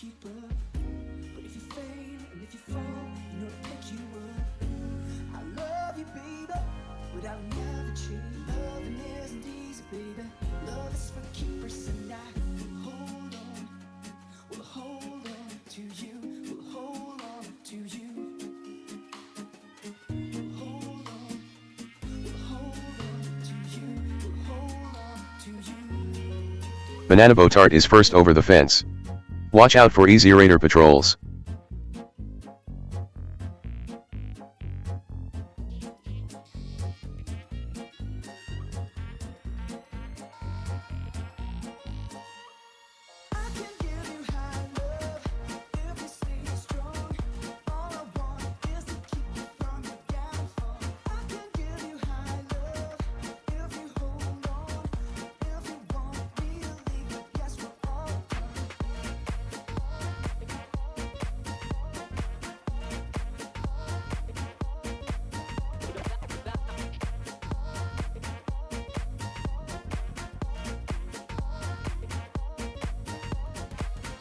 keep up. But if you fail and if you fall, you know to pick you up. I love you, baby, without never change. Loving isn't easy, baby. Love is for keepers, and I will hold on. Will hold on to you. Will hold on to you. Will hold on. Will hold on to you. Will hold on to you. Banana Boatart is first over the fence. Watch out for Easy Raider patrols. I can give you high love if you stay strong. All I want is to keep you from your downfall. I can give you high love if you hold on. If you want me to leave, I guess we're all done.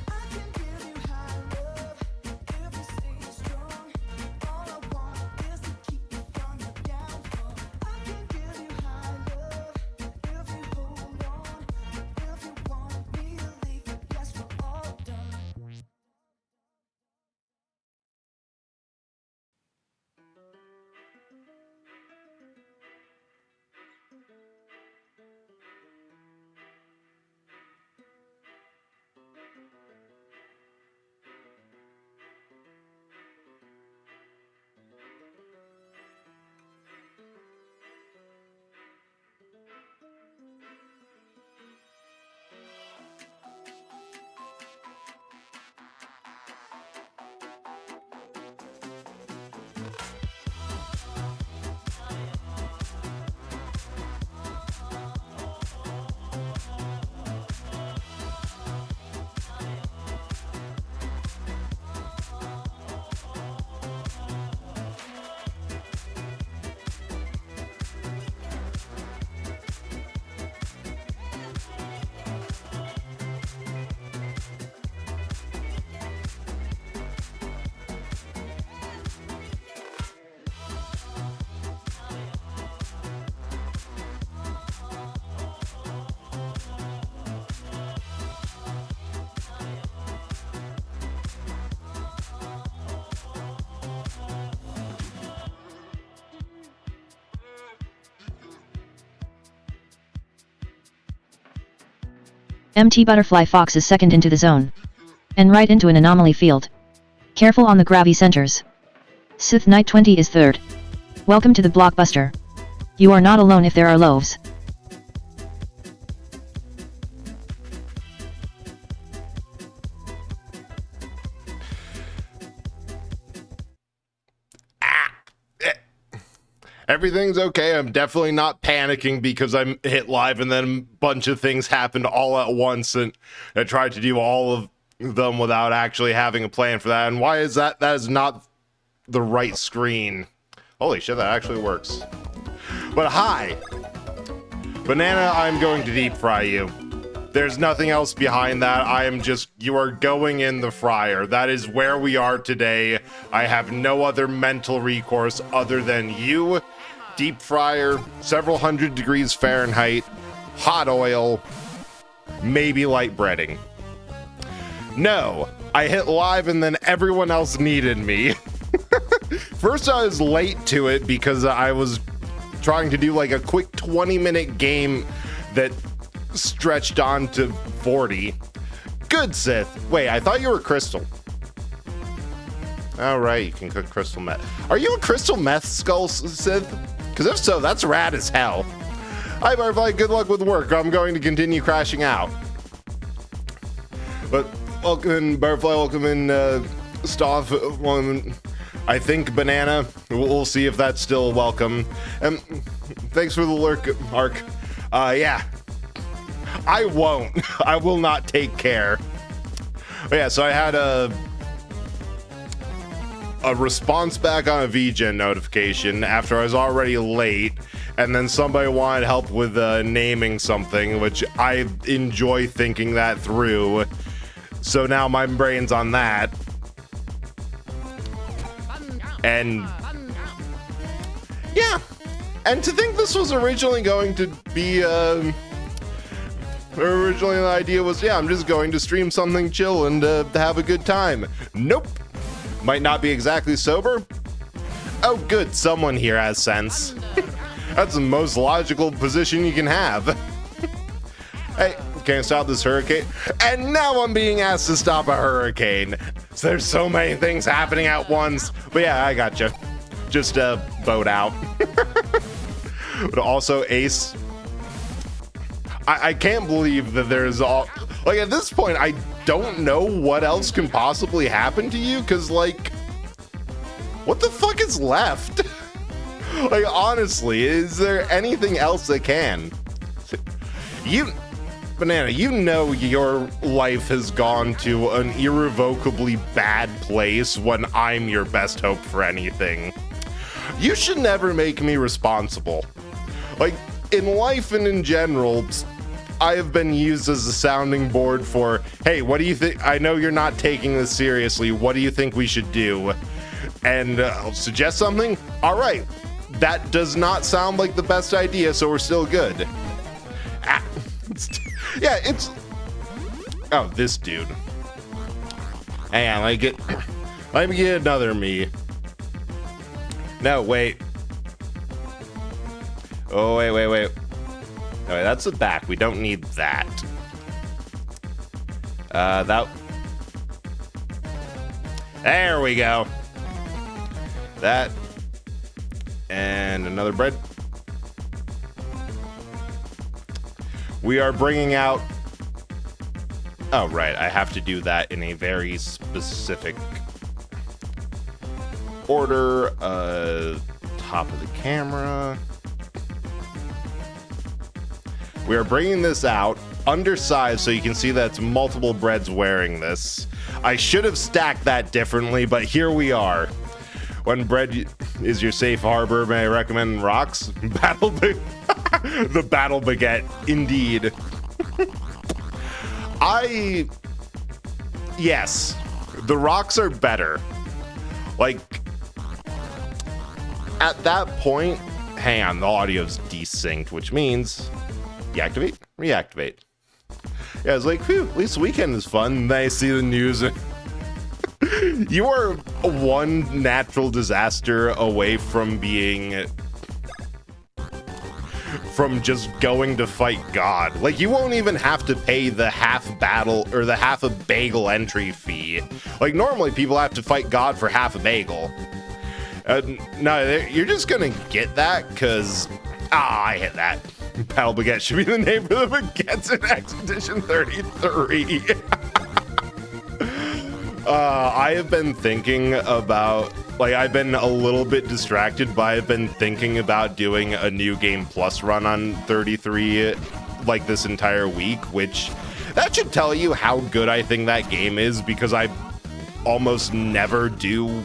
I can give you high love if you stay strong. All I want is to keep you from your downfall. I can give you high love if you hold on. If you want me to leave, I guess we're all done. MT Butterfly Fox is second into the zone. And right into an anomaly field. Careful on the gravy centers. Sith Knight 20 is third. Welcome to the blockbuster. You are not alone if there are loaves. Everything's okay. I'm definitely not panicking because I'm hit live and then a bunch of things happened all at once, and I tried to do all of them without actually having a plan for that. And why is that? That is not the right screen. Holy shit, that actually works. But hi, Banana, I'm going to deep fry you. There's nothing else behind that. You are going in the fryer. That is where we are today. I have no other mental recourse other than you, deep fryer, several hundred degrees Fahrenheit, hot oil, maybe light breading. No, I hit live and then everyone else needed me. First, I was late to it because I was trying to do like a quick 20-minute game that stretched on to 40. Good, Sith. Wait, I thought you were Crystal. All right, you can cook crystal meth. Are you a crystal meth skull, Sith? Because if so, that's rad as hell. Hi, Butterfly. Good luck with work. I'm going to continue crashing out. But welcome in, Butterfly. Welcome in, Staff. I think Banana. We'll see if that's still welcome. And thanks for the lurk, Mark. Yeah. I won't. I will not take care. But yeah, so I had a response back on a VGen notification after I was already late, and then somebody wanted help with naming something, which I enjoy thinking that through. So now my brain's on that. And yeah, and to think this was originally going to be, originally the idea was, yeah, I'm just going to stream something chill and have a good time. Nope. Might not be exactly sober. Oh, good, someone here has sense. That's the most logical position you can have. Hey, can't stop this hurricane. And now I'm being asked to stop a hurricane. So there's so many things happening at once. But yeah, I gotcha. Just boat out. But also, Ace, I can't believe that there's all, like, at this point, I don't know what else can possibly happen to you, because, like, what the fuck is left? Like, honestly, is there anything else that can? Banana, you know your life has gone to an irrevocably bad place when I'm your best hope for anything. You should never make me responsible. Like, in life and in general, I have been used as a sounding board for, hey, what do you think? I know you're not taking this seriously. What do you think we should do? And I'll suggest something. All right. That does not sound like the best idea, so we're still good. Yeah, it's... Oh, this dude. Hang on, let me get another me. No, wait. Oh, wait. Oh, wait, that's the back. We don't need that. There we go. That. And another bread. We are bringing out... Oh, right. I have to do that in a very specific order. Top of the camera. We are bringing this out undersized so you can see that's multiple breads wearing this. I should have stacked that differently, but here we are. When bread is your safe harbor, may I recommend rocks? The battle baguette, indeed. Yes, the rocks are better. Like, at that point, hang on, the audio's desynced, which means deactivate, reactivate. Yeah, I was like, phew, at least the weekend is fun. And then I see the news. You are one natural disaster away from just going to fight God. Like, you won't even have to pay the half battle or the half a bagel entry fee. Like, normally people have to fight God for half a bagel. No, you're just gonna get that because I hit that. Battle Baguette should be the name of the baguettes in Expedition 33. I have been thinking about, like, I've been a little bit distracted, but I've been thinking about doing a New Game Plus run on 33, like, this entire week, which, that should tell you how good I think that game is, because I almost never do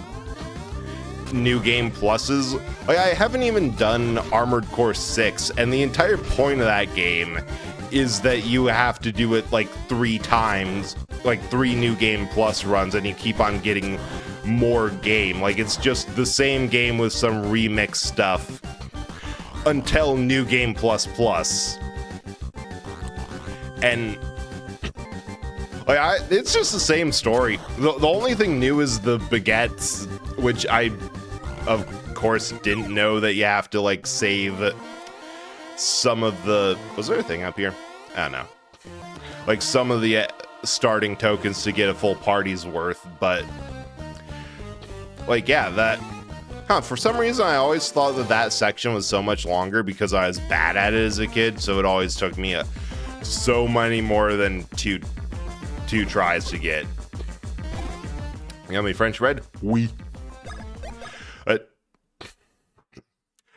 New Game Pluses. Like, I haven't even done Armored Core 6, and the entire point of that game is that you have to do it, like, 3 times, like 3 New Game Plus runs, and you keep on getting more game. Like, it's just the same game with some remix stuff until New Game Plus Plus. And like, it's just the same story. The only thing new is the baguettes, which I, of course, didn't know that you have to, like, save some of the... Was there a thing up here? I don't know. Like, some of the starting tokens to get a full party's worth, but... Like, yeah, that... For some reason, I always thought that section was so much longer because I was bad at it as a kid, so it always took me so many more than two tries to get. You got me French bread? Oui.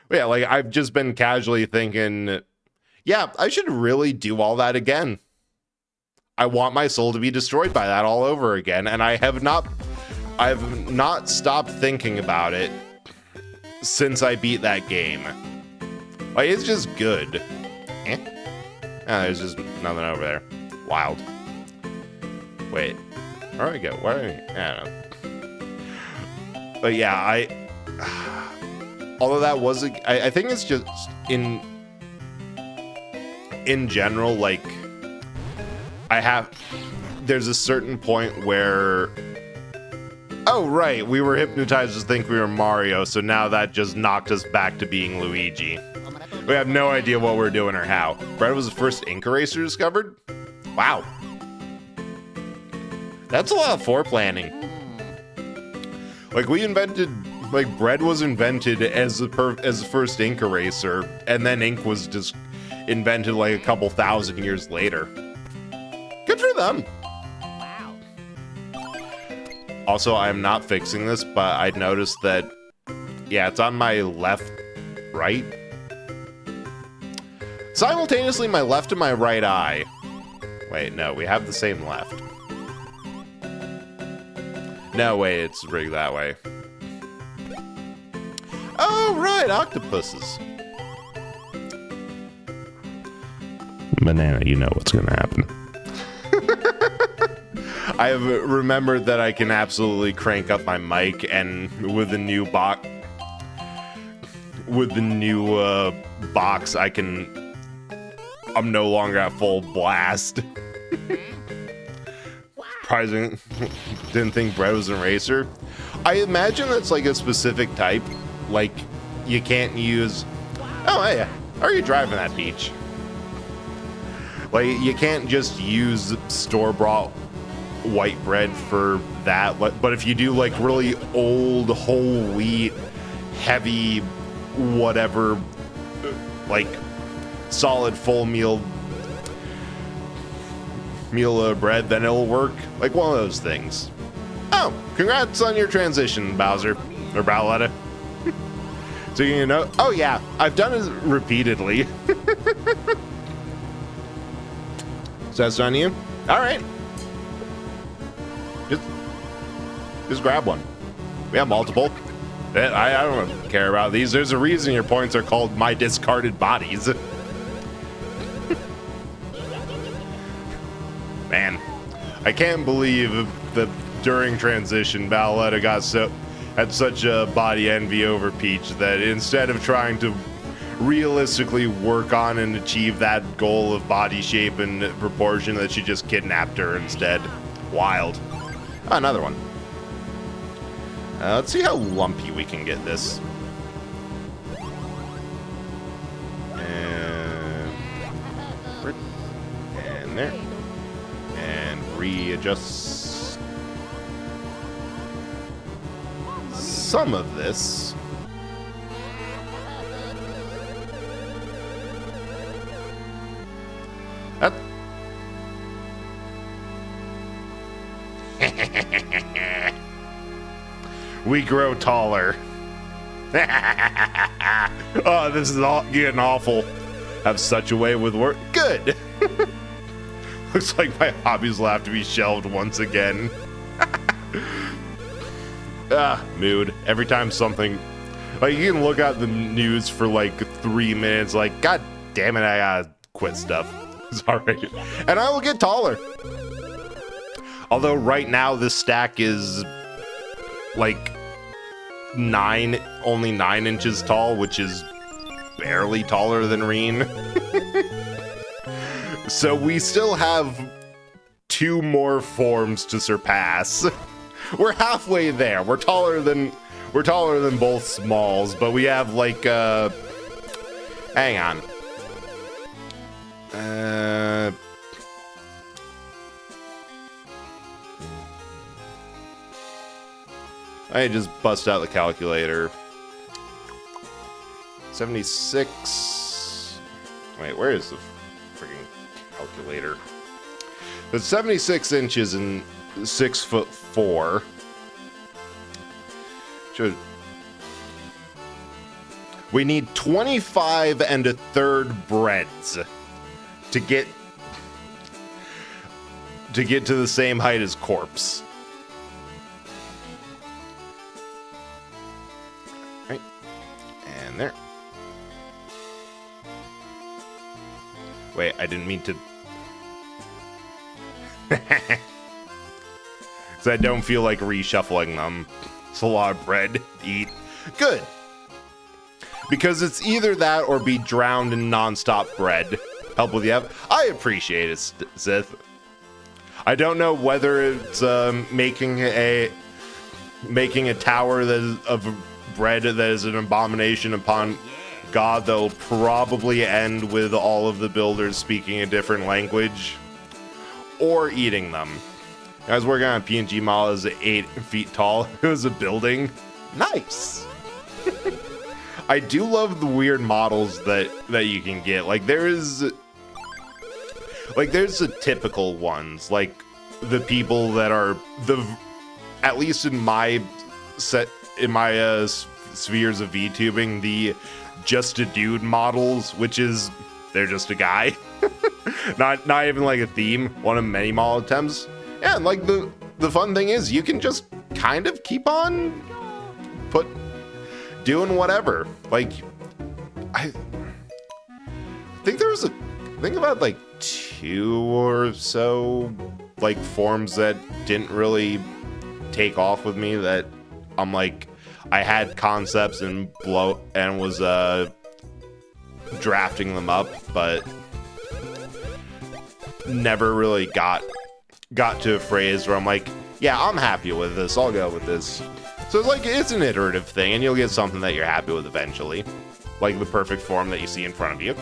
Yeah, like, I've just been casually thinking, yeah, I should really do all that again. I want my soul to be destroyed by that all over again, and I have not stopped thinking about it since I beat that game. Like, it's just good. There's just nothing over there. Wild. Wait. Where do I go? Where do I don't know. But yeah, although that was I think it's just in general, like there's a certain point where, oh right, we were hypnotized to think we were Mario, so now that just knocked us back to being Luigi. We have no idea what we're doing or how. Bread was the first ink eraser discovered? Wow. That's a lot of foreplanning. Like, bread was invented as the first ink eraser, and then ink was just invented like a couple thousand years later. Good for them. Wow. Also, I'm not fixing this, but I noticed that, yeah, it's on my left, right? Simultaneously, my left and my right eye. Wait, no, we have the same left. No, wait, it's rigged that way. Oh, right, octopuses. Banana, you know what's gonna happen. I have remembered that I can absolutely crank up my mic, and with the new box, I'm no longer at full blast. Surprising. Didn't think bread was an eraser. I imagine that's like a specific type. Like, you can't use... Oh, hey, how are you driving that beach? Like, you can't just use store-bought white bread for that. But if you do, like, really old, whole wheat, heavy, whatever, like, solid full meal bread, then it'll work. Like one of those things. Oh, congrats on your transition, Bowser. Or Bowletta. So you know, oh yeah, I've done it repeatedly. So that's on you? Alright. Just grab one. We have multiple. I don't care about these. There's a reason your points are called My Discarded Bodies. Man, I can't believe that during transition, Bowletta had such a body envy over Peach that instead of trying to realistically work on and achieve that goal of body shape and proportion, that she just kidnapped her instead. Wild. Oh, another one. Let's see how lumpy we can get this. And there. And readjust some of this. We grow taller. Oh, this is all getting awful. Have such a way with work. Good. Looks like my hobbies will have to be shelved once again. Mood. Every time something... Like, you can look at the news for like 3 minutes, like, God damn it, I gotta quit stuff. Sorry. And I will get taller. Although right now this stack is like only 9 inches tall, which is barely taller than Reen. So we still have 2 more forms to surpass. We're halfway there. We're taller than both Smalls, but we have like hang on. I just bust out the calculator. 76. Wait, where is the freaking calculator? It's 76 inches and 6'4". We need 25 1/3 breads to get to the same height as Corpse. Right. And there. Wait, I didn't mean to. So I don't feel like reshuffling them. It's a lot of bread to eat. Good. Because it's either that or be drowned in non-stop bread. Help with the I appreciate it, Sith. I don't know whether it's making a tower that is of bread that is an abomination upon God that'll probably end with all of the builders speaking a different language, or eating them. I was working on a PNG model that was 8 feet tall. It was a building. Nice. I do love the weird models that you can get. Like there's the typical ones, like the people that are at least in my spheres of VTubing, the just a dude models, which is they're just a guy. not even like a theme, one of many model attempts. Yeah, and like the fun thing is you can just kind of keep on doing whatever. Like I think there was about like 2 or so like forms that didn't really take off with me, that I'm like I had concepts and was drafting them up, but never really got to a phrase where I'm like, yeah, I'm happy with this, I'll go with this. So it's like, it's an iterative thing, and you'll get something that you're happy with eventually, like the perfect form that you see in front of you.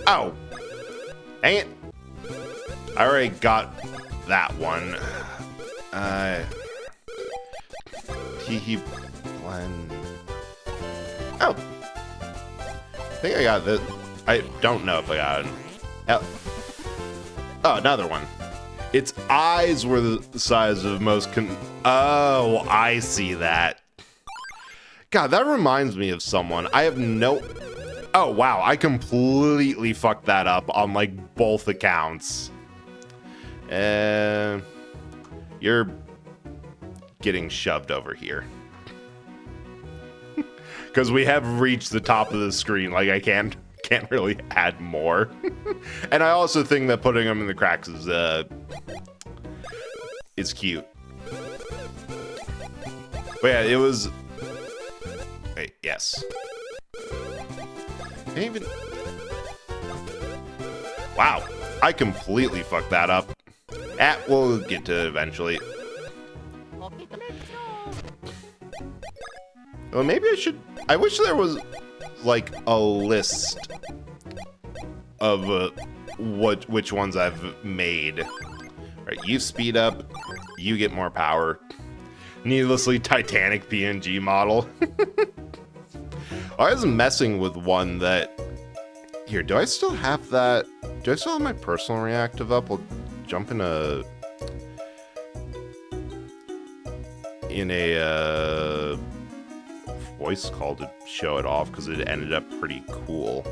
Oh, dang it. I already got that one. Blend. Oh, I think I got this. I don't know if I got it. Oh, another one. Its eyes were the size of most oh, I see that. God, that reminds me of someone. I have no... Oh, wow, I completely fucked that up on, like, both accounts. You're getting shoved over here. Because we have reached the top of the screen. Like, I can't really add more. And I also think that putting them in the cracks is cute. But yeah, it was... Wait, yes. Can't even... Wow, I completely fucked that up. We'll get to it eventually. Well, maybe I should... I wish there was, like, a list of which ones I've made. Right, you speed up, you get more power. Needlessly Titanic PNG model. I was messing with one that... Here, do I still have that? Do I still have my personal reactive up? We'll jump in a voice call to show it off, because it ended up pretty cool.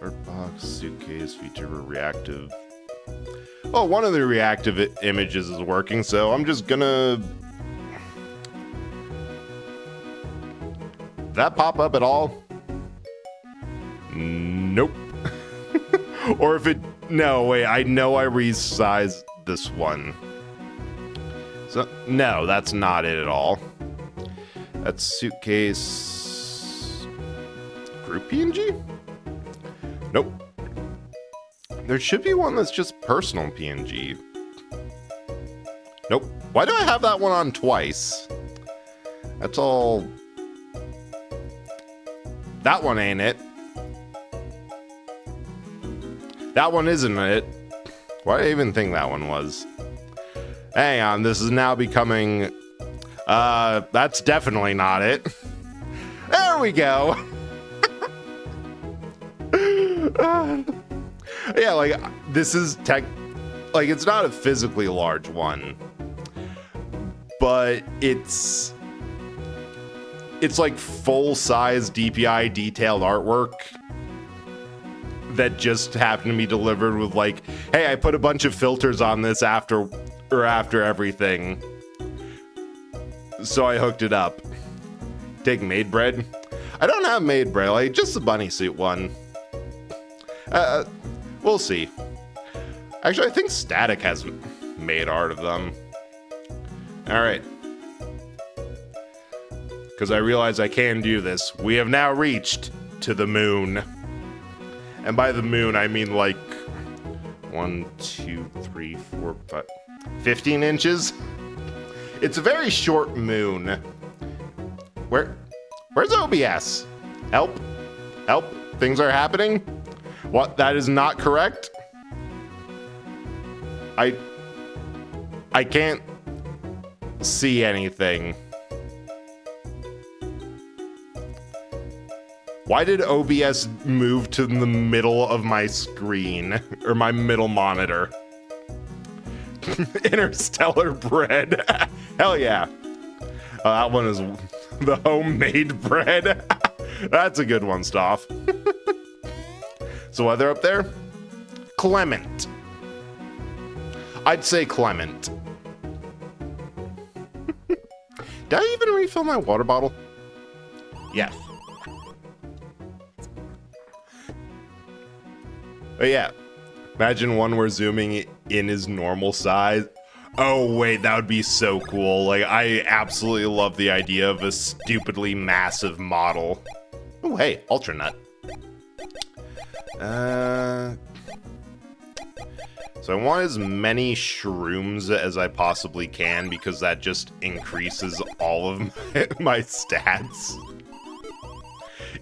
Art box, suitcase, feature reactive. Oh, one of the reactive images is working, so I'm just gonna... Did that pop up at all? Nope. Or if it... No, wait, I know I resized this one. So, no, that's not it at all. That's suitcase... Group PNG? Nope. There should be one that's just personal PNG. Nope. Why do I have that one on twice? That's all... That one ain't it. That one isn't it. Why did I even think that one was? Hang on, this is now becoming... that's definitely not it. There we go. Yeah, like, this is like, it's not a physically large one, but it's like full-size DPI detailed artwork that just happened to be delivered with, like, hey, I put a bunch of filters on this after everything, so I hooked it up. Take made bread. I don't have made bread, like, just the bunny suit one. We'll see. Actually, I think Static has made art of them. All right. Because I realize I can do this. We have now reached to the moon. And by the moon, I mean like 1, 2, 3, 4, 5, 15 inches. It's a very short moon. Where's OBS? Help. Help. Things are happening. What? That is not correct. I can't see anything. Why did OBS move to the middle of my screen, or my middle monitor? Interstellar bread. Hell yeah. That one is the homemade bread. That's a good one, Stoff. So what they're up there? Clement. I'd say Clement. Did I even refill my water bottle? Yes. But yeah, imagine one where zooming in is normal size. Oh wait, that would be so cool. Like, I absolutely love the idea of a stupidly massive model. Oh hey, Ultra Nut. So I want as many shrooms as I possibly can because that just increases all of my stats.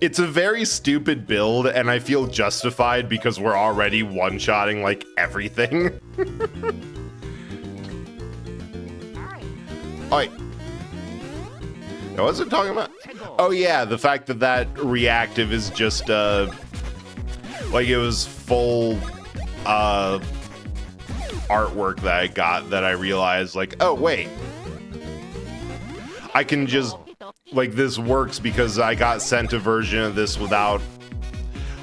It's a very stupid build, and I feel justified because we're already one-shotting, like, everything. Oh, wait. I wasn't talking about... Oh, yeah, the fact that that reactive is just, like, it was full, artwork that I got that I realized, like, oh, wait. I can just... Like, this works because I got sent a version of this without,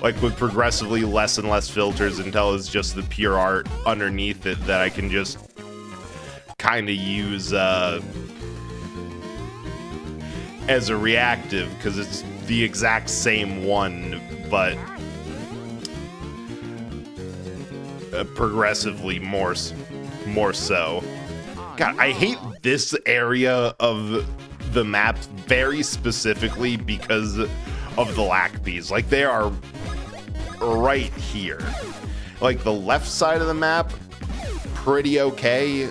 like, with progressively less and less filters until it's just the pure art underneath it that I can just kind of use as a reactive because it's the exact same one, but progressively more so. God, I hate this area of the map very specifically because of the Lackbees. Like, they are right here. Like, the left side of the map, pretty okay.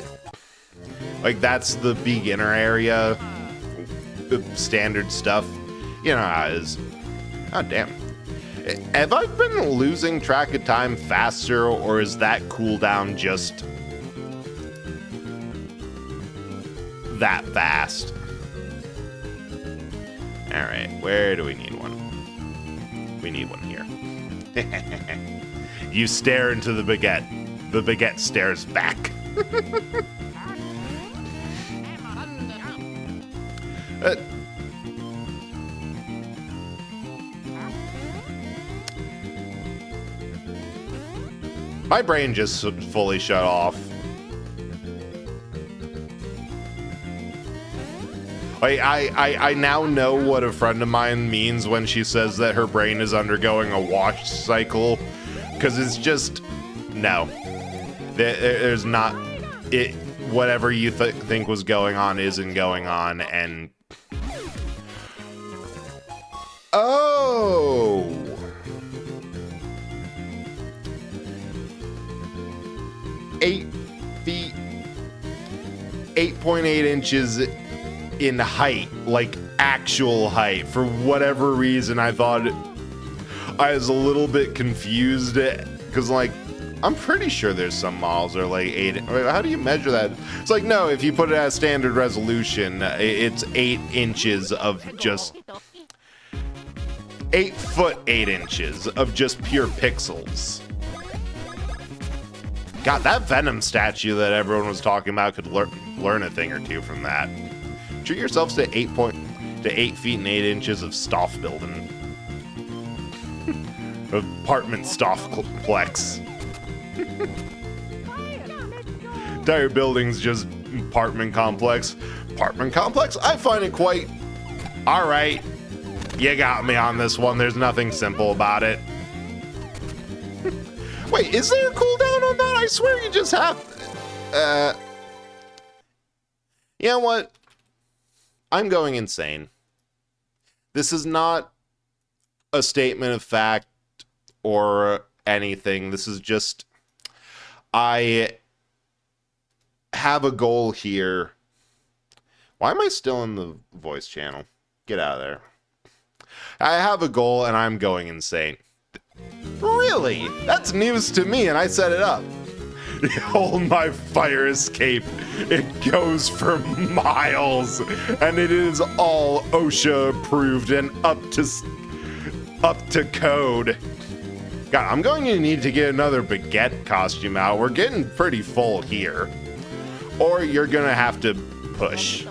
Like, that's the beginner area, the standard stuff. You know how it is. Oh, damn. Have I been losing track of time faster, or is that cooldown just that fast? All right, where do we need one? We need one here. You stare into the baguette. The baguette stares back. My brain just fully shut off. I now know what a friend of mine means when she says that her brain is undergoing a wash cycle, because it's just, no. There's not, it. Whatever you think was going on isn't going on, and... Oh! Eight feet, 8.8 inches in height, like actual height. For whatever reason, I thought I was a little bit confused because, like, I'm pretty sure there's some models that are like 8. How do you measure that? It's like, no, if you put it at standard resolution, it's 8 inches of just 8 foot 8 inches of just pure pixels. God, that Venom statue that everyone was talking about could learn a thing or two from that. Treat yourselves to 8 feet and 8 inches of Stoff building. Apartment Stoffplex. Entire building's just apartment complex. Apartment complex? I find it quite... Alright. You got me on this one. There's nothing simple about it. Wait, is there a cooldown on that? I swear you just have... You know what? I'm going insane. This is not a statement of fact or anything. This is just... I have a goal here. Why am I still in the voice channel? Get out of there. I have a goal and I'm going insane. Really? That's news to me and I set it up. Hold my fire escape. It goes for miles and it is all OSHA approved and up to code. God, I'm going to need to get another baguette costume out. We're getting pretty full here. Or you're gonna have to push.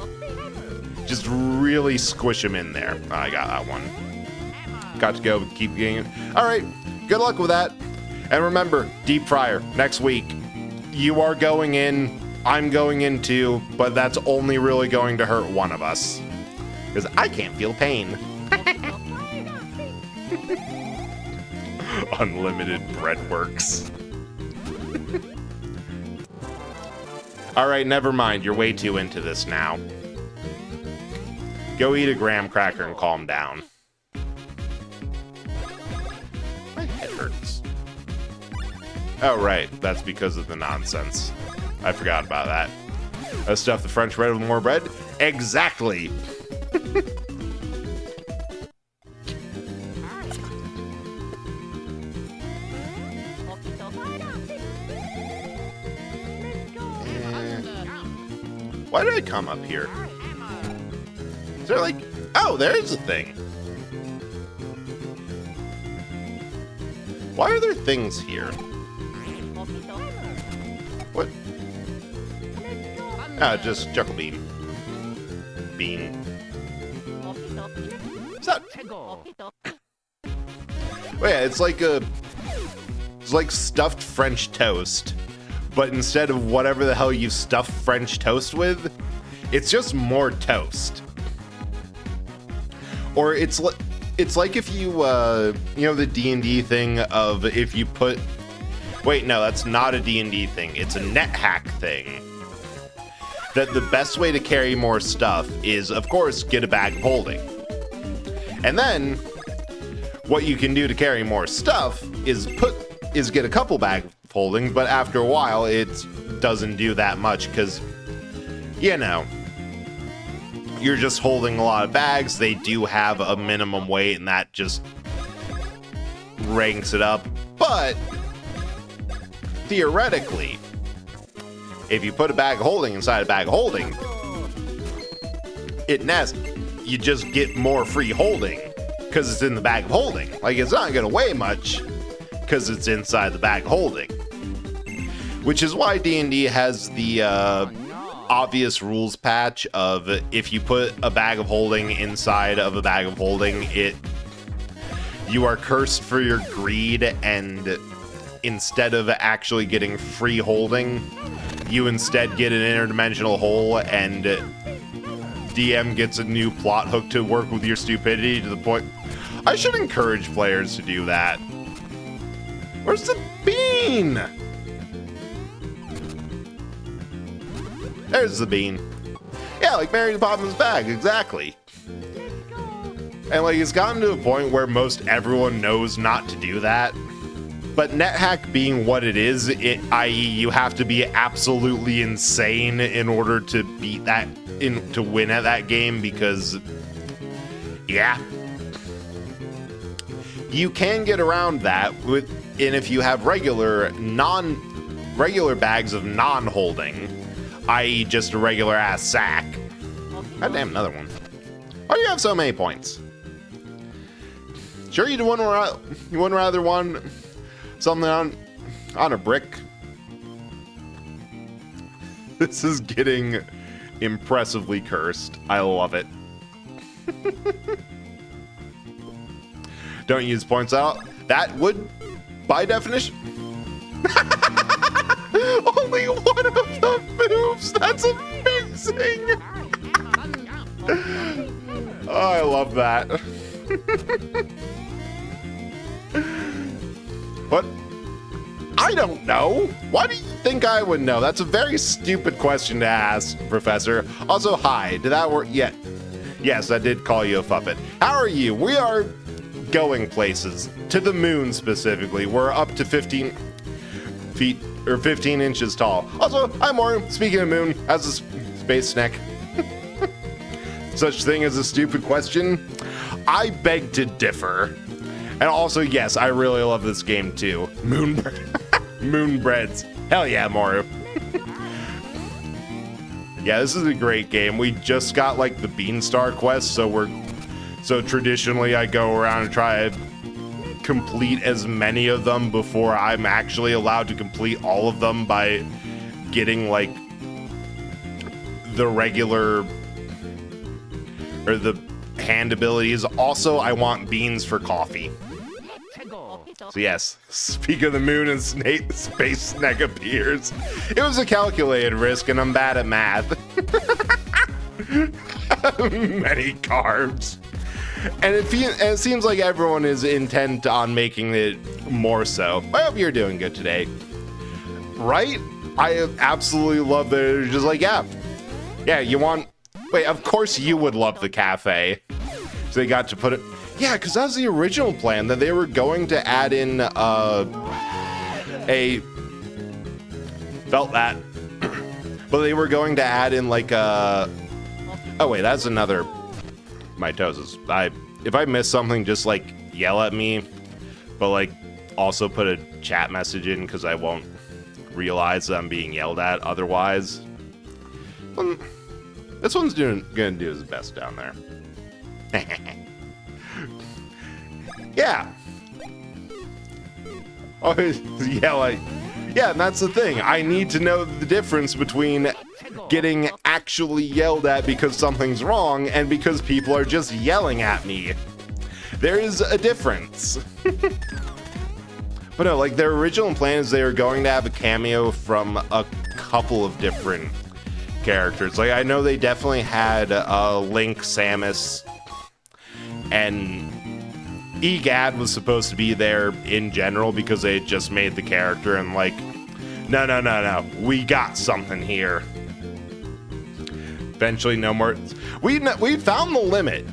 Just really squish them in there. Oh, I got that one. Got to go, keep getting it. All right, good luck with that. And remember, Deep Fryer, next week. You are going in, I'm going in too, but that's only really going to hurt one of us. Because I can't feel pain. Unlimited breadworks. All right, never mind. You're way too into this now. Go eat a graham cracker and calm down. My head hurts. Oh, right. That's because of the nonsense. I forgot about that. Stuff the French bread with more bread? Exactly. Why did I come up here? Is there like... Oh, there's a thing. Why are there things here? What? Ah, just Chuckle Bean. Bean. Is that... Wait, it's like a... It's like stuffed French toast. But instead of whatever the hell you stuff French toast with, it's just more toast. Or it's like if you, you know, the D&D thing of if you put... Wait, no, that's not a D&D thing. It's a NetHack thing. That the best way to carry more stuff is, of course, get a bag of holding. And then, what you can do to carry more stuff is get a couple bags of holding, but after a while, it doesn't do that much because, you know, you're just holding a lot of bags. They do have a minimum weight, and that just ranks it up. But theoretically, if you put a bag of holding inside a bag of holding, you just get more free holding because it's in the bag of holding. Like, it's not going to weigh much because it's inside the bag of holding. Which is why D&D has the obvious rules patch of if you put a bag of holding inside of a bag of holding, you are cursed for your greed, and instead of actually getting free holding, you instead get an interdimensional hole, and DM gets a new plot hook to work with your stupidity to the point... I should encourage players to do that. Where's the bean? There's the bean. Yeah, like Mary Poppins' bag, exactly. And like, it's gotten to a point where most everyone knows not to do that. But NetHack being what it is, i.e. you have to be absolutely insane in order to beat that, to win at that game, because, yeah. You can get around that and if you have regular bags of non-holding, i.e. just a regular ass sack. God damn, another one. Why do you have so many points? Sure you wouldn't rather want something on a brick? This is getting impressively cursed. I love it. Don't use points out. That would, by definition... Only one of them moves! That's amazing! Oh, I love that. What? I don't know. Why do you think I would know? That's a very stupid question to ask, Professor. Also, hi. Did that work? Yeah. Yes, I did call you a puppet. How are you? We are going places. To the moon, specifically. We're up to 15 feet, or 15 inches tall. Also, hi, Mario. Speaking of moon, how's the space snack? Such thing as a stupid question? I beg to differ. And also, yes, I really love this game too. Moonbreads. Hell yeah, Mario. Yeah, this is a great game. We just got like the Beanstar quest, so traditionally I go around and try to complete as many of them before I'm actually allowed to complete all of them by getting like the regular or the hand abilities. Also, I want beans for coffee. So yes, speak of the moon and space snake appears. It was a calculated risk and I'm bad at math. Many carbs. And it seems like everyone is intent on making it more so. I hope you're doing good today. Right? I absolutely love that it's just like, yeah, you want... Wait, of course you would love the cafe. So they got to put it... Yeah, because that was the original plan, that they were going to add in Felt that. But they were going to add in like a... Oh wait, that's another... Mitosis. If I miss something, just like yell at me, but like also put a chat message in because I won't realize that I'm being yelled at otherwise. This one's gonna do his best down there. Yeah. Always yell at... Yeah, and that's the thing. I need to know the difference between getting actually yelled at because something's wrong and because people are just yelling at me. There is a difference. But no, like their original plan is they were going to have a cameo from a couple of different characters. Like I know they definitely had Link, Samus, and Egad was supposed to be there in general because they had just made the character and like, no, we got something here. Eventually, no more. We found the limit.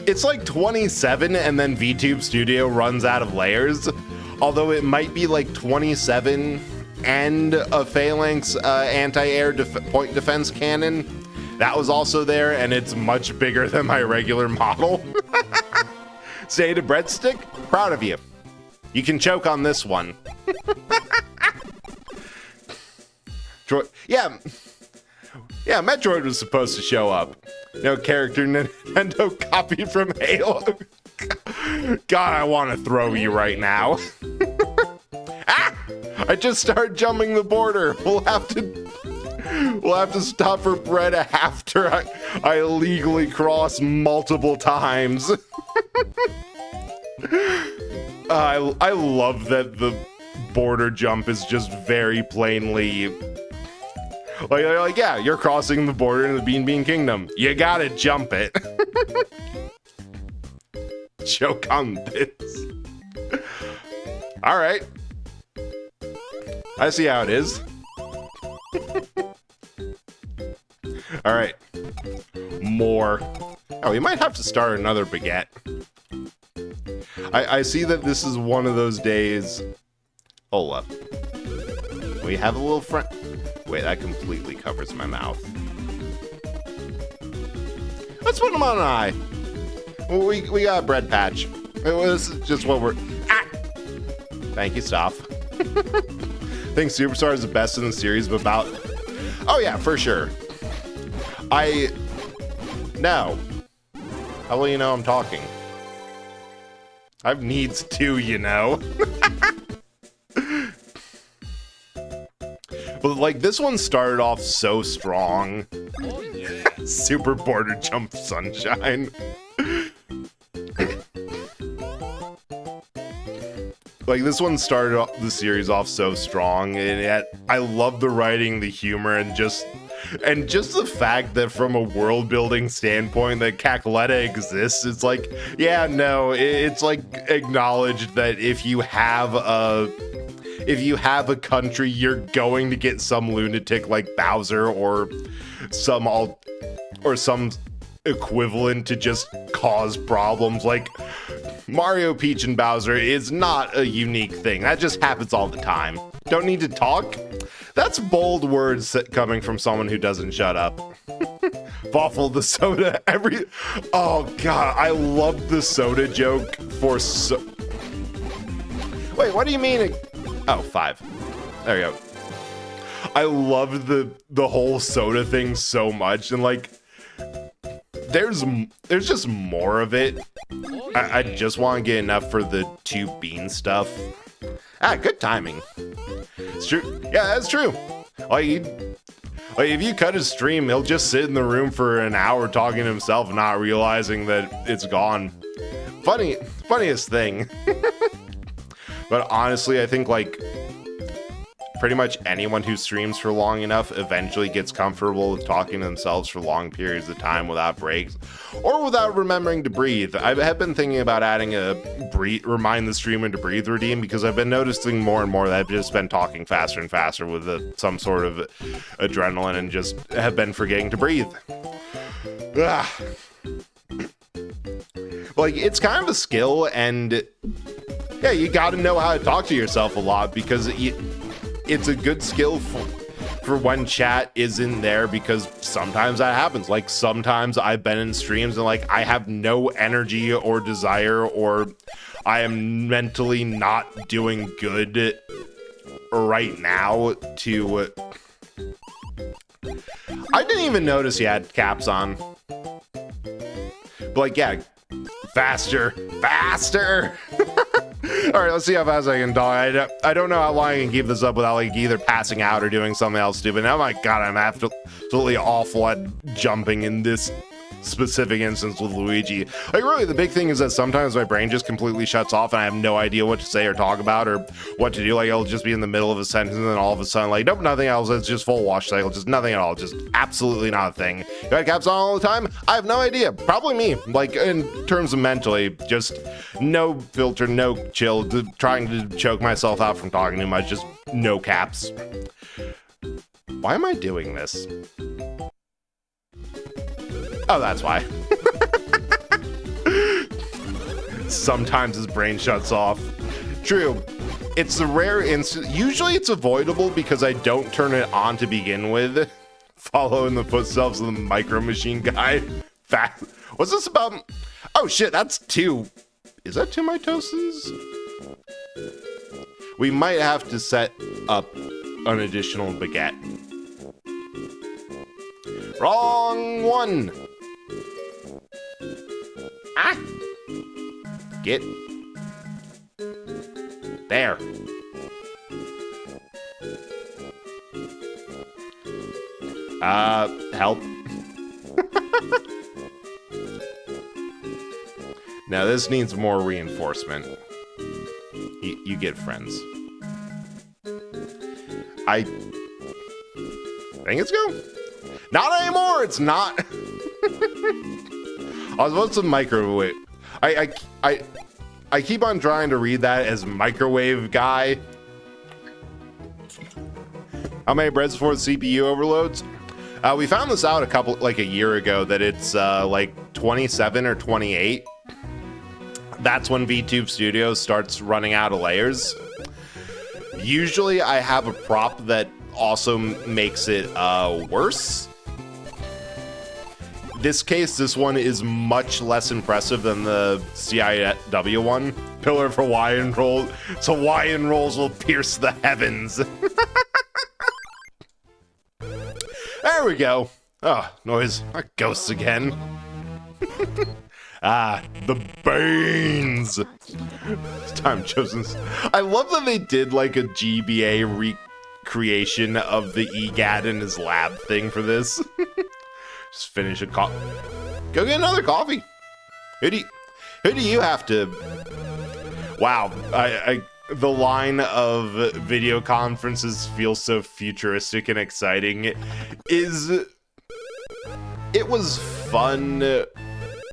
It's like 27, and then VTube Studio runs out of layers. Although it might be like 27 and a Phalanx anti-air point defense cannon. That was also there, and it's much bigger than my regular model. Say to Breadstick, proud of you. You can choke on this one. Yeah, Metroid was supposed to show up. No character Nintendo copied from Halo. God, I want to throw you right now. Ah! I just started jumping the border. We'll have to stop for bread after I illegally cross multiple times. I love that the border jump is just very plainly like, yeah, you're crossing the border in the Bean Kingdom. You gotta jump it. Choke on this. All right. I see how it is. All right. More. Oh, we might have to start another baguette. I see that this is one of those days. Hold up. We have a little friend. Wait, that completely covers my mouth. Let's put him on an eye. We got a bread patch. This is just what we're... Ah! Thank you, Stoph. Think Superstar is the best in the series, but about... Oh yeah, for sure. No. How will you know I'm talking? I've needs too, you know. But like this one started off so strong. Oh yeah. Super border jump sunshine. Like this one started off the series off so strong, and yet I love the writing, the humor, and just the fact that from a world building standpoint that Cackletta exists. It's like, yeah, no, it's like acknowledged that if if you have a country, you're going to get some lunatic like Bowser or some equivalent to just cause problems. Like Mario, Peach, and Bowser is not a unique thing. That just happens all the time. Don't need to talk. That's bold words coming from someone who doesn't shut up. Waffle the soda. Oh god, I love the soda joke for Wait, what do you mean? Oh, 5. There we go. I love the whole soda thing so much, and like there's just more of it. I just want to get enough for the 2 bean stuff. Good timing. It's true. Yeah, that's true. If you cut his stream, he'll just sit in the room for an hour talking to himself, not realizing that it's gone. Funniest thing. But honestly, I think like pretty much anyone who streams for long enough eventually gets comfortable with talking to themselves for long periods of time without breaks or without remembering to breathe. I have been thinking about adding a remind the streamer to breathe routine because I've been noticing more and more that I've just been talking faster and faster with some sort of adrenaline and just have been forgetting to breathe. Like, it's kind of a skill, and yeah, you got to know how to talk to yourself a lot because it's a good skill for when chat isn't there, because sometimes that happens. Like sometimes I've been in streams and like I have no energy or desire, or I am mentally not doing good right now to I didn't even notice he had caps on. But like, yeah, faster. All right, let's see how fast I can talk. I don't know how long I can keep this up without like either passing out or doing something else stupid. Oh my god, I'm absolutely awful at jumping in this specific instance with Luigi. Like really, the big thing is that sometimes my brain just completely shuts off and I have no idea what to say or talk about or what to do. Like I'll just be in the middle of a sentence and then all of a sudden like, nope, nothing else. It's just full wash cycle, just nothing at all. Just absolutely not a thing. You got caps on all the time? I have no idea. Probably me. Like in terms of mentally, just no filter, no chill, trying to choke myself out from talking too much, just no caps. Why am I doing this? Oh, that's why. Sometimes his brain shuts off. True. It's a rare instance. Usually it's avoidable because I don't turn it on to begin with. Follow in the footsteps of the Micro Machine guy. Fast. What's this about? Oh shit, that's 2. Is that 2 mitoses? We might have to set up an additional baguette. Wrong one. Get there. Help. Now this needs more reinforcement. You get friends. I think it's go. Not anymore. It's not. I was supposed to microwave. I keep on trying to read that as microwave guy. How many breads for CPU overloads? We found this out a year ago that it's like 27 or 28. That's when VTube Studios starts running out of layers. Usually I have a prop that also makes it worse. This one is much less impressive than the CIW one. Pillar of Hawaiian roll. So Hawaiian rolls will pierce the heavens. There we go. Oh, noise. Ghosts again. The Banes. Time chosen. I love that they did like a GBA recreation of the EGAD in his lab thing for this. Just finish a coffee. Go get another coffee. Who do you have to? Wow, the line of video conferences feels so futuristic and exciting. It was fun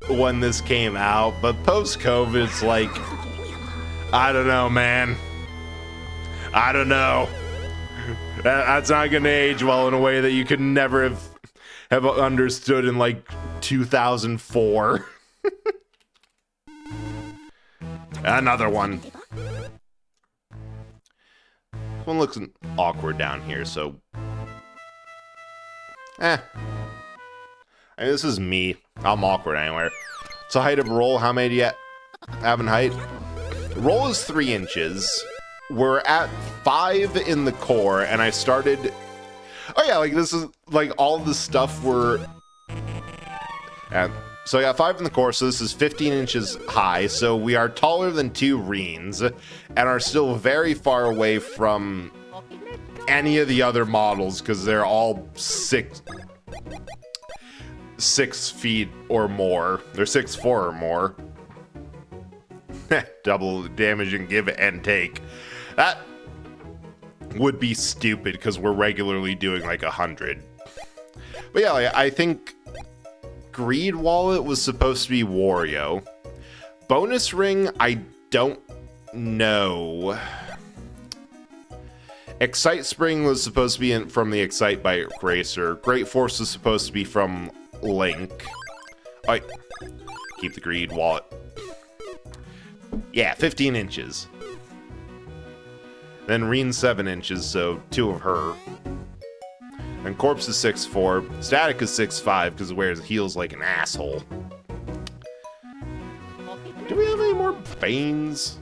when this came out, but post-COVID, it's like, I don't know, man. I don't know. That's not gonna age well in a way that you could never have understood in like 2004. Another one. This one looks awkward down here, so I mean, this is me. I'm awkward anywhere. So height of roll, how many do you have in height? Roll is 3 inches. We're at 5 in the core, and I started... Oh yeah, like this is like all the stuff we're... So I got 5 in the core, so this is 15 inches high. So we are taller than 2 Reens, and are still very far away from any of the other models, because they're all 6 feet or more. They're 6'4" or more. Double damage and give and take. That would be stupid because we're regularly doing like 100. But yeah, like, I think Greed Wallet was supposed to be Wario. Bonus Ring, I don't know. Excite Spring was supposed to be from the Excite Bike Racer. Great Force was supposed to be from Link. Alright, keep the Greed Wallet. Yeah, 15 inches. Then Reen 7 inches, so 2 of her. And Corpse is 6'4". Static is 6'5", because it wears heels like an asshole. Do we have any more Banes?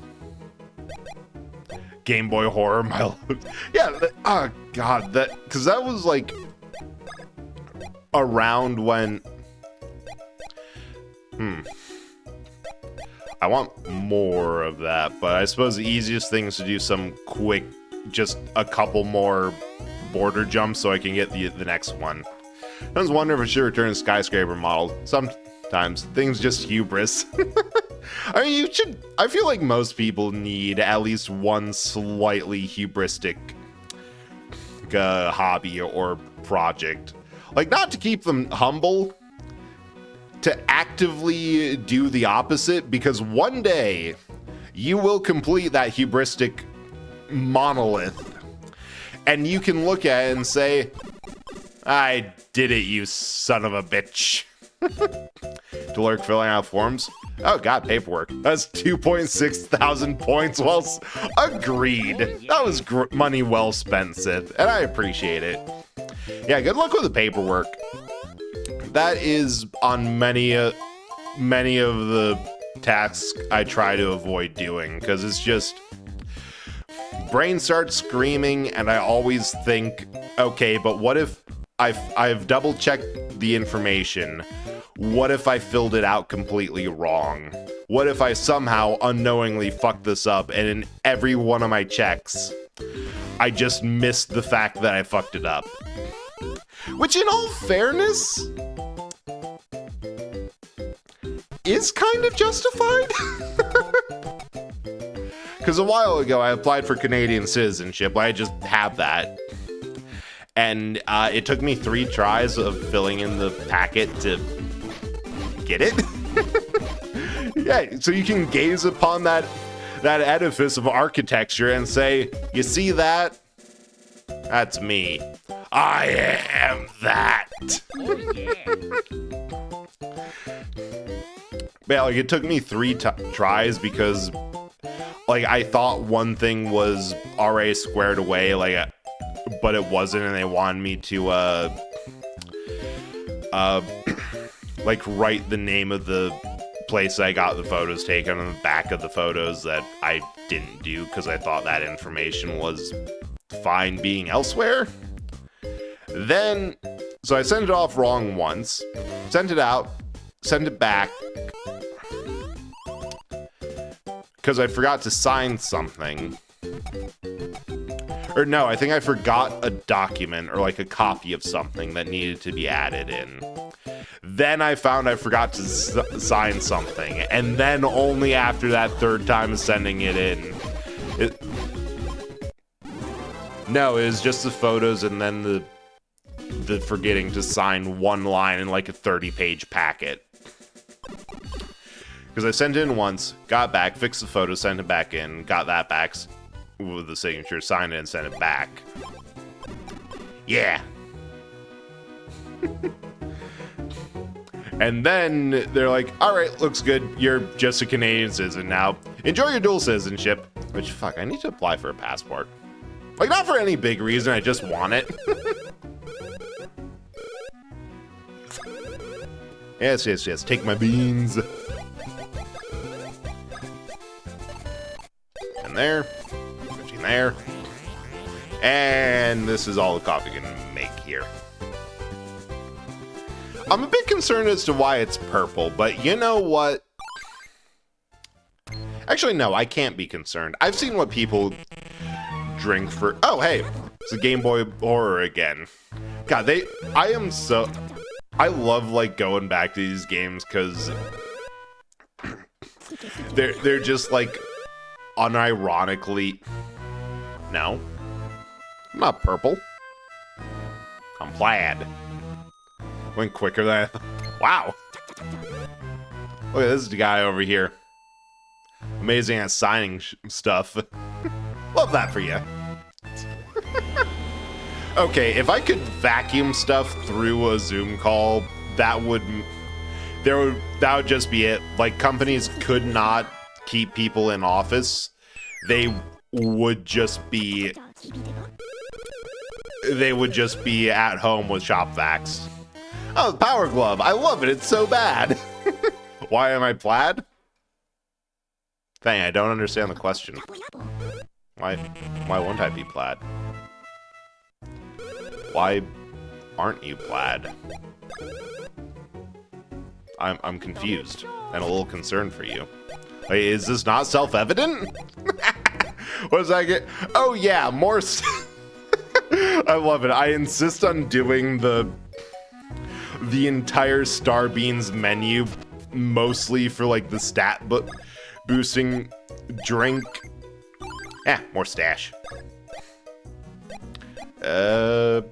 Game Boy Horror, my love. Yeah, oh god, because that was like around when... I want more of that, but I suppose the easiest thing is to do some quick, just a couple more border jumps so I can get the next one. I was wondering if I should return a skyscraper model. Sometimes things just hubris. I mean, you should. I feel like most people need at least one slightly hubristic hobby or project. Like, not to keep them humble, to actively do the opposite, because one day you will complete that hubristic monolith and you can look at it and say, I did it, you son of a bitch. To lurk filling out forms. Oh god, paperwork. That's 2.6 thousand points. Well, agreed. That was money well spent, Sith, and I appreciate it. Yeah, good luck with the paperwork. That is on many of the tasks I try to avoid doing, because it's just brain starts screaming, and I always think, okay, but what if I've double checked the information? What if I filled it out completely wrong? What if I somehow unknowingly fucked this up, and in every one of my checks, I just missed the fact that I fucked it up? Which, in all fairness, is kind of justified. Because a while ago, I applied for Canadian citizenship. I just have that. And it took me 3 tries of filling in the packet to get it. Yeah, so you can gaze upon that edifice of architecture and say, you see that? That's me. I am that. Oh, yeah. Yeah, like, it took me 3 tries because, like, I thought one thing was already squared away, like, but it wasn't, and they wanted me to, like, write the name of the place I got the photos taken on the back of the photos that I didn't do because I thought that information was fine being elsewhere. Then, so I sent it off wrong once, sent it out, sent it back, because I forgot to sign something. Or no, I think I forgot a document or like a copy of something that needed to be added in. Then I found I forgot to sign something, and then only after that 3rd time of sending it in. No, it was just the photos and then the forgetting to sign one line in like a 30-page packet. Because I sent it in once, got back, fixed the photo, sent it back in, got that back, with the signature, sign it and send it back. Yeah. And then they're like, all right, looks good. You're just a Canadian citizen now. Enjoy your dual citizenship. Which, fuck, I need to apply for a passport. Like, not for any big reason, I just want it. Yes, yes, yes, take my beans. And there. Switching there. And this is all the coffee can make here. I'm a bit concerned as to why it's purple, but you know what? Actually, no, I can't be concerned. I've seen what people drink for... Oh, hey, it's a Game Boy Horror again. God, I love, like, going back to these games, because they're just, like, unironically... No. I'm not purple. I'm plaid. Went quicker than wow. Look at this guy over here. Amazing at signing stuff. Love that for you. Okay, if I could vacuum stuff through a Zoom call, that would just be it. Like, companies could not keep people in office. They would just be at home with shop vacs. Oh, the Power Glove. I love it. It's so bad. Why am I plaid? Dang, I don't understand the question. Why won't I be plaid? Why aren't you plaid? I'm confused and a little concerned for you. Wait, is this not self-evident? What does I get? Oh yeah, more... I love it. I insist on doing the entire Starbeans menu, mostly for like the stat boosting drink. More stash. Where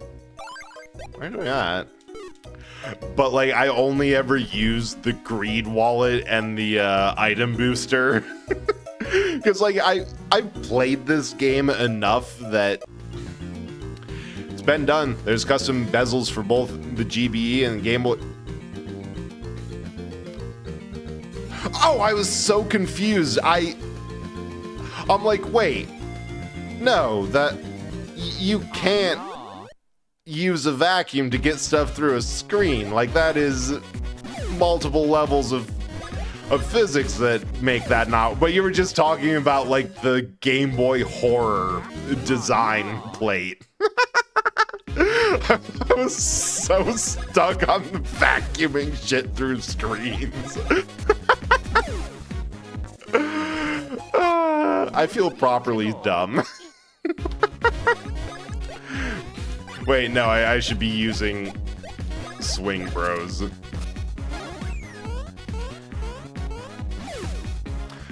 do we at? But like, I only ever use the greed wallet and the item booster. Because like, I've played this game enough that it's been done. There's custom bezels for both the GBE and Game Boy. Oh, I was so confused. I'm like, wait, no, that you can't use a vacuum to get stuff through a screen. Like, that is multiple levels of physics that make that not. But you were just talking about like the Game Boy Horror design plate. I was so stuck on vacuuming shit through screens. I feel properly dumb. Wait, no, I should be using Swing Bros.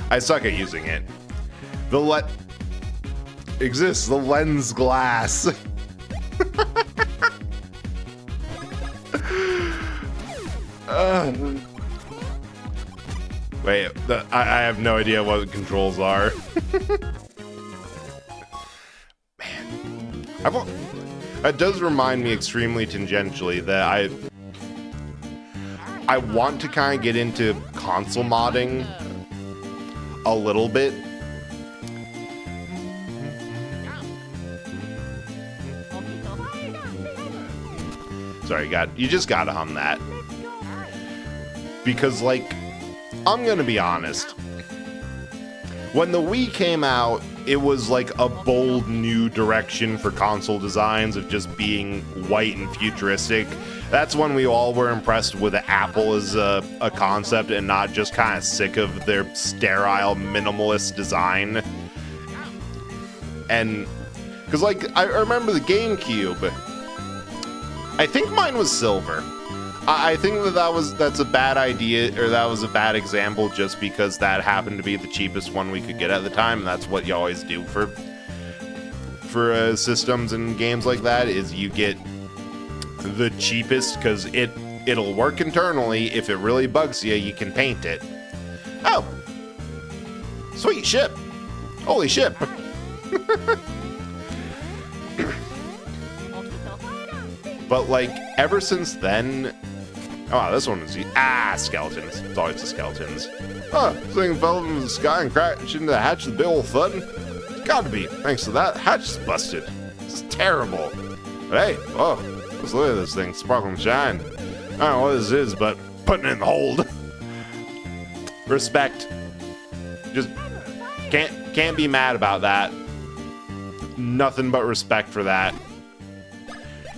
I suck at using it. Exists the lens glass. Wait, I have no idea what the controls are. Man, it does remind me extremely tangentially that I want to kind of get into console modding a little bit. Sorry, you just gotta hum that. Because, like, I'm gonna be honest. When the Wii came out, it was like a bold new direction for console designs of just being white and futuristic. That's when we all were impressed with Apple as a concept and not just kind of sick of their sterile, minimalist design. And, because, like, I remember the GameCube. I think mine was silver. I think that's a bad idea, or that was a bad example just because that happened to be the cheapest one we could get at the time, and that's what you always do for systems and games like that, is you get the cheapest because it'll work internally. If it really bugs you, you can paint it. Oh! Sweet ship! Holy ship! But like ever since then, oh, this one is skeletons. It's always the skeletons. Oh, this thing fell into the sky and crashed into the hatch of the big old thud. It's got to be. Thanks to that, hatch is busted. This is terrible. But hey, oh, let's look at this thing, sparkle and shine. I don't know what this is, but putting it in the hold. Respect. Just can't be mad about that. Nothing but respect for that.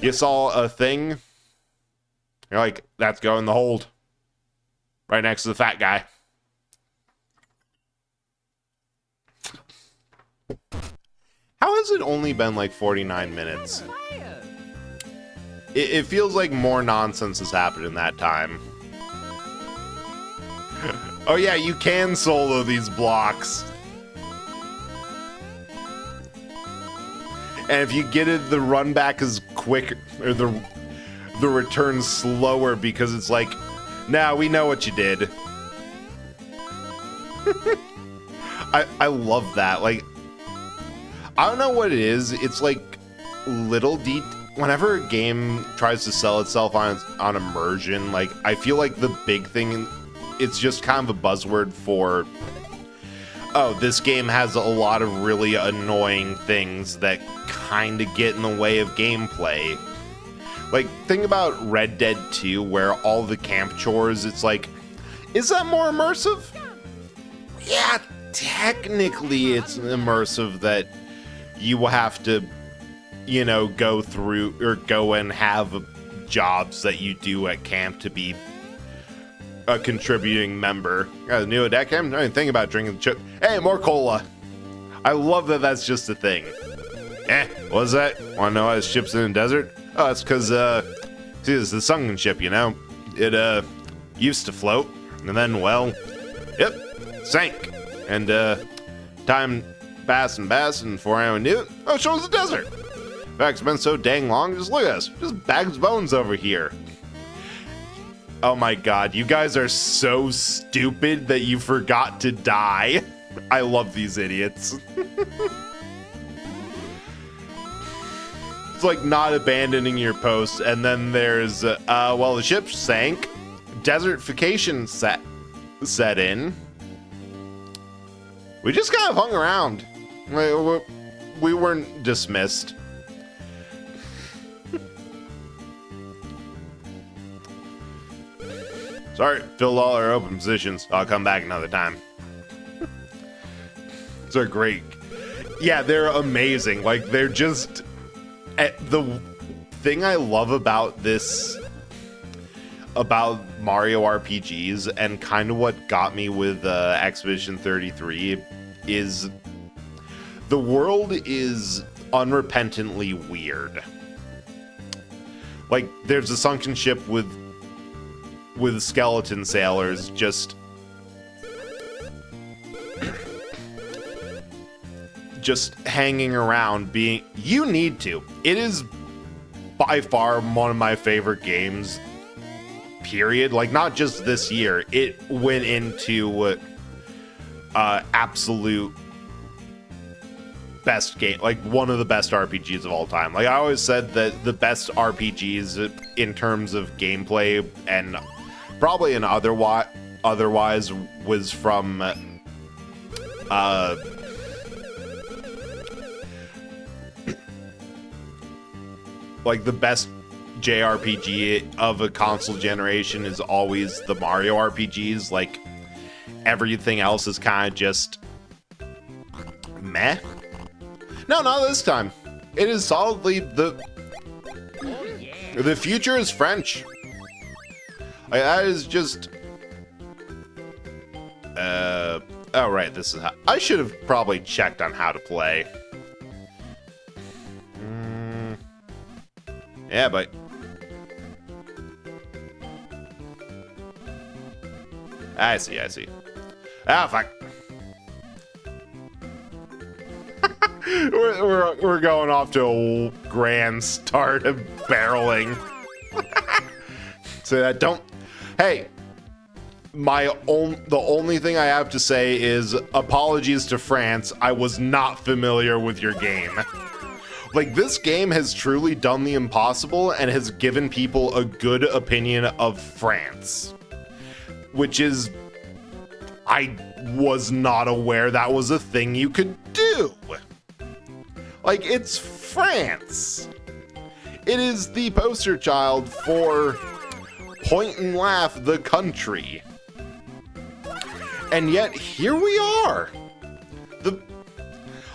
You saw a thing, you're like, that's going in the hold. Right next to the fat guy. How has it only been like 49 minutes? It feels like more nonsense has happened in that time. Oh yeah, you can solo these blocks. And if you get it, the run back is quick, or the return slower because it's like, nah, we know what you did. I love that. Like, I don't know what it is. It's like little whenever a game tries to sell itself on immersion, like I feel like the big thing, it's just kind of a buzzword for, oh, this game has a lot of really annoying things that kind of get in the way of gameplay. Like, think about Red Dead 2, where all the camp chores, it's like, is that more immersive? Yeah, technically it's immersive that you will have to, you know, go through or go and have jobs that you do at camp to be a contributing member. Got a new deck cam? I didn't think about drinking chip. Hey, more cola. I love that that's just a thing. What's that? Want to know why this ship's in the desert? Oh, it's because, see, it's the sunken ship, you know? It, used to float, and then, well, yep, sank. And, time passed and before anyone knew it, oh, it shows the desert. In fact, it's been so dang long, just look at us. Just bags of bones over here. Oh my god, you guys are so stupid that you forgot to die. I love these idiots. It's like not abandoning your post, and then there's, well, the ship sank, desertification set in. We just kind of hung around. We weren't dismissed. Sorry, filled all our open positions. I'll come back another time. They're great. Yeah, they're amazing. Like, they're just... the thing I love about this... about Mario RPGs, and kind of what got me with Expedition 33, is... the world is unrepentantly weird. Like, there's a sunken ship with skeleton sailors just hanging around being, you need to. It is by far one of my favorite games, period. Like, not just this year. It went into absolute best game, like one of the best RPGs of all time. Like, I always said that the best RPGs in terms of gameplay and probably an otherwise was from like the best JRPG of a console generation is always the Mario RPGs. Like, everything else is kind of just meh. No, not this time. It is solidly the future is French. Like, that is just... oh, right, this is how... I should have probably checked on how to play. Yeah, but... I see. Ah, fuck. we're going off to a grand start of barreling. So that don't... Hey, the only thing I have to say is apologies to France. I was not familiar with your game. Like, this game has truly done the impossible and has given people a good opinion of France, which is, I was not aware that was a thing you could do. Like, it's France. It is the poster child for Point and Laugh the country. And yet, here we are.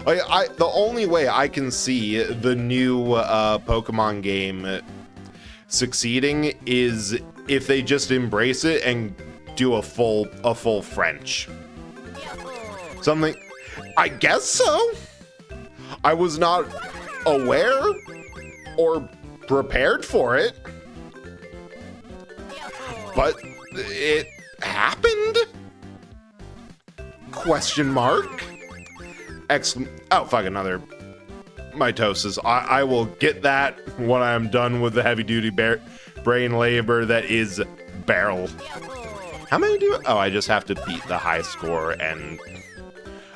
The only way I can see the new Pokemon game succeeding is if they just embrace it and do a full French. Something, I guess so. I was not aware or prepared for it, but it happened? Question mark? Oh, fuck, another mitosis. I will get that when I'm done with the heavy-duty brain labor that is Barrel. How many do? Oh, I just have to beat the high score and...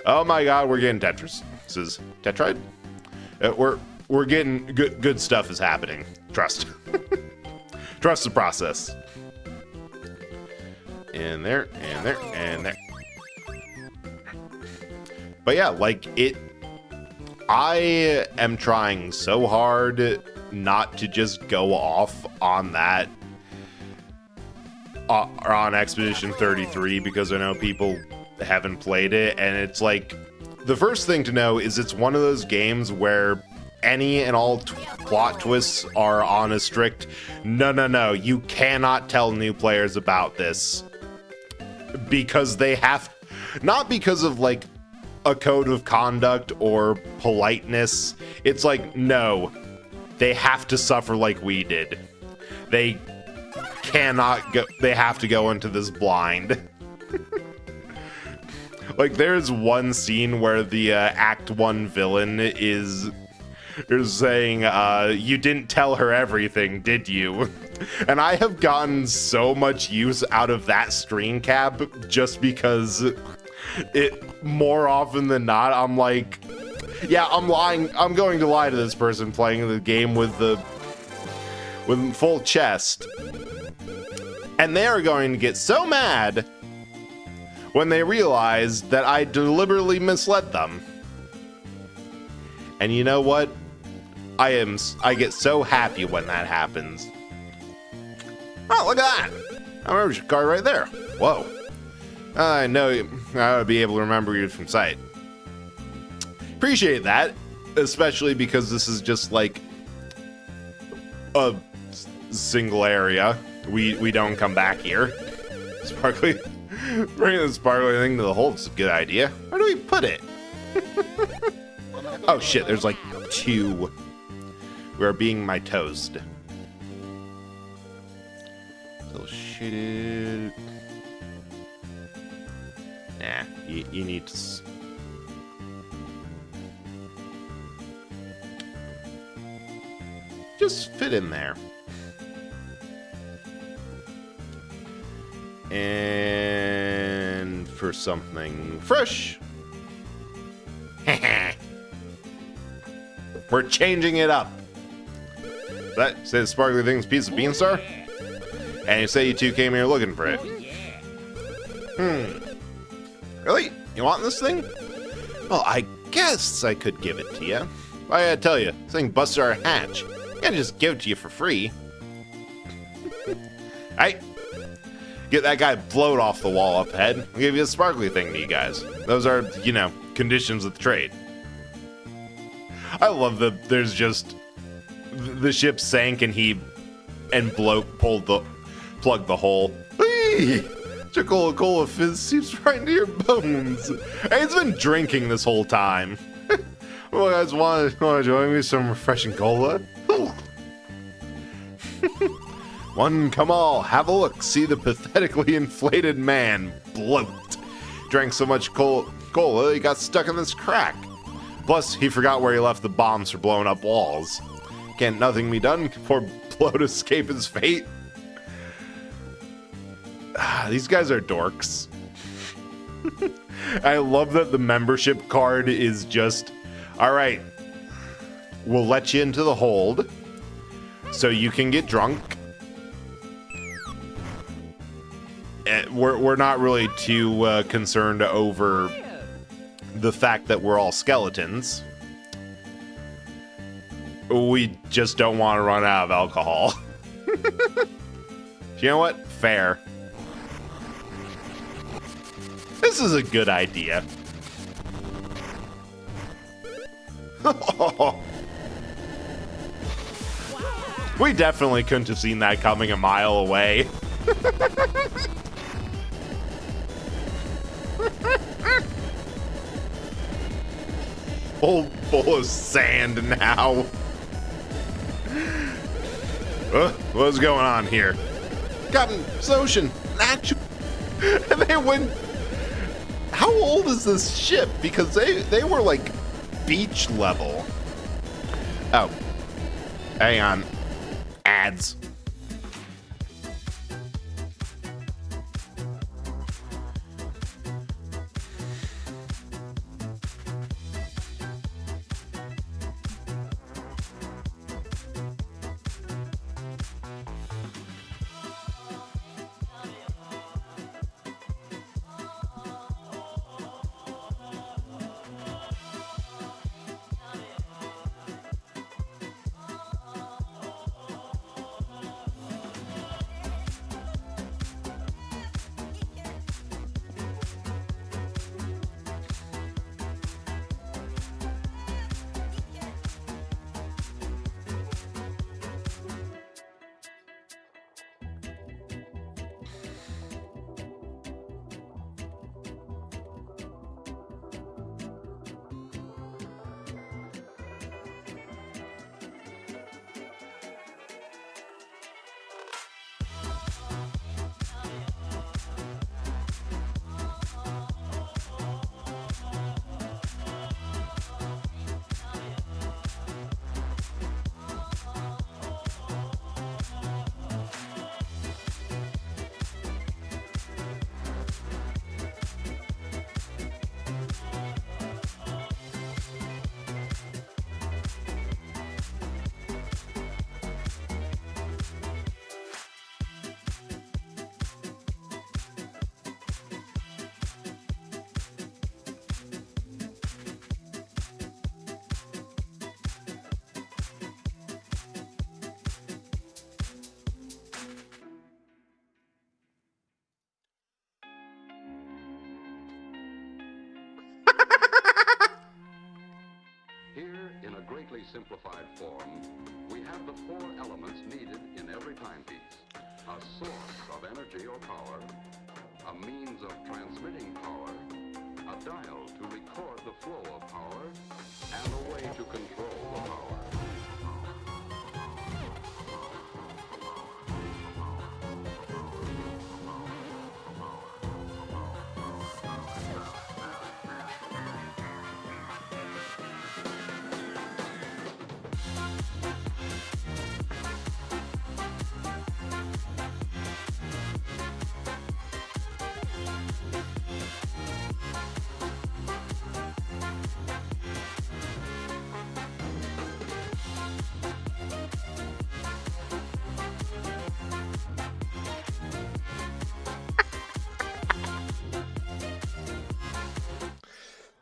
Oh my god, we're getting Tetris. This is Tetride? We're getting good stuff is happening. Trust. Trust the process. And there, and there, and there. But yeah, like I am trying so hard not to just go off on that on Expedition 33 because I know people haven't played it, and it's like the first thing to know is it's one of those games where any and all plot twists are on a strict no, you cannot tell new players about this because they have, not because of like a code of conduct or politeness. It's like, no, they have to suffer like we did. They cannot go, they have to go into this blind. Like, there's one scene where the Act 1 villain is saying, you didn't tell her everything, did you? And I have gotten so much use out of that screen cap just because it, more often than not, I'm like, yeah, I'm lying. I'm going to lie to this person playing the game with full chest. And they are going to get so mad when they realize that I deliberately misled them. And you know what? I get so happy when that happens. Oh, look at that! I remember your card right there. Whoa. I know I would be able to remember you from sight. Appreciate that, especially because this is just like a single area. We don't come back here. Sparkly, bringing the sparkly thing to the hole is a good idea. Where do we put it? Oh shit, there's like two. We're being mitosed. So shit. Nah, you need to. Just fit in there. And for something fresh. We're changing it up. That says sparkly thing's piece of Beanstar? And you say you two came here looking for it. Really? You want this thing? Well, I guess I could give it to you. I gotta tell you, this thing busts our hatch. Can't just give it to you for free. Hey, get that guy blowed off the wall up ahead. I'll give you a sparkly thing to you guys. Those are, you know, conditions of the trade. I love that there's just the ship sank and bloke plugged the hole. Hey, Coca-Cola fizz seeps right into your bones. Hey, it's been drinking this whole time. Well, guys, want to join me some refreshing cola? One, come all, have a look. See the pathetically inflated man bloat. Drank so much cola, he got stuck in this crack. Plus, he forgot where he left the bombs for blowing up walls. Can't nothing be done for bloat escape his fate? These guys are dorks. I love that the membership card is just, all right, we'll let you into the hold so you can get drunk. We're not really too concerned over the fact that we're all skeletons. We just don't want to run out of alcohol. You know what? Fair. This is a good idea. We definitely couldn't have seen that coming a mile away. Full of sand now. What's going on here? Captain Ocean, actually, and they went. How old is this ship? Because they were like beach level. Oh, hang on. Ads. In a greatly simplified form, we have the four elements needed in every timepiece. A source of energy or power, a means of transmitting power, a dial to record the flow of power, and a way to control the power.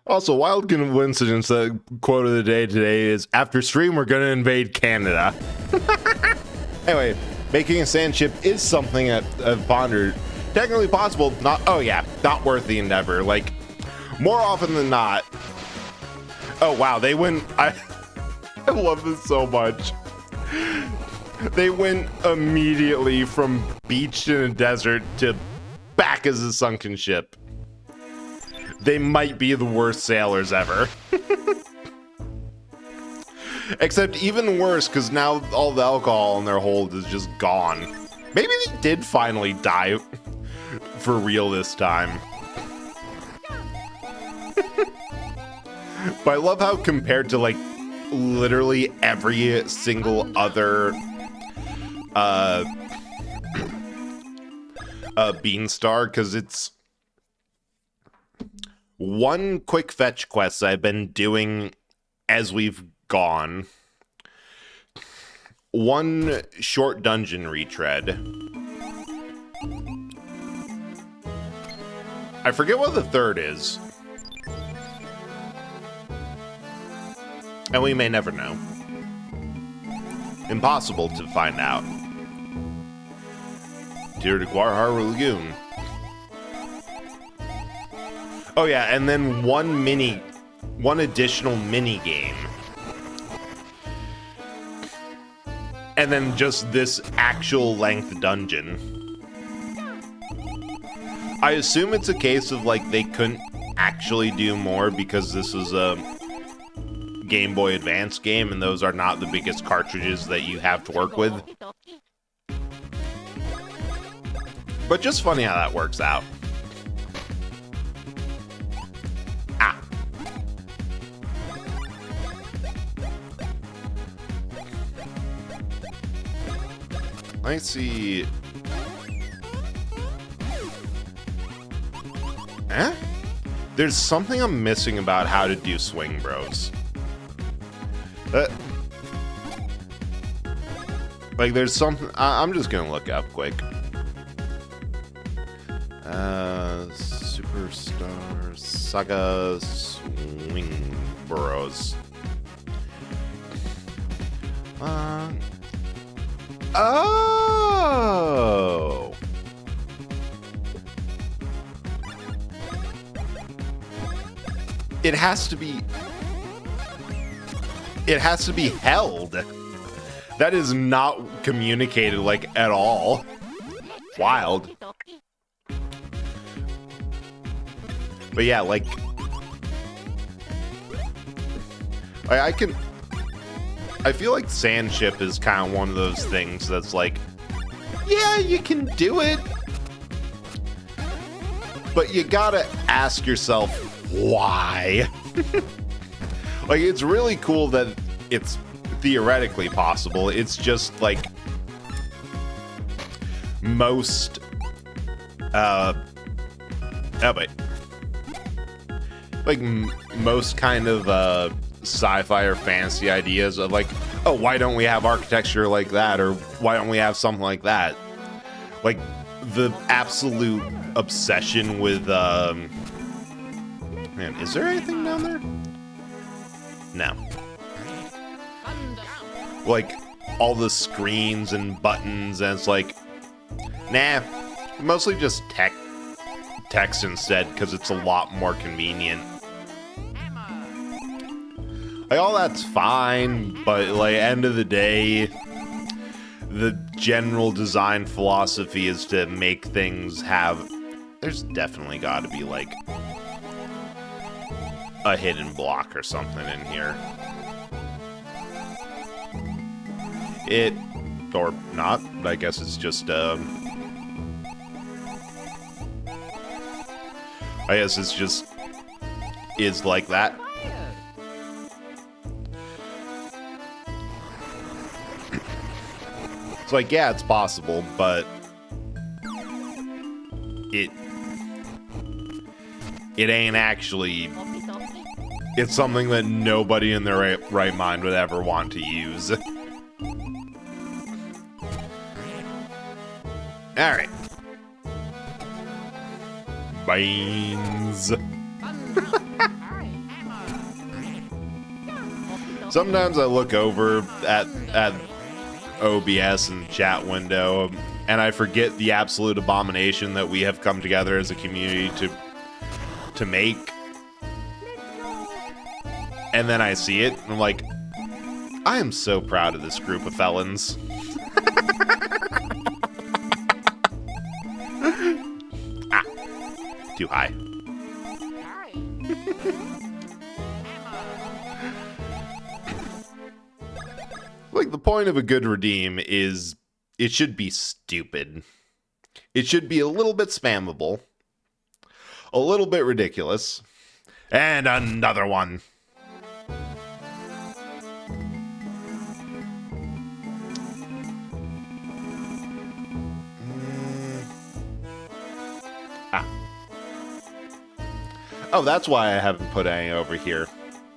Also, wild coincidence, the quote of the day today is, after stream, we're going to invade Canada. Anyway, making a sand ship is something I've pondered. Technically possible, not worth the endeavor. Like, more often than not. Oh, wow, they went, I love this so much. They went immediately from beach in a desert to back as a sunken ship. They might be the worst sailors ever. Except even worse, because now all the alcohol in their hold is just gone. Maybe they did finally die for real this time. But I love how compared to like literally every single other Beanstar, because it's one quick fetch quest I've been doing as we've gone. One short dungeon retread. I forget what the third is. And we may never know. Impossible to find out. Tear to Guar Harbor Lagoon. Oh yeah, and then one additional mini game. And then just this actual length dungeon. I assume it's a case of like they couldn't actually do more because this is a Game Boy Advance game and those are not the biggest cartridges that you have to work with. But just funny how that works out. Ah. Let's see. Eh? There's something I'm missing about how to do Swing Bros. Like, there's something... I'm just gonna look up quick. Superstar Saga Swing Bros. Oh! It has to be held. That is not communicated, like, at all. Wild. But yeah, like... I feel like Sandship is kind of one of those things that's like, yeah, you can do it. But you gotta ask yourself, why? Like, it's really cool that it's theoretically possible. It's just like most most kind of sci-fi or fantasy ideas of like, oh, why don't we have architecture like that, or why don't we have something like that? Like the absolute obsession with man, is there anything down there? No. Like all the screens and buttons, and it's like, nah, mostly just text instead, because it's a lot more convenient. Like, all that's fine, but like end of the day, the general design philosophy is to make things have, there's definitely got to be like a hidden block or something in here. It, or not, I guess it's just I guess it's just is like that. It's like, yeah, it's possible, but it ain't actually. It's something that nobody in their right mind would ever want to use. All right. Beans. Sometimes I look over at OBS and chat window, and I forget the absolute abomination that we have come together as a community to make. And then I see it, and I'm like, I am so proud of this group of felons. Ah, too high. Like, the point of a good redeem is it should be stupid. It should be a little bit spammable, a little bit ridiculous, and another one. Oh, that's why I haven't put any over here.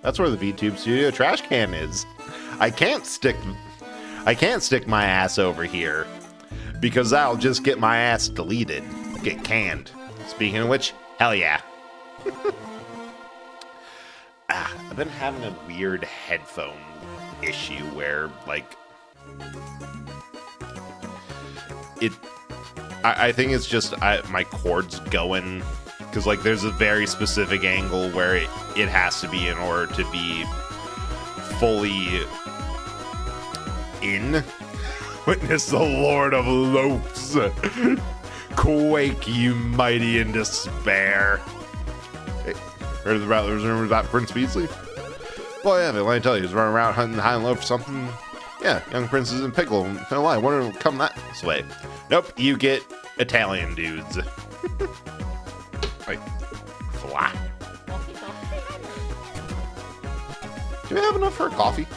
That's where the VTube Studio trash can is. I can't stick my ass over here because that'll just get my ass deleted, get canned. Speaking of which, hell yeah. I've been having a weird headphone issue where, like, I think it's just my cord's going, because, like, there's a very specific angle where it has to be in order to be fully in. Witness the Lord of Lopes. Quake, you mighty in despair. Hey, heard of the Rattlers rumors about Prince Beasley? Well, yeah, but let me tell you, he's running around hunting high and low for something. Yeah, young princes in pickle. No lie, wonder if it'll come that way. Nope, you get Italian dudes. Wait, fly. Do we have enough for a coffee?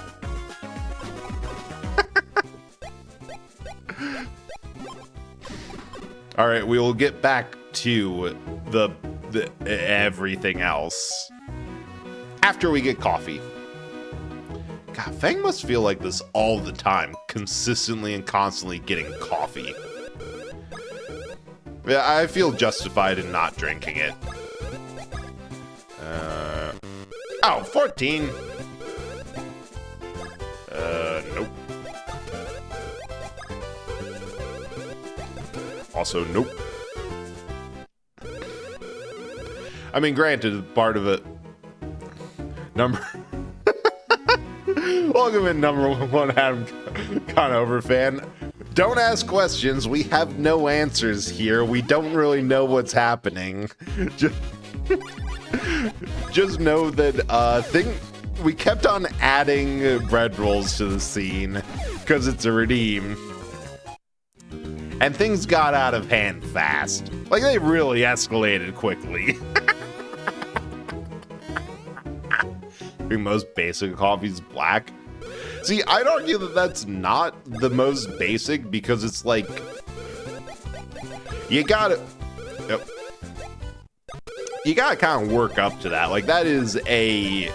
All right, we will get back to the everything else after we get coffee. God, Fang must feel like this all the time, consistently and constantly getting coffee. Yeah, I feel justified in not drinking it. Oh, 14. Nope. Also, nope. I mean, granted, part of it. Welcome in, number one Adam Conover fan. Don't ask questions. We have no answers here. We don't really know what's happening. Just know that we kept on adding bread rolls to the scene because it's a redeem. And things got out of hand fast. Like, they really escalated quickly. The most basic coffee is black. See, I'd argue that that's not the most basic because it's like... You gotta kind of work up to that. Like, that is a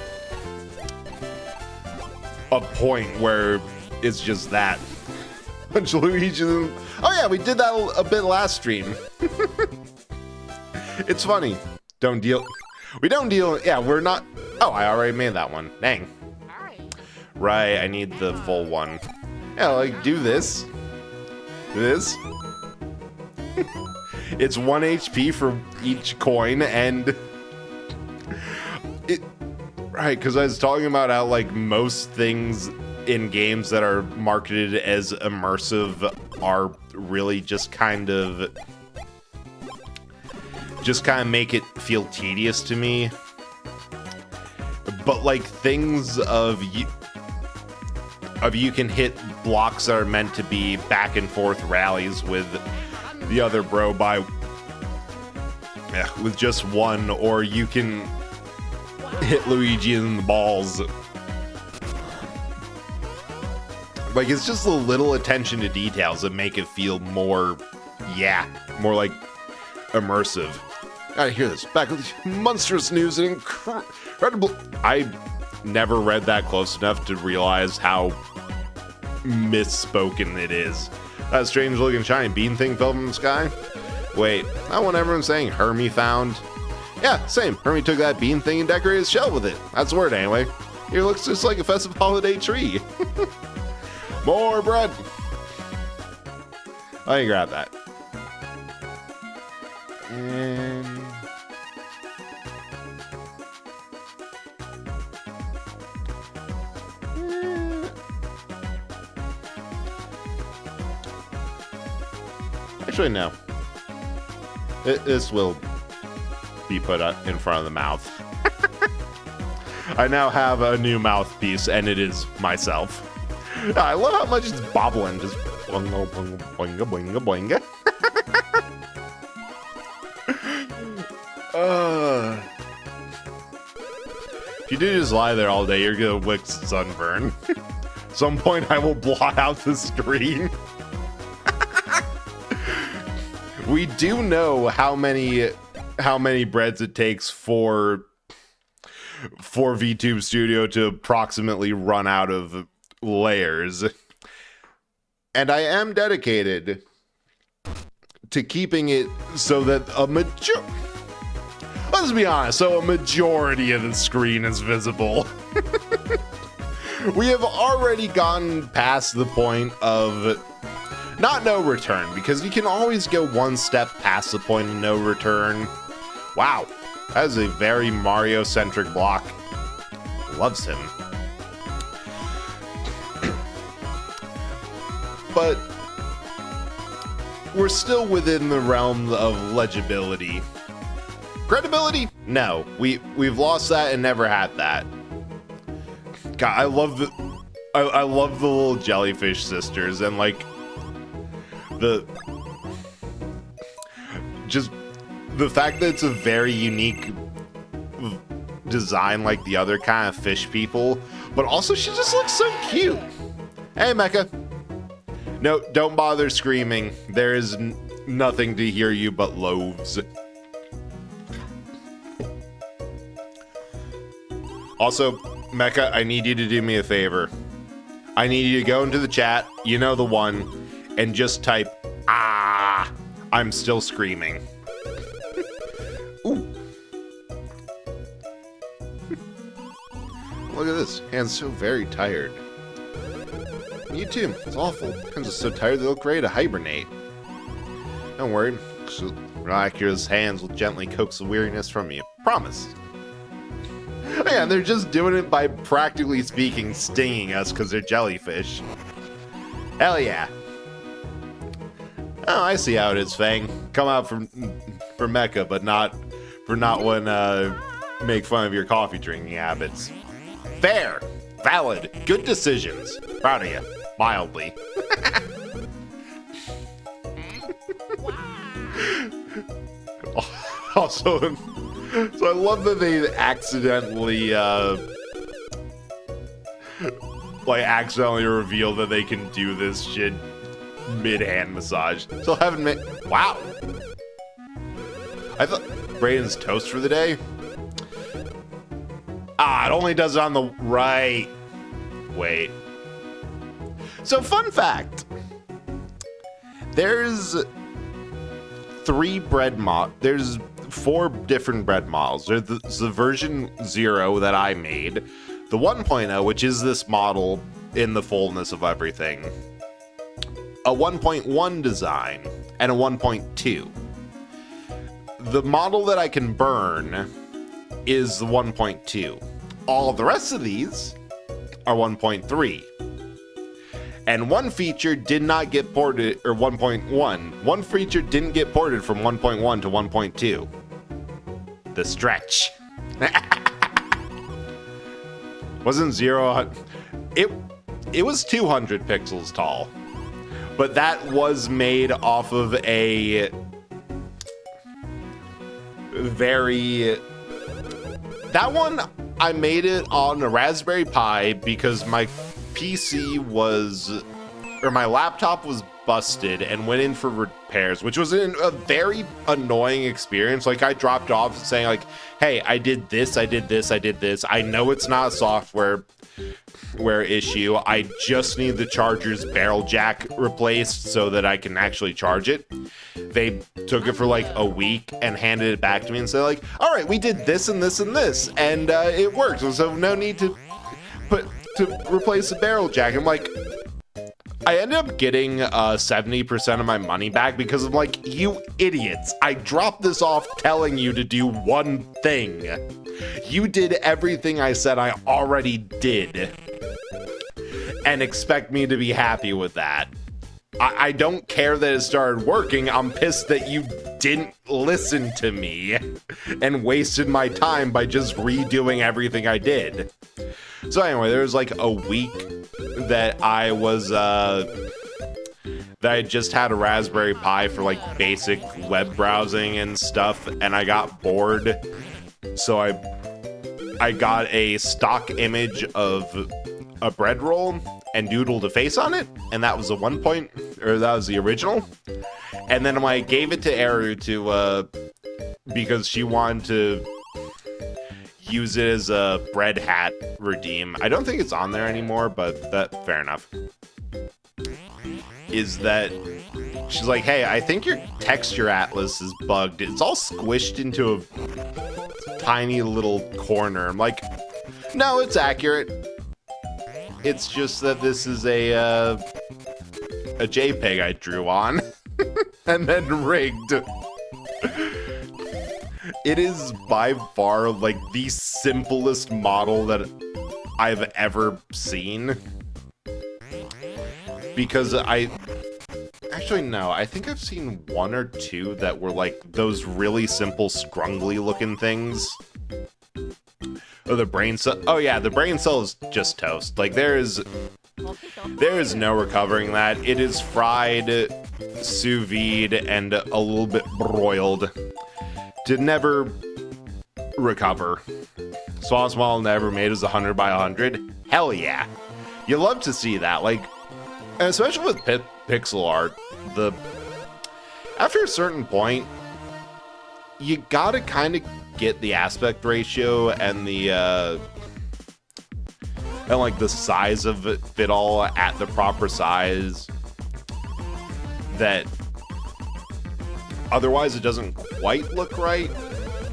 point where it's just that. Bunch of Luigi. Oh yeah, we did that a bit last stream. It's funny. We don't deal. Yeah, we're not. Oh, I already made that one. Dang. Right, I need the full one. Yeah, like, do this. This. It's 1 HP for each coin, and right, because I was talking about how, like, most things in games that are marketed as immersive are really just kind of make it feel tedious to me. But, like, things of you can hit blocks that are meant to be back and forth rallies with the other bro with just one, or you can hit Luigi in the balls. Like, it's just a little attention to details that make it feel more like immersive. Gotta hear this. Back with monstrous news and incredible. I never read that close enough to realize how misspoken it is. That strange looking shiny bean thing fell from the sky? Wait, that one everyone's saying Hermie found? Yeah, same. Hermie took that bean thing and decorated his shell with it. That's the word anyway. It looks just like a festive holiday tree. More bread. Let me grab that. And actually, no. This will be put in front of the mouth. I now have a new mouthpiece, and it is myself. I love how much it's bobbling. Just boinga, boinga, boinga, boinga. If you do just lie there all day, you're gonna wick sunburn. At some point, I will blot out the screen. We do know how many breads it takes for VTube Studio to approximately run out of layers. And I am dedicated to keeping it so that let's be honest, so a majority of the screen is visible. We have already gone past the point of not no return, because you can always go one step past the point of no return. Wow, that is a very Mario-centric block. Loves him. But we're still within the realm of legibility. Credibility? No, we've lost that and never had that. God, I love the little jellyfish sisters, and like just the fact that it's a very unique design, like the other kind of fish people, but also she just looks so cute. Hey, Mecha. No, don't bother screaming. There is nothing to hear you but loaves. Also, Mecha, I need you to do me a favor. I need you to go into the chat, you know the one, and just type, "Ah, I'm still screaming." Ooh. Look at this. Hand's so very tired. You too. It's awful. Hands are so tired they look ready to hibernate. Don't worry. Miraculous hands will gently coax the weariness from you. Promise. Man, they're just doing it by, practically speaking, stinging us because they're jellyfish. Hell yeah. Oh, I see how it is, Fang. Come out for Mecha, but not when make fun of your coffee drinking habits. Fair. Valid. Good decisions. Proud of you. Mildly. Also, so I love that they accidentally accidentally reveal that they can do this shit mid-hand massage. Still haven't made... Wow. I thought Brayden's toast for the day. Ah, it only does it on the right. Wait. So, fun fact. There's 3 bread there's 4 different bread models. There's the version 0 that I made, the 1.0, which is this model in the fullness of everything, a 1.1 design, and a 1.2. The model that I can burn is the 1.2. All of the rest of these are 1.3. And one feature did not get ported, or 1.1. One feature didn't get ported from 1.1 to 1.2. The stretch. Wasn't 0. It was 200 pixels tall. But that was made off of a very... That one, I made it on a Raspberry Pi because my PC was, or my laptop was busted and went in for repairs, which was a very annoying experience. Like, I dropped off saying like, hey, I did this, I did this, I did this. I know it's not a software issue. I just need the charger's barrel jack replaced so that I can actually charge it. They took it for like a week and handed it back to me and said like, all right, we did this and this and this, and it worked. So no need to replace the barrel jack. I'm like, I ended up getting 70% of my money back because I'm like, you idiots, I dropped this off telling you to do one thing. You did everything I said I already did and expect me to be happy with that. I don't care that it started working. I'm pissed that you didn't listen to me and wasted my time by just redoing everything I did. So anyway, there was like a week that I was, that I just had a Raspberry Pi for like basic web browsing and stuff, and I got bored. So I got a stock image of a bread roll and doodled a face on it, and that was the that was the original. And then I gave it to Eru to because she wanted to use it as a bread hat redeem. I don't think it's on there anymore, but that fair enough. Is that she's like, hey, I think your texture atlas is bugged. It's all squished into a tiny little corner. I'm like, no, it's accurate. It's just that this is a JPEG I drew on and then rigged. It is by far like the simplest model that I've ever seen. Because actually no, I think I've seen one or two that were like those really simple scrungly looking things. Oh, the brain cell. Oh yeah, the brain cell is just toast. Like there is no recovering that. It is fried, sous vide, and a little bit broiled to never recover. Smallest model never made is 100 by 100. Hell yeah, you love to see that. Like, and especially with pixel art, after a certain point, you gotta kind of get the aspect ratio and the like the size of it all at the proper size, that otherwise it doesn't quite look right.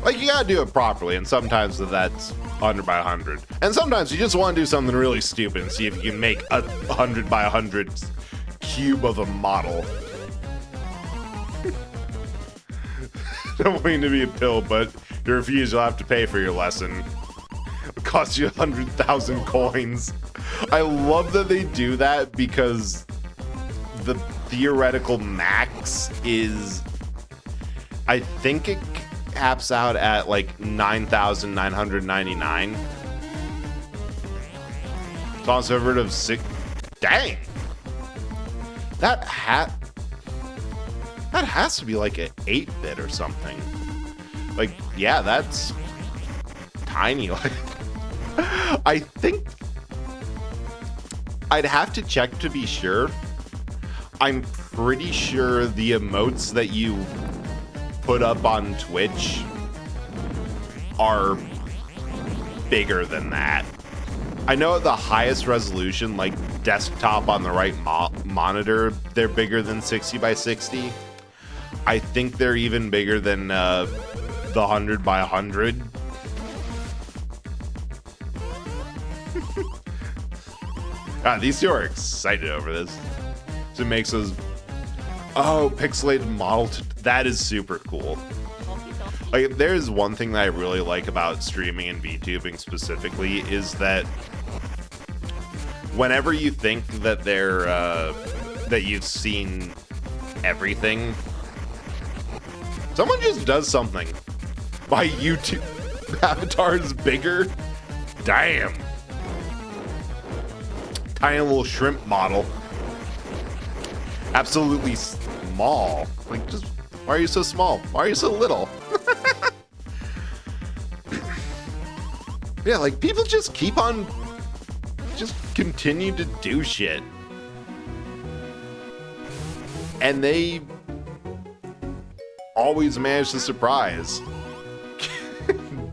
Like, you gotta do it properly, and sometimes that's 100 by 100, and sometimes you just want to do something really stupid and see if you can make a 100 by 100 cube of a model. Don't mean to be a pill, but you refuse, you'll have to pay for your lesson. It'll cost you 100,000 coins. I love that they do that, because the theoretical max is, I think it caps out at like 9,999. It's on server of 6. Dang! That has to be like an 8-bit or something. Like, yeah, that's tiny. Like, I think I'd have to check to be sure. I'm pretty sure the emotes that you put up on Twitch are bigger than that. I know at the highest resolution, like desktop on the right monitor, they're bigger than 60 by 60. I think they're even bigger than the 100 by 100. These two are excited over this. So it makes those, pixelated model. That is super cool. Like, there's one thing that I really like about streaming and VTubing specifically, is that whenever you think that that you've seen everything, someone just does something. My YouTube avatar is bigger. Damn. Tiny little shrimp model. Absolutely small. Like, just, why are you so small? Why are you so little? Yeah, like, people just continue to do shit. And they always manage to surprise.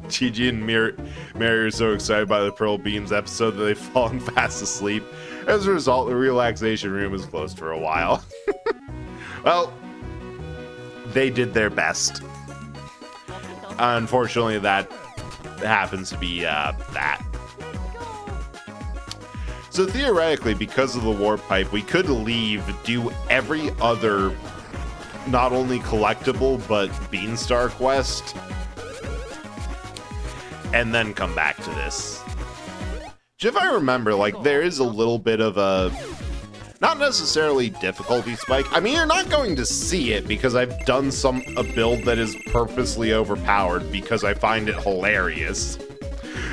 Gigi and Mary are so excited by the Pearl Beams episode that they've fallen fast asleep. As a result, the relaxation room is closed for a while. Well, they did their best. Unfortunately, that happens to be that. So theoretically, because of the warp pipe, we could leave, do every other, not only collectible, but Beanstar quest, and then come back to this. If I remember, like, there is a little bit of a, not necessarily difficulty spike. I mean, you're not going to see it because I've done a build that is purposely overpowered because I find it hilarious.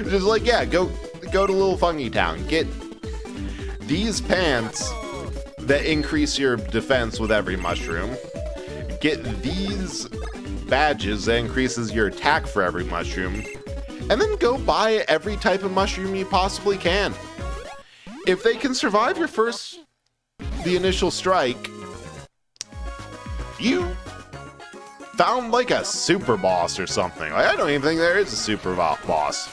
Just like, yeah, go to Little Funky Town, get these pants that increase your defense with every mushroom, get these badges that increases your attack for every mushroom, and then go buy every type of mushroom you possibly can. if they can survive the initial strike, you found like a super boss or something. Like, I don't even think there is a super boss.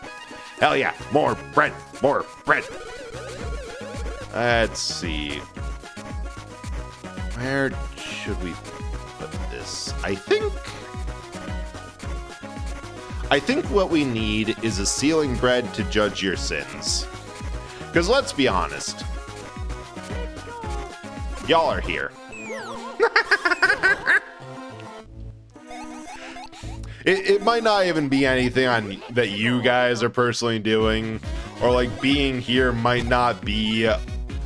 Hell yeah, more bread, more bread. Let's see. Where should we put this? I think what we need is a sealing bread to judge your sins. Because let's be honest, y'all are here. It might not even be anything that you guys are personally doing, or like being here might not be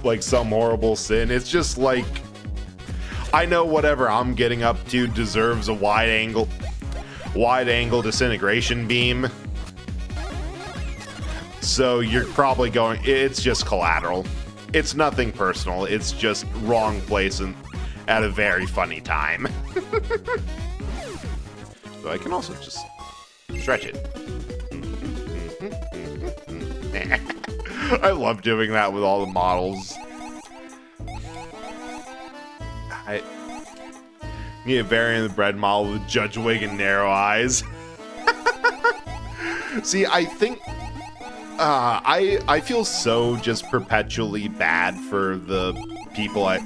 like some horrible sin. It's just like, I know whatever I'm getting up to deserves a wide angle disintegration beam. So you're probably going, it's just collateral. It's nothing personal. It's just wrong place and at a very funny time. So I can also just stretch it. I love doing that with all the models. I need a variant of the bread model with Judge Wig and narrow eyes. See, I think I feel so just perpetually bad for the people I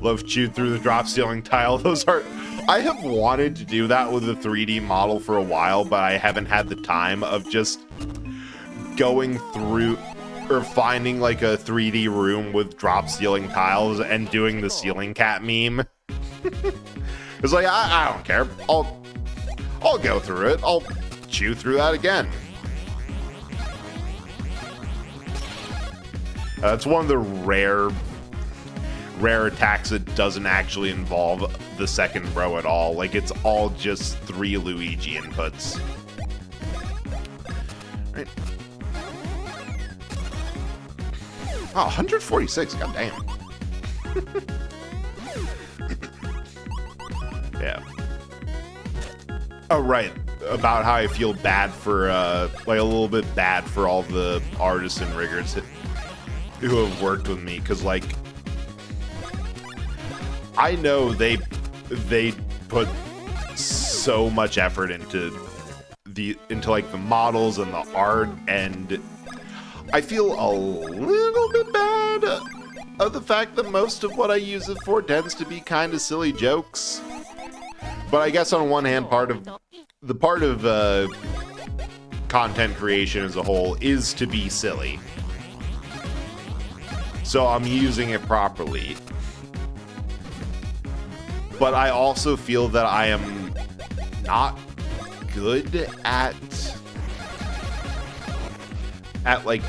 love chewed through the drop ceiling tile. I have wanted to do that with a 3D model for a while, but I haven't had the time of just going through or finding like a 3D room with drop ceiling tiles and doing the ceiling cat meme. It's like, I don't care. I'll go through it. I'll chew through that again. That's one of the rare attacks that doesn't actually involve the second row at all. Like, it's all just 3 Luigi inputs. Right. Oh, 146, goddamn. Yeah. Oh, right. About how I feel bad for, like a little bit bad for all the artists and riggers who have worked with me, because, like, I know they put so much effort into like the models and the art, and I feel a little bit bad of the fact that most of what I use it for tends to be kind of silly jokes. But I guess on one hand, part of content creation as a whole is to be silly. So I'm using it properly. But I also feel that I am not good at like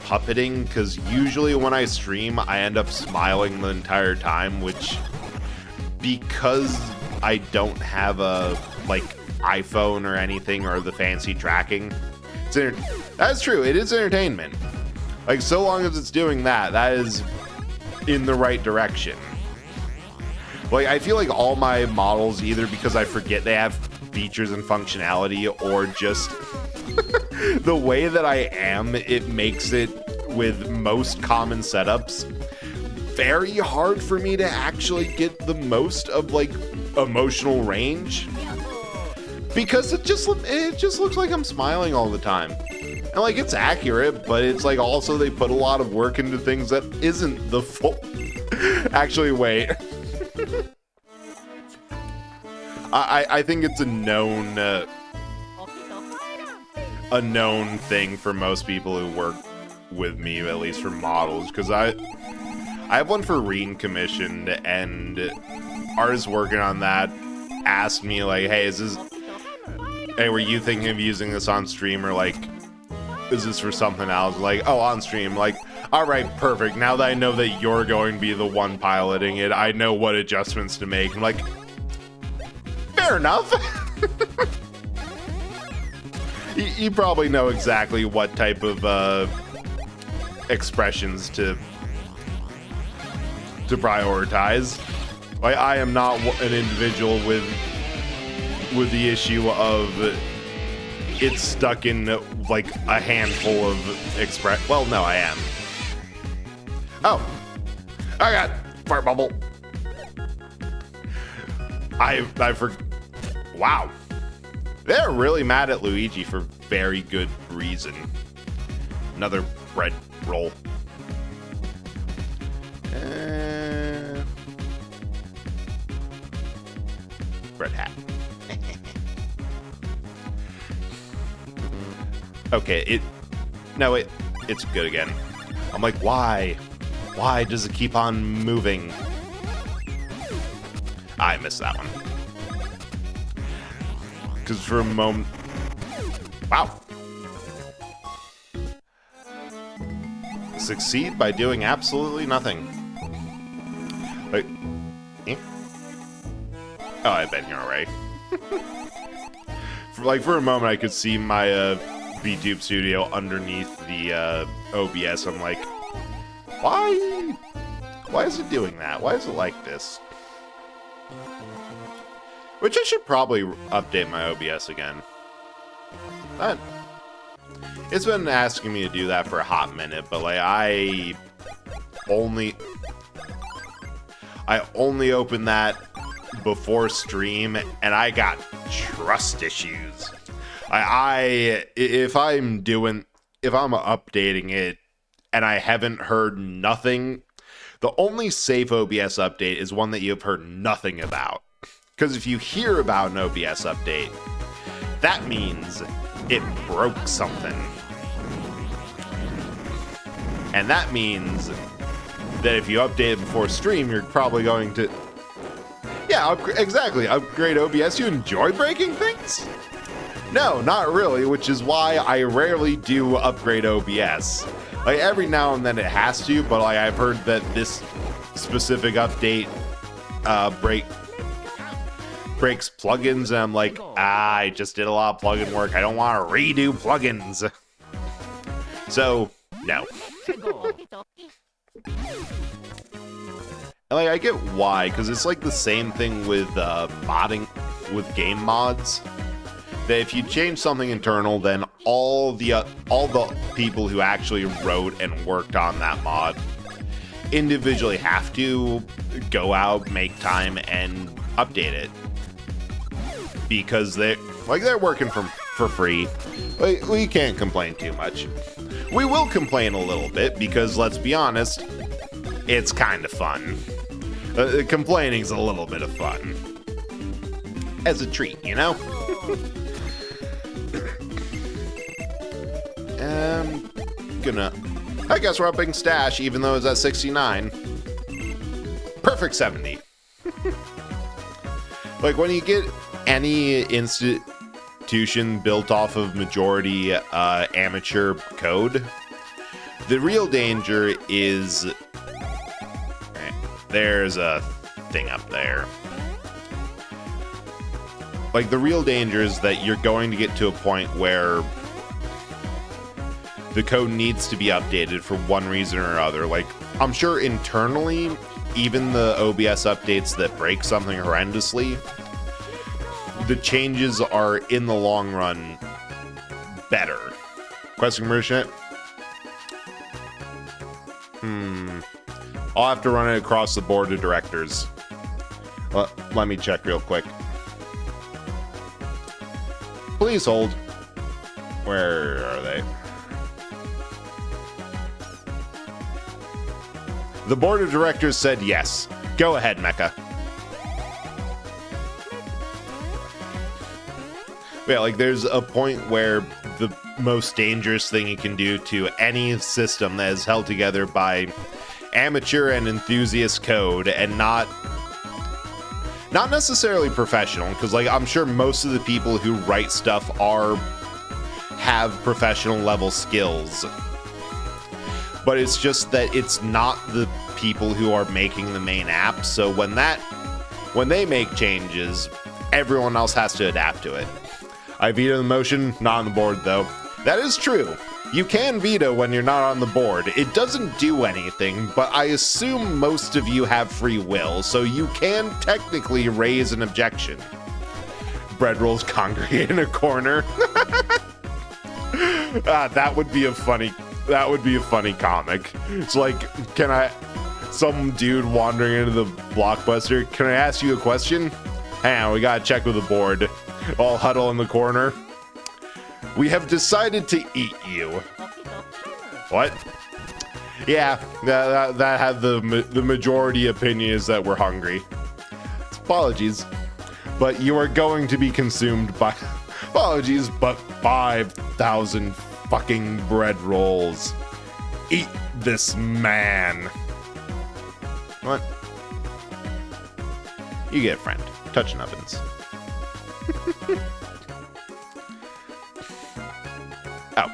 puppeting, because usually when I stream I end up smiling the entire time, which, because I don't have a like iPhone or anything or the fancy tracking, that's true, it is entertainment. Like, so long as it's doing that is in the right direction. Like, I feel like all my models, either because I forget they have features and functionality, or just the way that I am, it makes it, with most common setups, very hard for me to actually get the most of, like, emotional range. Because it just looks like I'm smiling all the time. And, like, it's accurate, but it's, like, also they put a lot of work into things that isn't the full... Actually, wait. I think it's a known thing for most people who work with me, at least for models, because I have one for Reen commissioned, and artists working on that asked me, like, hey, were you thinking of using this on stream, or like, is this for something else? Like, oh, on stream. Like, all right, perfect. Now that I know that you're going to be the one piloting it, I know what adjustments to make. I'm like, fair enough. You probably know exactly what type of expressions to prioritize. Like, I am not an individual with the issue of it's stuck in like a handful of well, no, I am. Oh, I got fart bubble. Wow. They're really mad at Luigi for very good reason. Another bread roll. Bread hat. Okay, it's good again. I'm like, why? Why does it keep on moving? I missed that one. Because for a moment... Wow. Succeed by doing absolutely nothing. Like... Eh? Oh, I've been here already. For a moment, I could see my VTube Studio underneath the OBS. I'm like, why? Why is it doing that? Why is it like this? Which I should probably update my OBS again. But it's been asking me to do that for a hot minute, but like I only opened that before stream, and I got trust issues. If I'm updating it and I haven't heard nothing, the only safe OBS update is one that you've heard nothing about. Because if you hear about an OBS update, that means it broke something. And that means that if you update it before stream, you're probably going to... Yeah, exactly. Upgrade OBS. You enjoy breaking things? No, not really, which is why I rarely do upgrade OBS. Like, every now and then it has to, but like, I've heard that this specific update breaks plugins, and I'm like, I just did a lot of plugin work. I don't want to redo plugins. So, no. Like, I get why, because it's like the same thing with modding with game mods. That if you change something internal, then all the people who actually wrote and worked on that mod individually have to go out, make time, and update it. Because they're working for free. We can't complain too much. We will complain a little bit because, let's be honest, it's kind of fun. Complaining's a little bit of fun. As a treat, you know? I guess we're upping stash, even though it's at 69. Perfect 70. Like, when you get any institution built off of majority amateur code, the real danger is... There's a thing up there. Like, the real danger is that you're going to get to a point where the code needs to be updated for one reason or other. Like, I'm sure internally, even the OBS updates that break something horrendously, the changes are, in the long run, better. Question merchant? I'll have to run it across the board of directors. Let me check real quick. Please hold. Where are they? The board of directors said yes. Go ahead, Mecha. Yeah, like, there's a point where the most dangerous thing you can do to any system that is held together by amateur and enthusiast code, and not necessarily professional, because like, I'm sure most of the people who write stuff have professional level skills, but it's just that it's not the people who are making the main app. So when they make changes, everyone else has to adapt to it. I veto the motion, not on the board though. That is true. You can veto when you're not on the board. It doesn't do anything, but I assume most of you have free will, so you can technically raise an objection. Bread rolls congregate in a corner. That would be a funny That would be a funny comic. It's like, some dude wandering into the Blockbuster, can I ask you a question? Hang on, we gotta check with the board. All huddle in the corner. We have decided to eat you. What? Yeah, that had the majority opinion is that we're hungry. Apologies, but you are going to be consumed by. Apologies, but 5,000 fucking bread rolls. Eat this man. What? You get a friend. Touching ovens. Oh.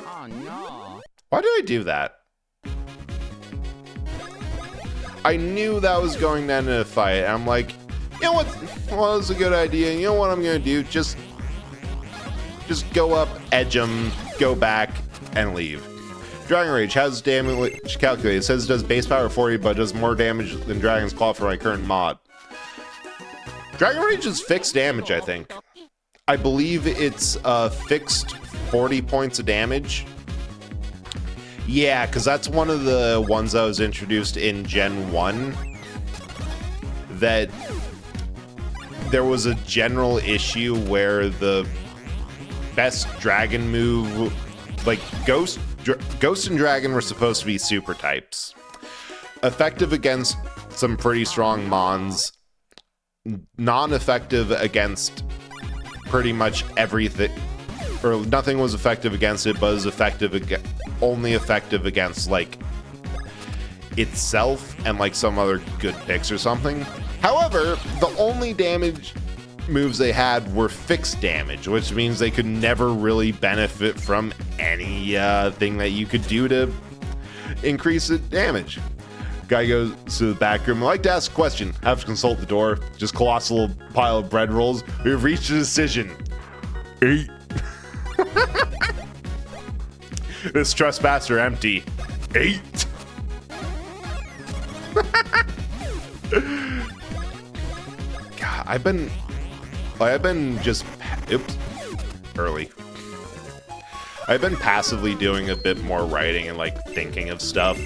Oh no. Why did I do that? I knew that was going to end in a fight. I'm like, you know what? Well, that's a good idea. You know what I'm going to do? Just go up, edge him, go back, and leave. Dragon Rage has damage calculated. It says it does base power 40, but does more damage than Dragon's Claw for my current mod. Dragon Rage is fixed damage, I think. I believe it's fixed 40 points of damage. Yeah, because that's one of the ones that was introduced in Gen 1. That there was a general issue where the best dragon move, like Ghost and Dragon were supposed to be super types. Effective against some pretty strong mons. Non-effective against pretty much everything. Or nothing was effective against it, but was only effective against, like, itself and, like, some other good picks or something. However, the only damage moves they had were fixed damage, which means they could never really benefit from any thing that you could do to increase the damage. Guy goes to the back room. I'd like to ask a question. Have to consult the door. Just colossal pile of bread rolls. We've reached a decision. 8. This trespasser empty. 8. God, I've been just early. I've been passively doing a bit more writing and like thinking of stuff.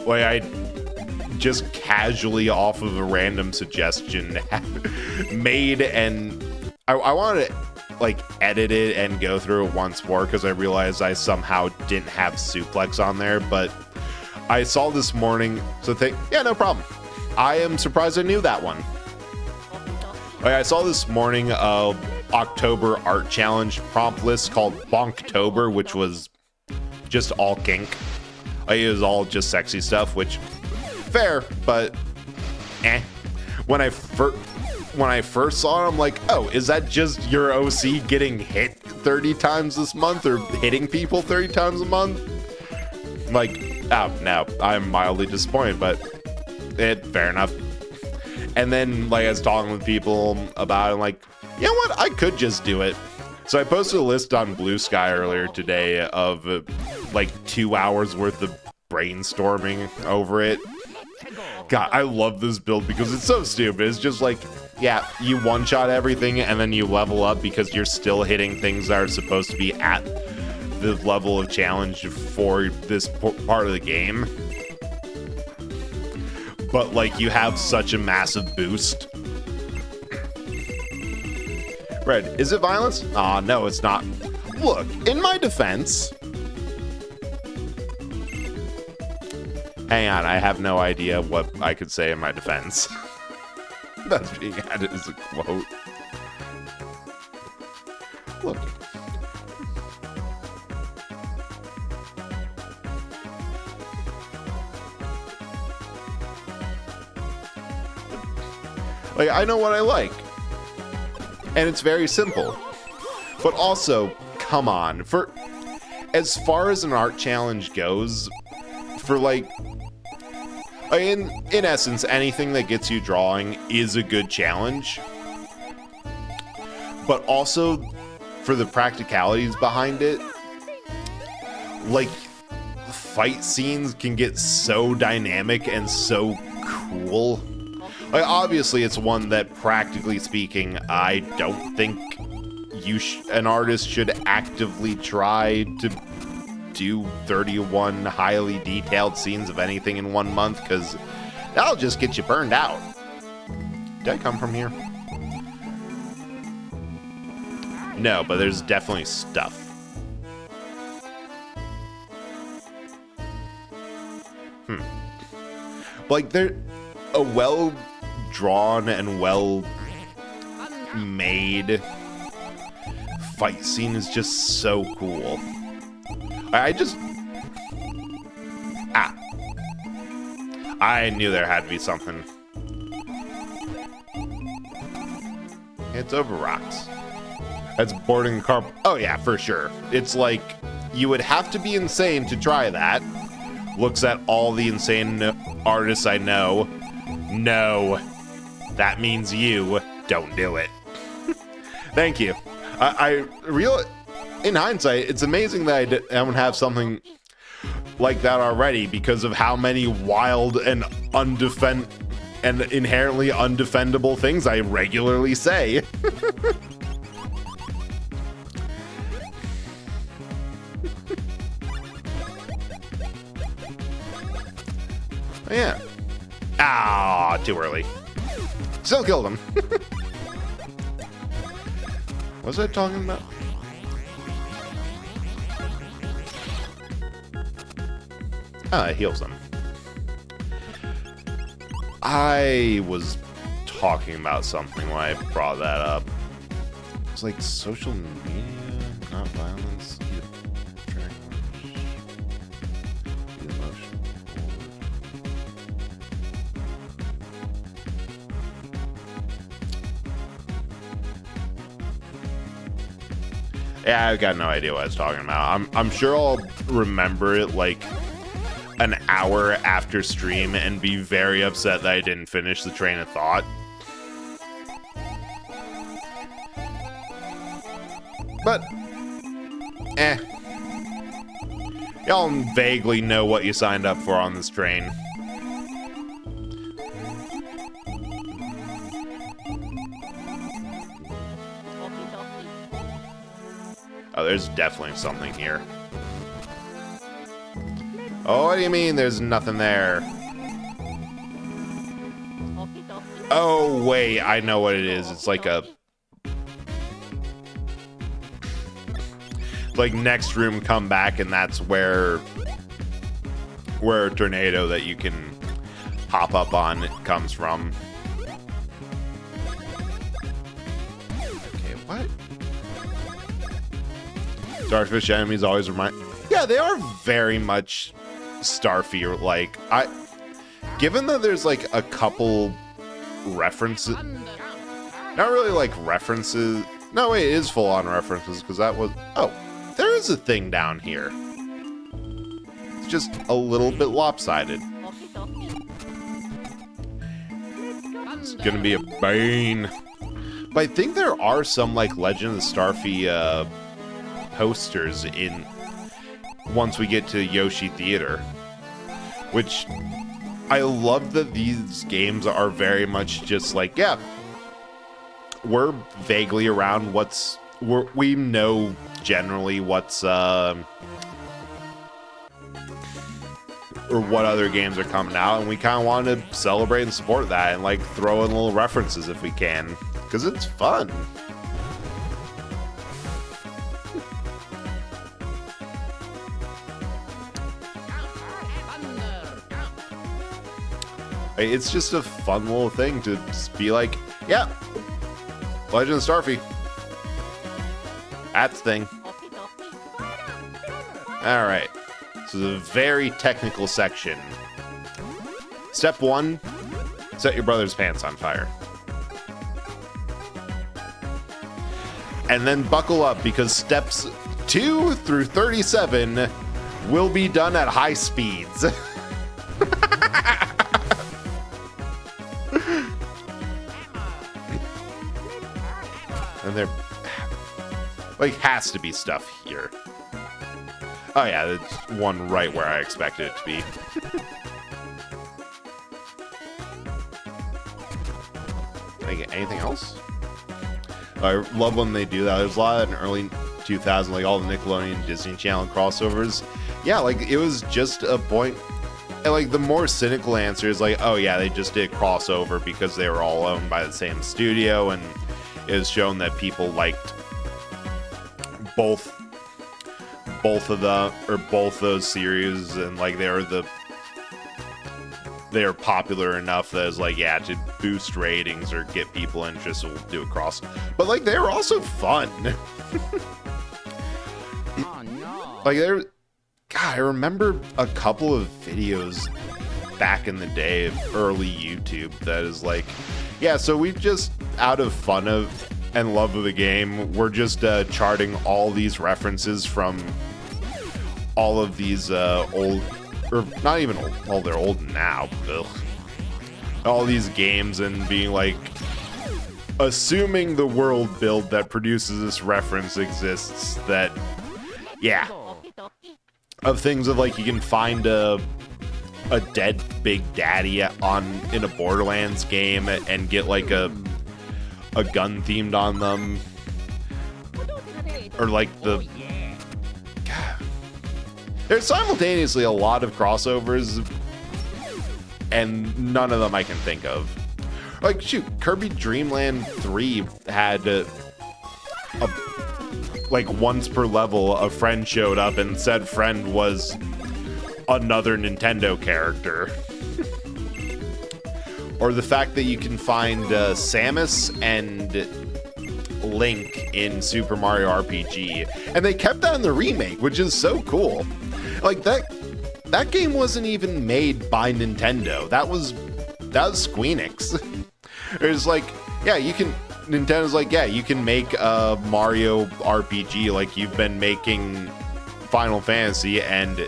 Like I just casually off of a random suggestion made, and I wanted to like edit it and go through it once more because I realized I somehow didn't have Suplex on there, but I saw this morning, so yeah, no problem. I am surprised I knew that one. Like, I saw this morning October art challenge prompt list called Bonktober, which was just all kink. Like, it was all just sexy stuff, which fair, but when I first saw it, I'm like, oh, is that just your OC getting hit 30 times this month or hitting people 30 times a month? Like, oh, no, I'm mildly disappointed, but fair enough. And then, like, I was talking with people about it, like, you know what? I could just do it. So I posted a list on Blue Sky earlier today of, like, 2 hours worth of brainstorming over it. God, I love this build because it's so stupid. It's just like, yeah, you one-shot everything and then you level up because you're still hitting things that are supposed to be at the level of challenge for this part of the game. But, like, you have such a massive boost. Red, is it violence? Aw, no, it's not. Look, in my defense... Hang on, I have no idea what I could say in my defense. That's being added as a quote. Look. Like, I know what I like. And it's very simple. But also, come on. For as far as an art challenge goes, for like in essence, anything that gets you drawing is a good challenge. But also, for the practicalities behind it, like, fight scenes can get so dynamic and so cool. Like, obviously, it's one that, practically speaking, I don't think an artist should actively try to do 31 highly detailed scenes of anything in 1 month, because that'll just get you burned out. Did I come from here? No, but there's definitely stuff. Like, they're a well-drawn and well-made fight scene is just so cool. I knew there had to be something. It's over rocks. That's boarding a car. Oh yeah, for sure. It's like, you would have to be insane to try that. Looks at all the insane artists I know. No. That means you don't do it. Thank you. In hindsight, it's amazing that I don't have something like that already because of how many wild and inherently undefendable things I regularly say. Yeah. Ah, too early. Still killed him. What was I talking about? Ah, it heals them. I was talking about something when I brought that up. It's like social media, not violence. Yeah, I've got no idea what I was talking about. I'm sure I'll remember it like an hour after stream and be very upset that I didn't finish the train of thought. But, y'all vaguely know what you signed up for on this train. Oh, there's definitely something here. Oh, what do you mean there's nothing there? Oh, wait, I know what it is. It's like a... like next room, come back, and that's where a tornado that you can hop up on comes from. Okay, what? Starfish enemies always remind... Yeah, they are very much Starfield-like. Given that there's like a couple references... Not really like references... No, wait, it is full-on references, because that was... Oh, there is a thing down here. It's just a little bit lopsided. It's gonna be a bane. But I think there are some, like, Legend of the Starfy, posters in once we get to Yoshi Theater, which I love that these games are very much just like, yeah, we're vaguely around we know generally what's or what other games are coming out, and we kind of want to celebrate and support that and like throw in little references if we can, because it's fun. It's just a fun little thing to just be like, yeah, Legend of Starfy. That's the thing. Alright, so the very technical section. Step 1, set your brother's pants on fire. And then buckle up, because steps 2 through 37 will be done at high speeds. And there, like, has to be stuff here. Oh yeah, it's one right where I expected it to be. Like, anything else? I love when they do that. There's a lot of that in early 2000s, like all the Nickelodeon Disney Channel crossovers. yeah, like it was just a point. And like the more cynical answer is like, oh yeah, they just did crossover because they were all owned by the same studio, and it was shown that people liked both those series, and like they are popular enough that it's like, yeah, to boost ratings or get people interested, we'll do a cross. But like they were also fun. Oh no. Like God, I remember a couple of videos back in the day of early YouTube that is like, yeah, so we just, out of fun of and love of the game, we're just charting all these references from all of these old, or not even old, well, they're old now, ugh. All these games, and being like, assuming the world build that produces this reference exists, that, yeah, of things of like you can find a dead Big Daddy in a Borderlands game and get like a gun themed on them, or like the there's simultaneously a lot of crossovers and none of them I can think of. Like shoot, Kirby Dream Land 3 had a like once per level a friend showed up and said friend was another Nintendo character. Or the fact that you can find Samus and Link in Super Mario RPG, and they kept that in the remake, which is so cool. Like that game wasn't even made by Nintendo. That was Squeenix. It's like, yeah, you can. Nintendo's like, yeah, you can make a Mario RPG like you've been making Final Fantasy, and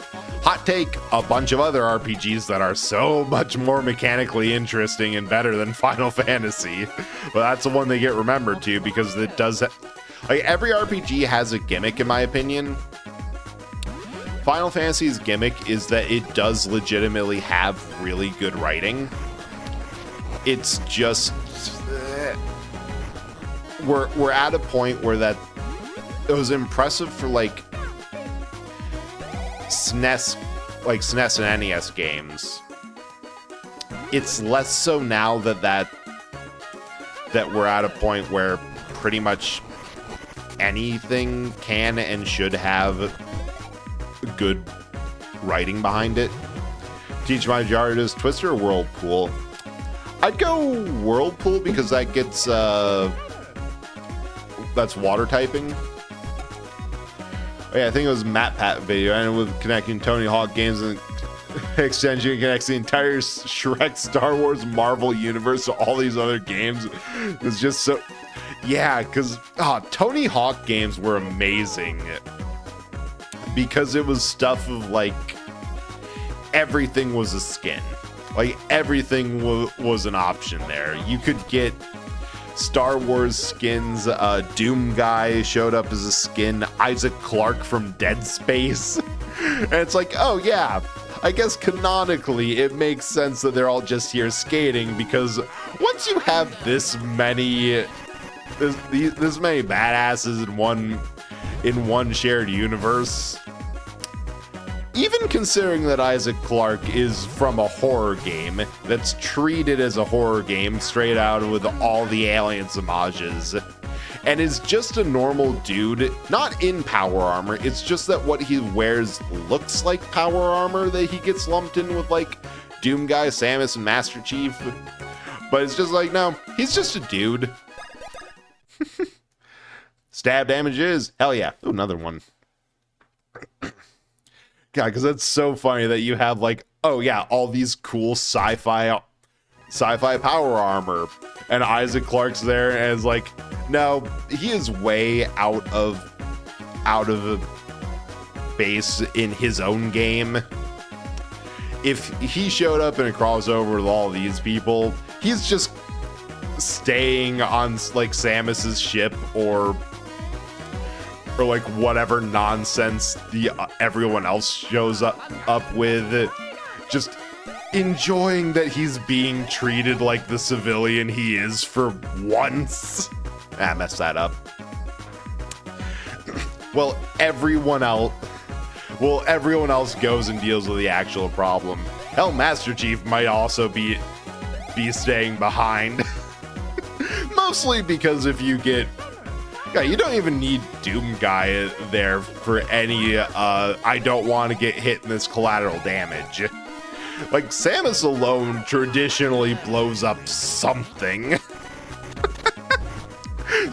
hot take, a bunch of other RPGs that are so much more mechanically interesting and better than Final Fantasy. But that's the one they get remembered to because it does, like every RPG has a gimmick in my opinion. Final Fantasy's gimmick is that it does legitimately have really good writing. It's just we're at a point where that it was impressive for like SNES and NES games. It's less so now that we're at a point where pretty much anything can and should have good writing behind it. Teach My Jar is Twister or Whirlpool? I'd go Whirlpool because that gets that's water typing. Oh, yeah, I think it was Matt Pat video, and with connecting Tony Hawk games and extension connects the entire Shrek, Star Wars, Marvel universe to all these other games. It's just so, yeah, because Tony Hawk games were amazing because it was stuff of like everything was a skin, like everything was an option there. You could get Star Wars skins, Doom guy showed up as a skin, Isaac Clarke from Dead Space. And it's like, oh yeah, I guess canonically it makes sense that they're all just here skating, because once you have this many badasses in one shared universe, even considering that Isaac Clarke is from a horror game that's treated as a horror game straight out with all the Aliens homages, and is just a normal dude, not in power armor, it's just that what he wears looks like power armor that he gets lumped in with like Doom Guy, Samus, and Master Chief. But it's just like, no, he's just a dude. Stab damage is, hell yeah. Ooh, another one. God, because that's so funny that you have like, oh yeah, all these cool sci-fi power armor, and Isaac Clarke's there, and it's like, no, he is way out of base in his own game. If he showed up in a crossover with all these people, he's just staying on like Samus's ship or like whatever nonsense everyone else shows up with, just enjoying that he's being treated like the civilian he is for once. I messed that up. Well, everyone else, well, everyone else goes and deals with the actual problem. Hell, Master Chief might also be staying behind. Mostly because if you get... Yeah, you don't even need Doom Guy there for any, I don't want to get hit in this collateral damage. Like, Samus alone traditionally blows up something.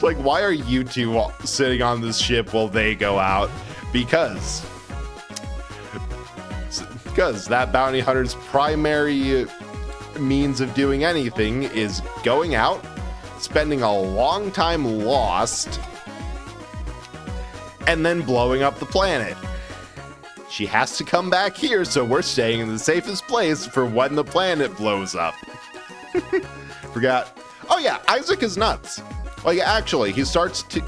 Like, why are you two sitting on this ship while they go out? Because that bounty hunter's primary means of doing anything is going out, spending a long time lost, and then blowing up the planet. She has to come back here, so we're staying in the safest place for when the planet blows up. Forgot. Oh yeah, Isaac is nuts. Like, actually, he starts to...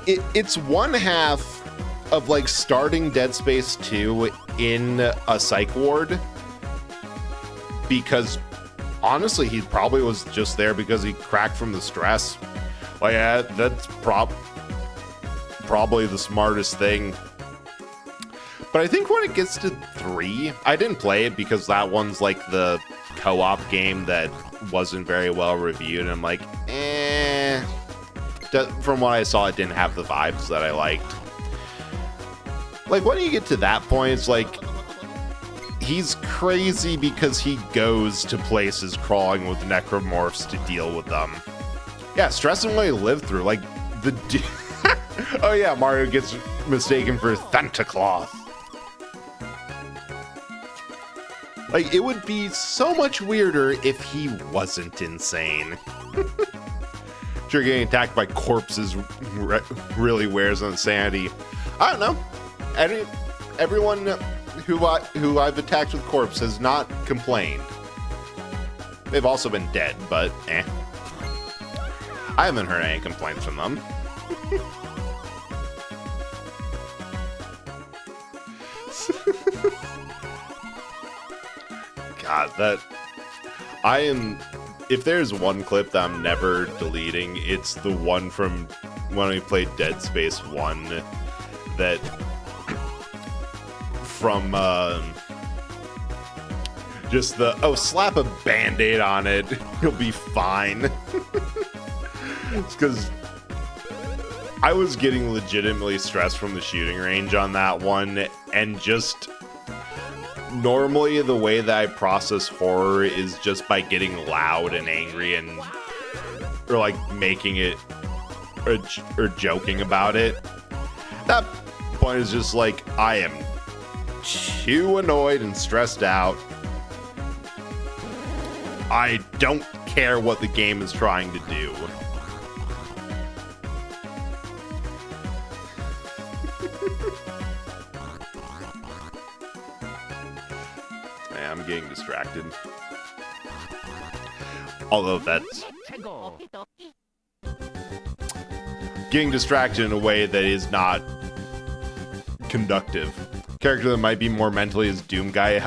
It's one half of, like, starting Dead Space 2 in a psych ward. Because, honestly, he probably was just there because he cracked from the stress. Like, yeah, that's probably the smartest thing. But I think when it gets to 3, I didn't play it because that one's like the co-op game that wasn't very well reviewed. And I'm like, from what I saw, it didn't have the vibes that I liked. Like, when you get to that point, it's like, he's crazy because he goes to places crawling with necromorphs to deal with them. Yeah, stress and what he lived through. Like, oh yeah, Mario gets mistaken for Santa Claus. Like, it would be so much weirder if he wasn't insane. Sure, getting attacked by corpses really wears on sanity. I don't know. Everyone who I've attacked with corpse has not complained. They've also been dead, but I haven't heard any complaints from them. God, if there's one clip that I'm never deleting, it's the one from when we played Dead Space 1 that from just slap a band-aid on it, you'll be fine. It's because I was getting legitimately stressed from the shooting range on that one, and just normally the way that I process horror is just by getting loud and angry or like making it or joking about it. That point is just like, I am too annoyed and stressed out. I don't care what the game is trying to do. I'm getting distracted. Although that's getting distracted in a way that is not conductive. Character that might be more mentally is Doom Guy.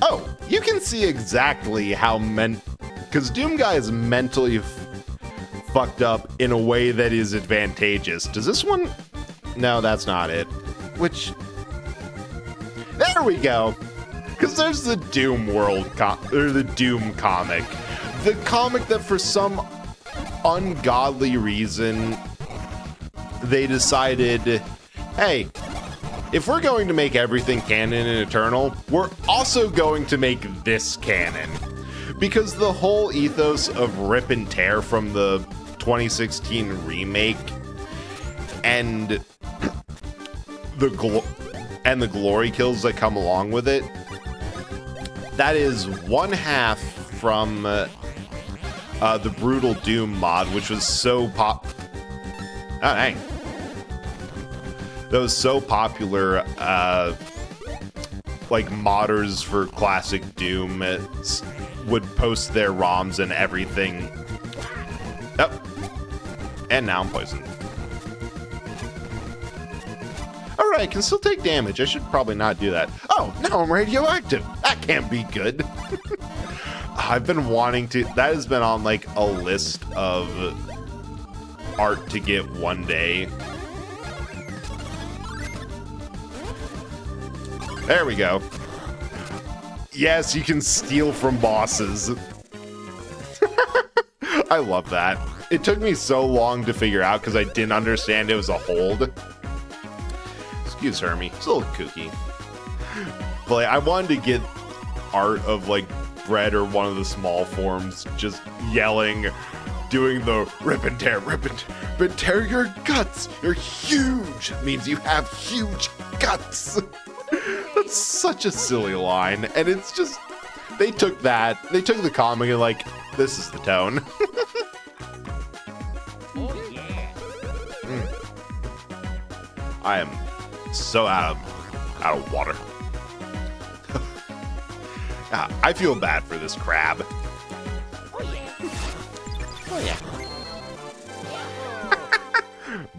Oh, you can see exactly how because Doom Guy is mentally fucked up in a way that is advantageous. Does this one? No, that's not it. Which, there we go. Because there's the Doom World, or the Doom comic. The comic that for some ungodly reason, they decided, hey, if we're going to make everything canon and eternal, we're also going to make this canon. Because the whole ethos of rip and tear from the 2016 remake and the glory kills that come along with it, that is one half from the Brutal Doom mod, which was so Oh, dang. That was so popular, like, modders for classic Doom would post their ROMs and everything. Oh. And now I'm poisoned. Alright, I can still take damage. I should probably not do that. Oh, now I'm radioactive. That can't be good. I've been wanting to... That has been on, like, a list of art to get one day. There we go. Yes, you can steal from bosses. I love that. It took me so long to figure out because I didn't understand it was a hold. Excuse Hermie. It's a little kooky. But like, I wanted to get art of like Bread or one of the small forms just yelling, doing the rip and tear your guts. You're huge. It means you have huge guts. That's such a silly line. And it's just, they took the comic and like, this is the tone. Oh yeah. I am so out of water. I feel bad for this crab. Oh yeah.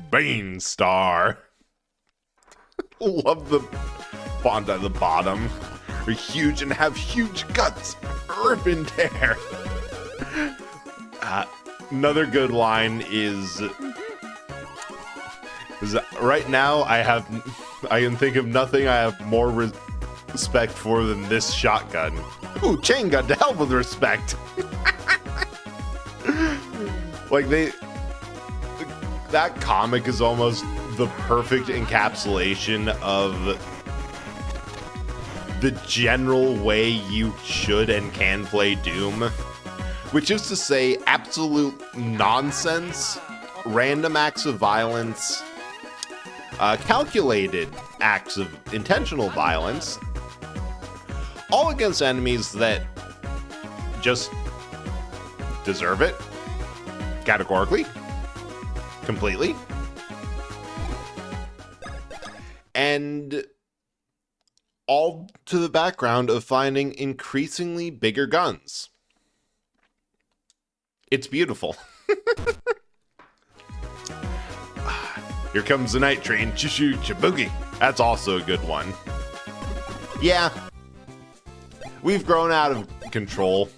Beanstar. Love the font at the bottom. You're huge and have huge guts. Rip and tear. Another good line is right now I can think of nothing I have more respect for than this shotgun. Ooh, chain gun to hell with respect. Like that comic is almost the perfect encapsulation of the general way you should and can play Doom, which is to say absolute nonsense, random acts of violence, calculated acts of intentional violence, all against enemies that just deserve it, categorically, completely, and all to the background of finding increasingly bigger guns. It's beautiful. Here comes the night train. Choo-choo, chaboogie. That's also a good one. Yeah. We've grown out of control.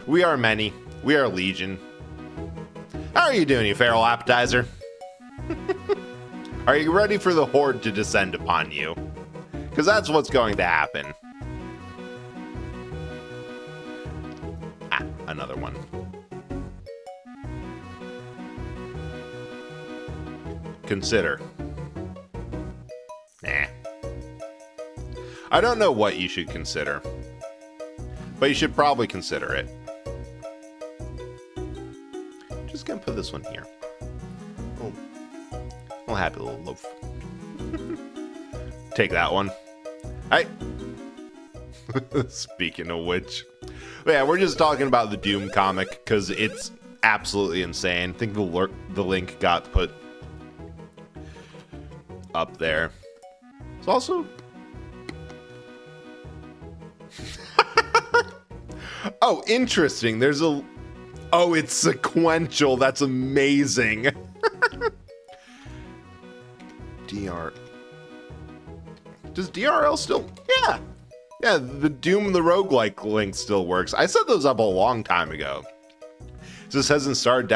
We are many. We are legion. How are you doing, you feral appetizer? Are you ready for the horde to descend upon you? Because that's what's going to happen. Another one. Consider. Nah. I don't know what you should consider, but you should probably consider it. Just gonna put this one here. Oh, happy little loaf. Take that one. Hey. Speaking of which, but yeah, we're just talking about the Doom comic because it's absolutely insane. I think the link got put up there. It's also oh, interesting. It's sequential. That's amazing. DR. Does DRL still? Yeah. Yeah, the Doom the roguelike link still works. I set those up a long time ago. It just hasn't started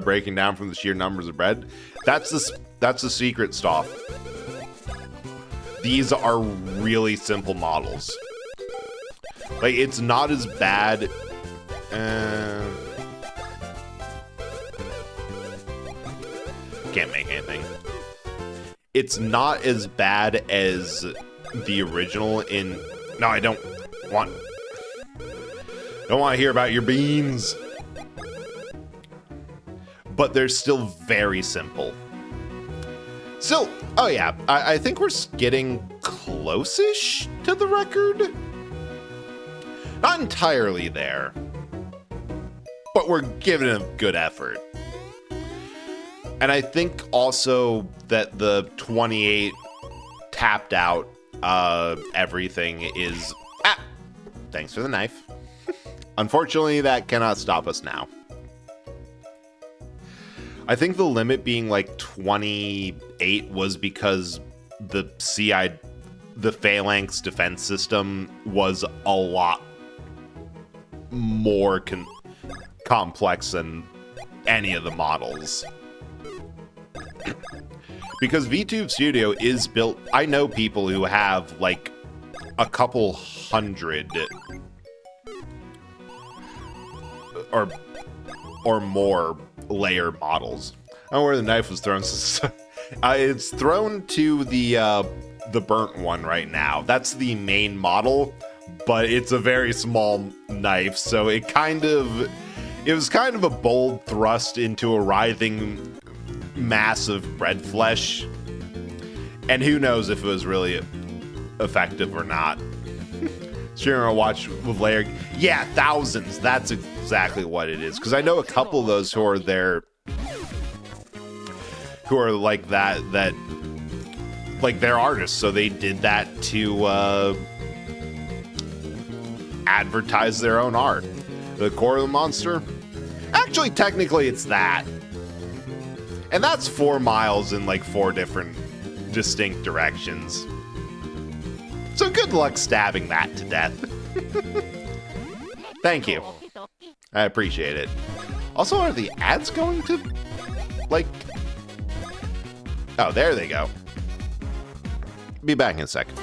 breaking down from the sheer numbers of bread. That's the secret stuff. These are really simple models. Like, it's not as bad. Can't make anything. It's not as bad as the original in... No, I don't want to hear about your beans. But they're still very simple. Still, oh yeah, I think we're getting close-ish to the record. Not entirely there, but we're giving it a good effort. And I think also that the 28 tapped out everything is... Thanks for the knife. Unfortunately, that cannot stop us now. I think the limit being like 28 was because the Phalanx defense system was a lot more complex than any of the models. Because VTube Studio is built... I know people who have like a couple hundred or more layer models. I don't know where the knife was thrown. It's thrown to the burnt one right now. That's the main model, but it's a very small knife, so it was kind of a bold thrust into a writhing mass of bread flesh. And who knows if it was really effective or not. Streamer I watch with layer. Yeah, thousands. That's exactly what it is. Because I know a couple of those who are like that like they're artists, so they did that to advertise their own art. The core of the monster? Actually, technically it's that. And that's 4 miles in like 4 different distinct directions. So good luck stabbing that to death. Thank you. I appreciate it. Also, are the ads going to, like... Oh, there they go. Be back in a second.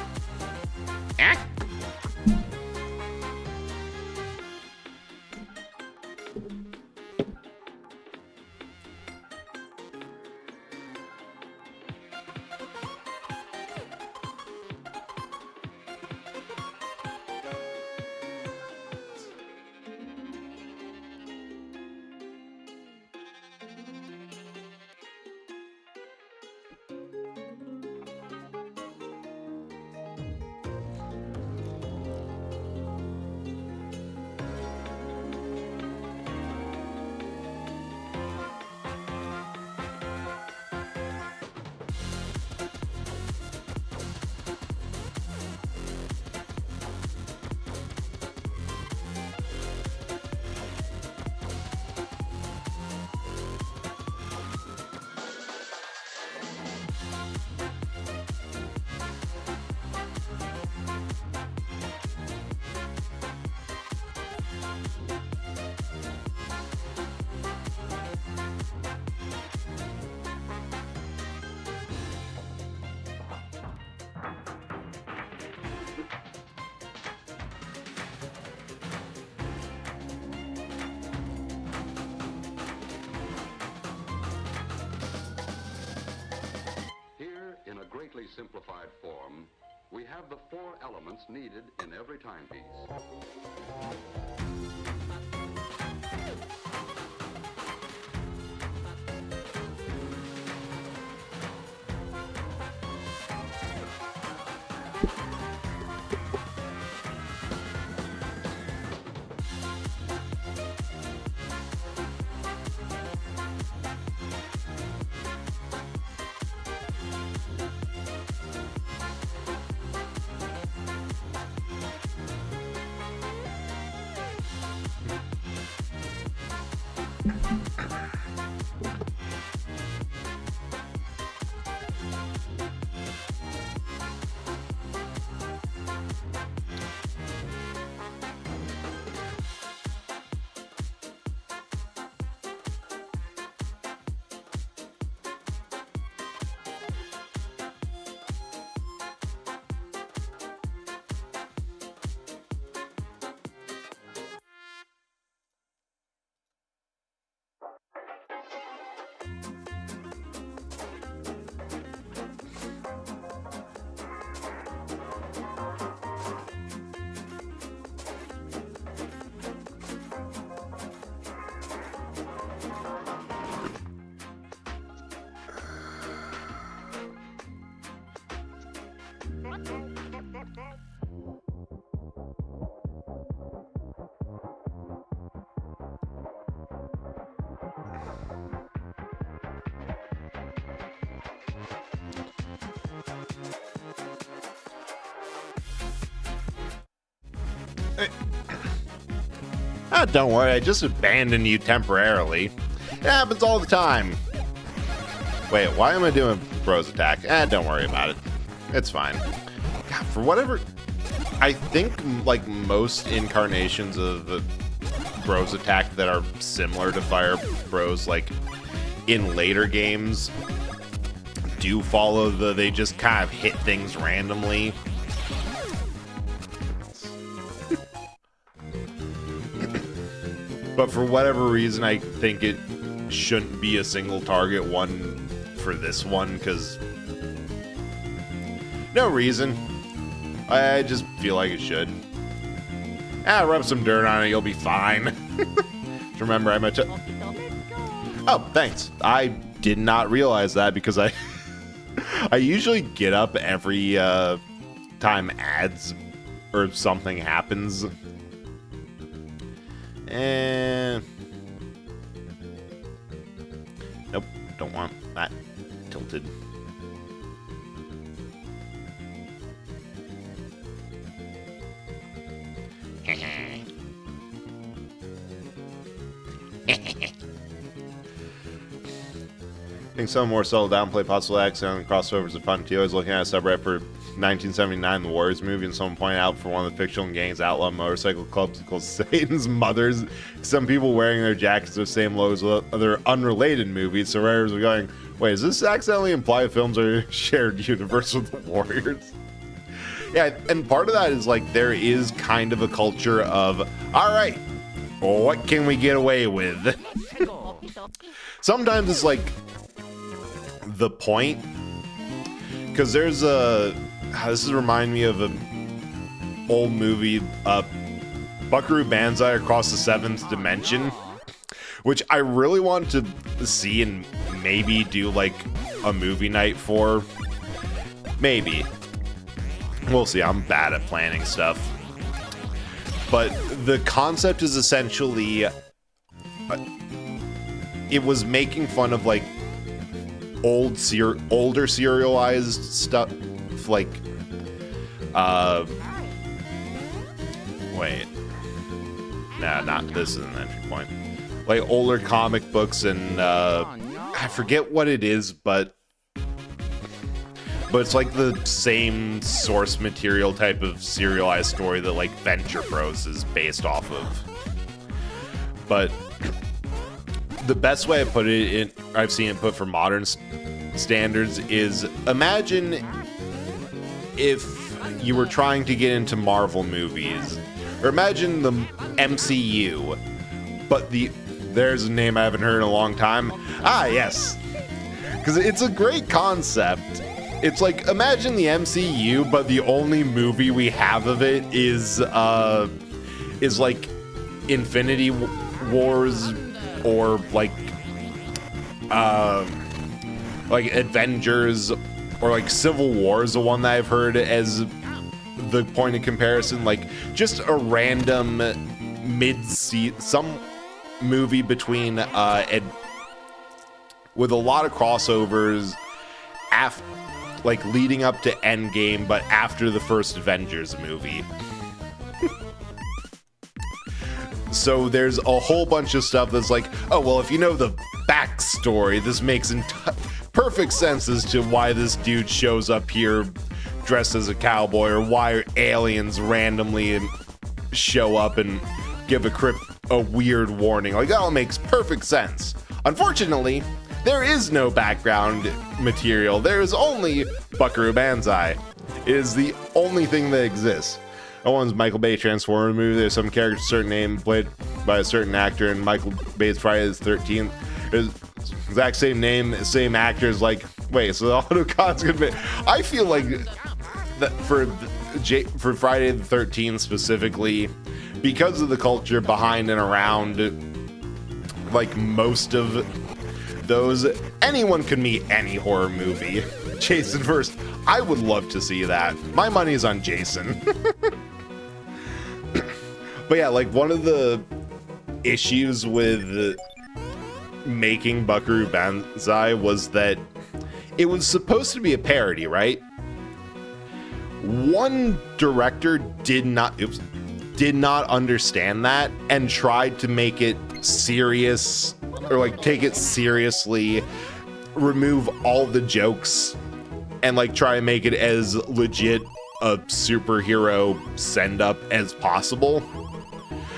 Greatly simplified form, we have the 4 elements needed in every timepiece. Don't worry, I just abandoned you temporarily. It happens all the time. Wait, why am I doing Bros attack? Don't worry about it. It's fine. God, for whatever... I think, like, most incarnations of the Bros attack that are similar to Fire Bros, like, in later games, do follow they just kind of hit things randomly. But for whatever reason, I think it shouldn't be a single target one for this one, because no reason. I just feel like it should. Rub some dirt on it, you'll be fine. Just remember, I'm a Oh, thanks. I did not realize that because I usually get up every time ads or something happens. And nope, don't want that tilted. I think some more subtle downplay possible accident and crossovers are fun too. I was looking at a subreddit for 1979, the Warriors movie, and someone pointed out for one of the fictional gangs, Outlaw Motorcycle Clubs, called Satan's Mothers. Some people wearing their jackets with the same logos with other unrelated movies. So writers were going, wait, does this accidentally imply films are a shared universe with the Warriors? Yeah, and part of that is like there is kind of a culture of, all right, well, what can we get away with? Sometimes it's like the point, because there's a, this is remind me of an old movie, Buckaroo Banzai Across the Seventh Dimension, which I really want to see and maybe do like a movie night for. Maybe. We'll see. I'm bad at planning stuff. But the concept is essentially, it was making fun of like older serialized stuff, like wait, nah, not this is an entry point, like older comic books and I forget what it is, but it's like the same source material type of serialized story that like Venture Bros is based off of. But the best way I put it in, I've seen it put for modern standards, is imagine if you were trying to get into Marvel movies, or imagine the MCU, but there's a name I haven't heard in a long time. Ah, yes, because it's a great concept. It's like, imagine the MCU, but the only movie we have of it is like Infinity Wars, or like Avengers, or like Civil War is the one that I've heard as the point of comparison. Like just a random some movie between with a lot of crossovers like leading up to Endgame, but after the first Avengers movie. So there's a whole bunch of stuff that's like, oh, well, if you know the backstory, this makes perfect sense as to why this dude shows up here dressed as a cowboy, or why aliens randomly show up and give a weird warning. Like, that all makes perfect sense. Unfortunately, there is no background material. There is only Buckaroo Banzai. It is the only thing that exists. That one's Michael Bay Transformer movie. There's some character, certain name played by a certain actor, and Michael Bay's Friday the 13th. There's exact same name, same actors. Like, wait, so the autocon's gonna be. I feel like that for Friday the 13th specifically, because of the culture behind and around, like most of those, anyone could meet any horror movie. Jason first. I would love to see that. My money's on Jason. But yeah, like one of the issues with making Buckaroo Banzai was that it was supposed to be a parody, right? One director did not understand that and tried to make it serious, or like take it seriously, remove all the jokes, and like try and make it as legit a superhero send-up as possible.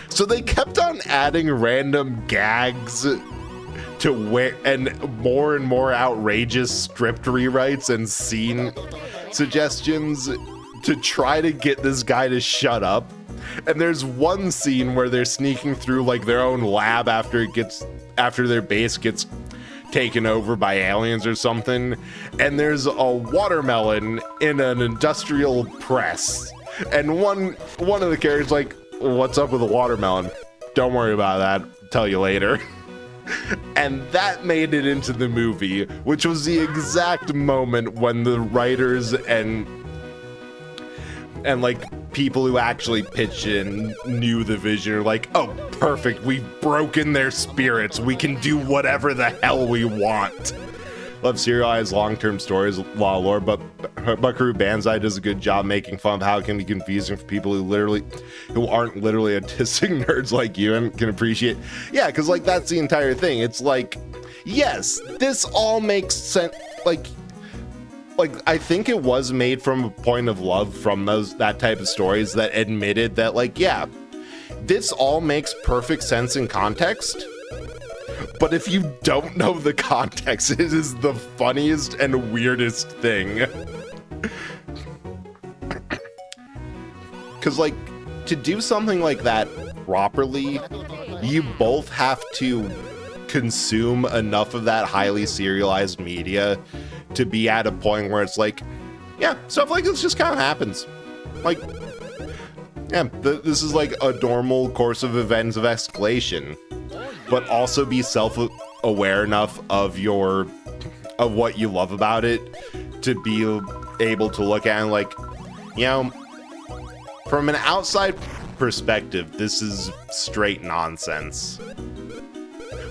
So they kept on adding random gags to where, and more outrageous script rewrites and scene suggestions to try to get this guy to shut up. And there's one scene where they're sneaking through like their own lab after their base gets taken over by aliens or something, and there's a watermelon in an industrial press, and one of the characters like, what's up with a watermelon? Don't worry about that, tell you later. And that made it into the movie, which was the exact moment when the writers and like people who actually pitched in knew the vision, are like, oh, perfect, we've broken their spirits, we can do whatever the hell we want. Love serialized long-term stories, a lot of lore, but Buckaroo Banzai does a good job making fun of how it can be confusing for people who aren't literally autistic nerds like you and can appreciate. Yeah, because like that's the entire thing. It's like, yes, this all makes sense. Like I think it was made from a point of love from that type of stories that admitted that, like, yeah, this all makes perfect sense in context. But if you don't know the context, it is the funniest and weirdest thing. Because, like, to do something like that properly, you both have to consume enough of that highly serialized media to be at a point where it's like, yeah, stuff like this just kind of happens. Like, yeah, this is like a normal course of events of escalation. But also be self-aware enough of what you love about it to be able to look at and like, you know, from an outside perspective, this is straight nonsense.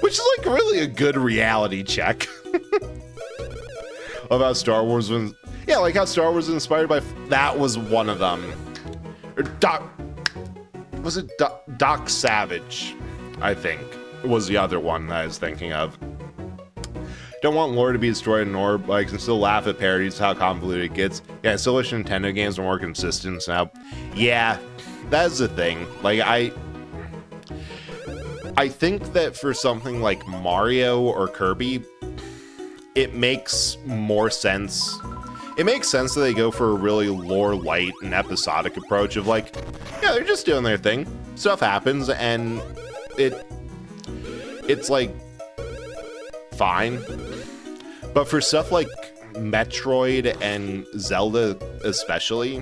Which is like really a good reality check. Of how Star Wars was, yeah, like how Star Wars was inspired by, that was one of them. Or Doc Savage, I think, was the other one that I was thinking of. Don't want lore to be destroyed, nor but I can still laugh at parodies, how convoluted it gets. Yeah, I still wish Nintendo games were more consistent now. Yeah, that's the thing. Like, I think that for something like Mario or Kirby, it makes more sense. It makes sense that they go for a really lore light and episodic approach of like, yeah, they're just doing their thing. Stuff happens and it's like fine. But for stuff like Metroid and Zelda especially,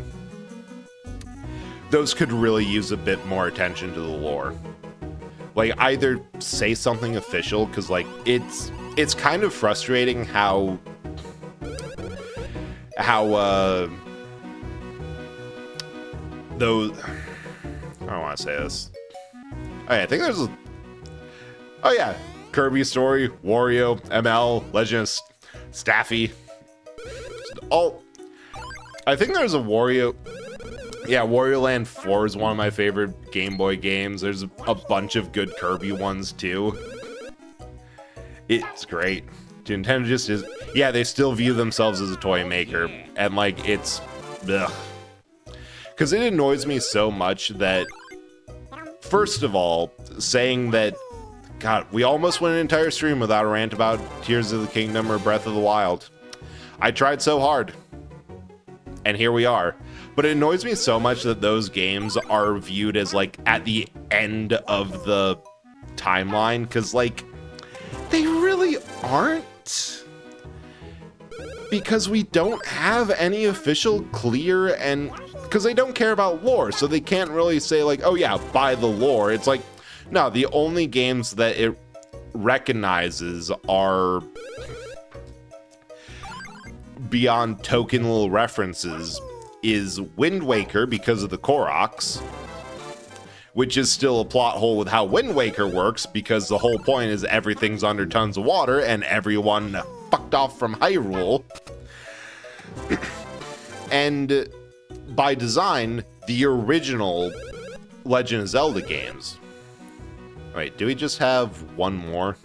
those could really use a bit more attention to the lore. Like, either say something official, because like it's kind of frustrating how those, I don't want to say this. Oh yeah, I think there's oh yeah, Kirby story, Wario, ML, Legend of Staffy. I think there's a Wario. Yeah, Wario Land 4 is one of my favorite Game Boy games. There's a bunch of good Kirby ones too. It's great. Nintendo just is, yeah, they still view themselves as a toy maker, and like it's, ugh. Because it annoys me so much that, first of all, saying that, God, we almost went an entire stream without a rant about Tears of the Kingdom or Breath of the Wild. I tried so hard, and here we are. But it annoys me so much that those games are viewed as like at the end of the timeline, because like they really aren't, because we don't have any official clear, and because they don't care about lore, so they can't really say like, oh yeah, buy the lore. It's like, no, the only games that it recognizes are beyond token little references is Wind Waker because of the Koroks, which is still a plot hole with how Wind Waker works, because the whole point is everything's under tons of water and everyone fucked off from Hyrule. And by design, the original Legend of Zelda games. Wait, do we just have one more?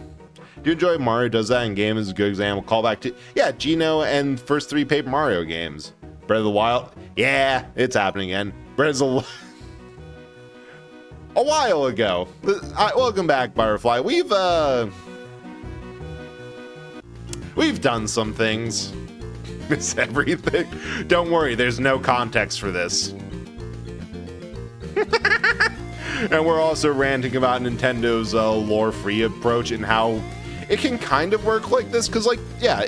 Do you enjoy Mario Does That in Game is a good example. Call back to, yeah, Geno and first 3 Paper Mario games. Breath of the Wild, yeah, it's happening again. Breath of the a while ago. Welcome back, Butterfly. We've done some things. Miss everything. Don't worry, there's no context for this. And we're also ranting about Nintendo's lore-free approach and how it can kind of work like this, because, like, yeah,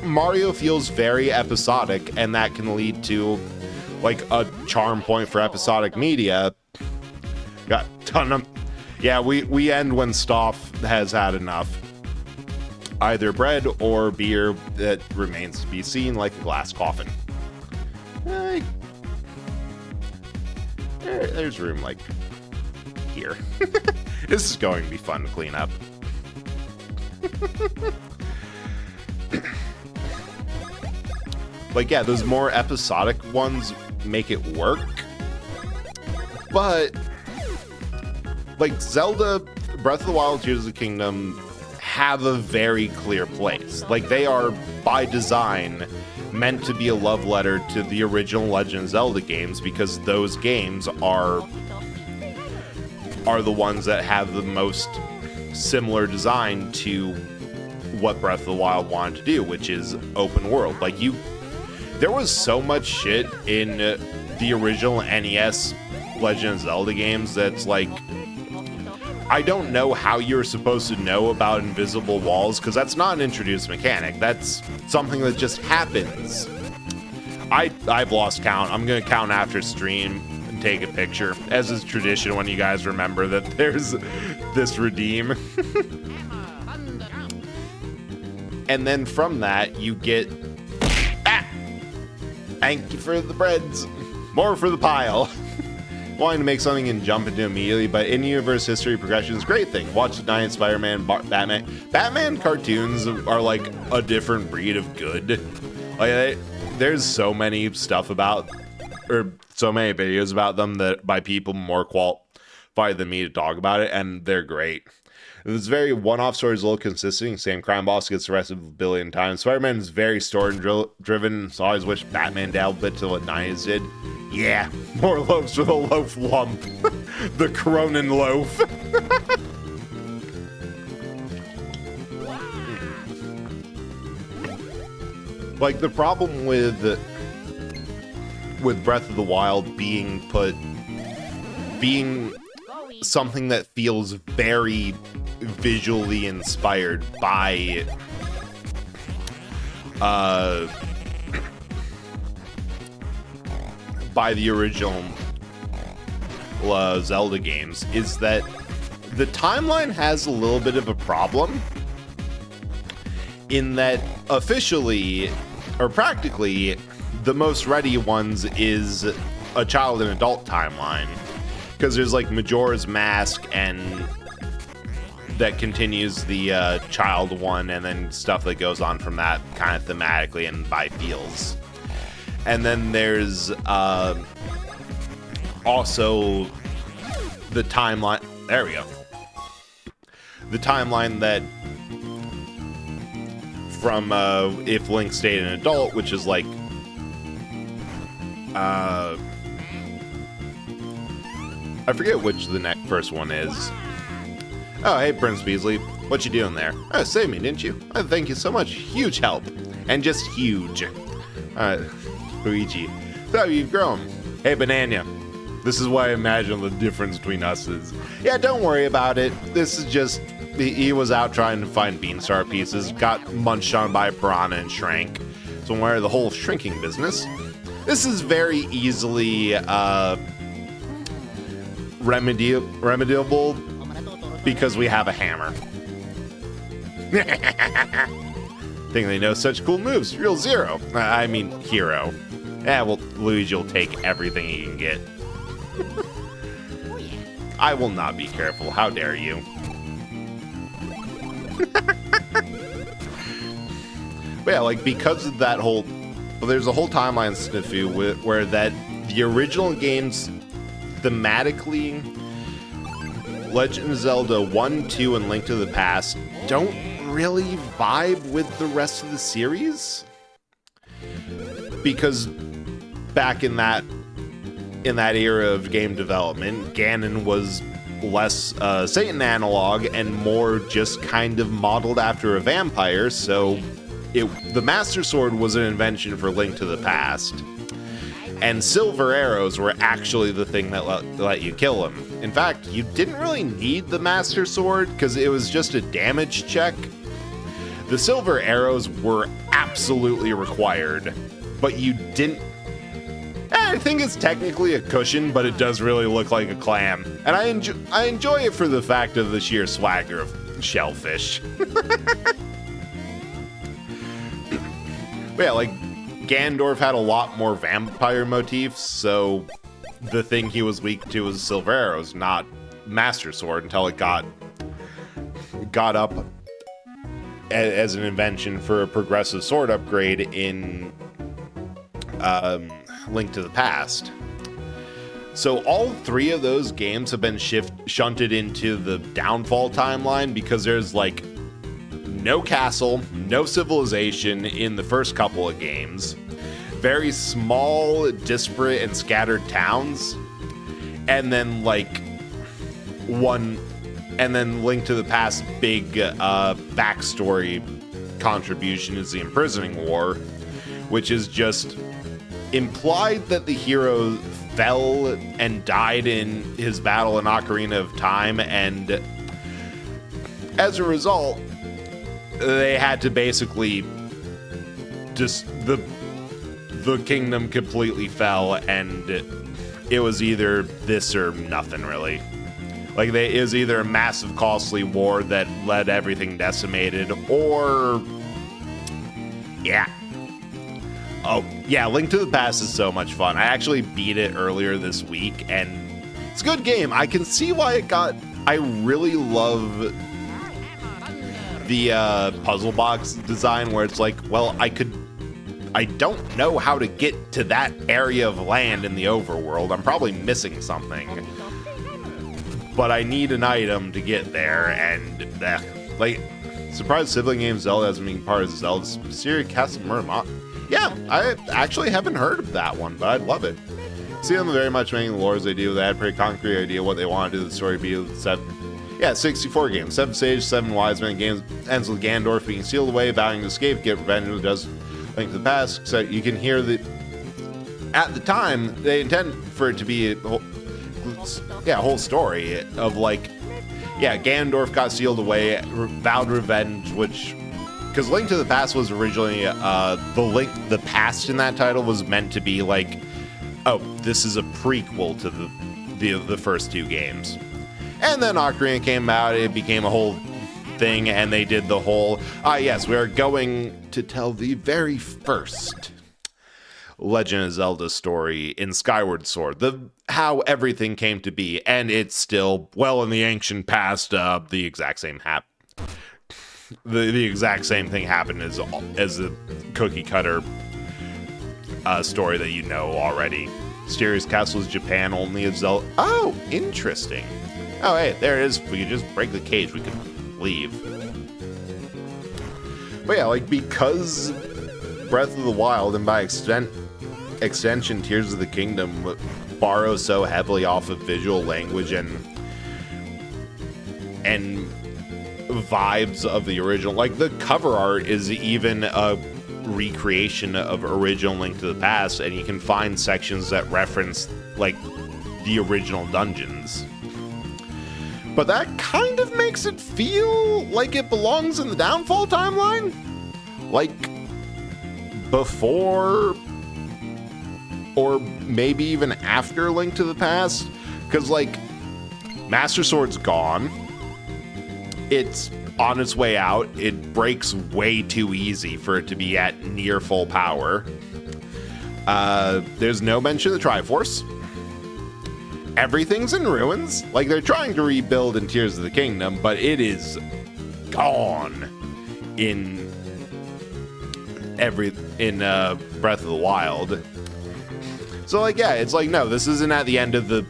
Mario feels very episodic, and that can lead to, like, a charm point for episodic media. Got a ton of... Yeah, we end when Stoff has had enough. Either bread or beer that remains to be seen, like a glass coffin. There's room, like, here. This is going to be fun to clean up. Like, yeah, those more episodic ones make it work. But, like, Zelda, Breath of the Wild, Tears of the Kingdom have a very clear place. Like, they are, by design, meant to be a love letter to the original Legend of Zelda games, because those games are the ones that have the most similar design to what Breath of the Wild wanted to do, which is open world. Like, there was so much shit in the original NES Legend of Zelda games that's like, I don't know how you're supposed to know about invisible walls, because that's not an introduced mechanic. That's something that just happens. I've lost count. I'm going to count after stream and take a picture, as is tradition when you guys remember that there's this redeem. And then from that, you get... Thank you for the breads. More for the pile. Wanting to make something and jump into immediately, but in-universe history progression is a great thing. Watch the Giant Spider-Man, Batman. Batman cartoons are like a different breed of good. Like, there's so many stuff about, or so many videos about them that by people more qualified than me to talk about it, and they're great. This very one-off story is a little consistent. Same crime boss gets arrested a billion times. Spider-Man is very story-driven, so I always wish Batman delved a bit to what 90s did. Yeah, more loaves for the loaf lump. The Cronin loaf. Like, the problem with Breath of the Wild being something that feels very visually inspired by the original Zelda games is that the timeline has a little bit of a problem in that officially or practically the most ready ones is a child and adult timeline, because there's like Majora's Mask and that continues the child one, and then stuff that goes on from that kind of thematically and by feels. And then there's also the timeline. There we go. The timeline that from if Link stayed an adult, which is like I forget which the first one is. Oh, hey, Prince Beasley. What you doing there? Oh, saved me, didn't you? Oh, thank you so much. Huge help. And just huge. Luigi. So, you've grown. Hey, Banana. This is why I imagine the difference between us is. Yeah, don't worry about it. This is just... He was out trying to find Beanstar pieces, got munched on by a piranha and shrank. So, where the whole shrinking business. This is very easily remediable because we have a hammer. Think they know such cool moves. Real Zero. I mean, Hero. Well, Luigi will take everything he can get. I will not be careful. How dare you? But yeah, like, because of that whole... Well, there's a whole timeline snafu where that the original games thematically, Legend of Zelda 1, 2, and Link to the Past don't really vibe with the rest of the series. Because back in that era of game development, Ganon was less Satan analog and more just kind of modeled after a vampire, so the Master Sword was an invention for Link to the Past. And silver arrows were actually the thing that let you kill him. In fact, you didn't really need the Master Sword because it was just a damage check. The silver arrows were absolutely required, but you didn't. I think it's technically a cushion, but it does really look like a clam. And I enjoy it for the fact of the sheer swagger of shellfish. But yeah, like, Ganondorf had a lot more vampire motifs, so the thing he was weak to was silver arrows, not Master Sword, until it got up as an invention for a progressive sword upgrade in Link to the Past. So all three of those games have been shunted into the Downfall timeline because there's like no castle, no civilization in the first couple of games, very small, disparate, and scattered towns, and then like Link to the Past big backstory contribution is the Imprisoning War, which is just implied that the hero fell and died in his battle in Ocarina of Time, and as a result, they had to basically just the kingdom completely fell, and it was either this or nothing really. Like it was either a massive costly war that led everything decimated, or yeah. Oh yeah, Link to the Past is so much fun. I actually beat it earlier this week, and it's a good game. I can see why it got. I really love the puzzle box design where it's like, well, I don't know how to get to that area of land in the overworld. I'm probably missing something, but I need an item to get there. And like, surprised sibling game Zelda hasn't been part of Zelda's series. Castle Murmont. Yeah, I actually haven't heard of that one, but I'd love it. See them very much making the lore as they do. They had a pretty concrete idea what they want to do the story be. Yeah, 64 games, 7 stages, 7 wise men games, ends with Ganondorf being sealed away, vowing to escape, get revenge, does Link to the Past. So you can hear that at the time, they intend for it to be a whole story of like, yeah, Ganondorf got sealed away, vowed revenge, which, because Link to the Past was originally, the past in that title was meant to be like, oh, this is a prequel to the first two games. And then Ocarina came out, it became a whole thing, and they did the whole, yes, we're going to tell the very first Legend of Zelda story in Skyward Sword, how everything came to be, and it's still, well, in the ancient past, the exact same the exact same thing happened as the cookie cutter story that you know already. Mysterious Castles Japan only of Zelda. Oh, interesting. Oh, hey, there it is. We could just break the cage. We could leave. But yeah, like, because Breath of the Wild, and by extension, Tears of the Kingdom, borrow so heavily off of visual language and vibes of the original. Like, the cover art is even a recreation of original Link to the Past, and you can find sections that reference, like, the original dungeons. But that kind of makes it feel like it belongs in the Downfall timeline? Like, before, or maybe even after Link to the Past? Because, like, Master Sword's gone. It's on its way out. It breaks way too easy for it to be at near full power. There's no mention of the Triforce. Everything's in ruins. Like, they're trying to rebuild in Tears of the Kingdom, but it is gone in Breath of the Wild. So, like, yeah, it's like, no, this isn't at the end of the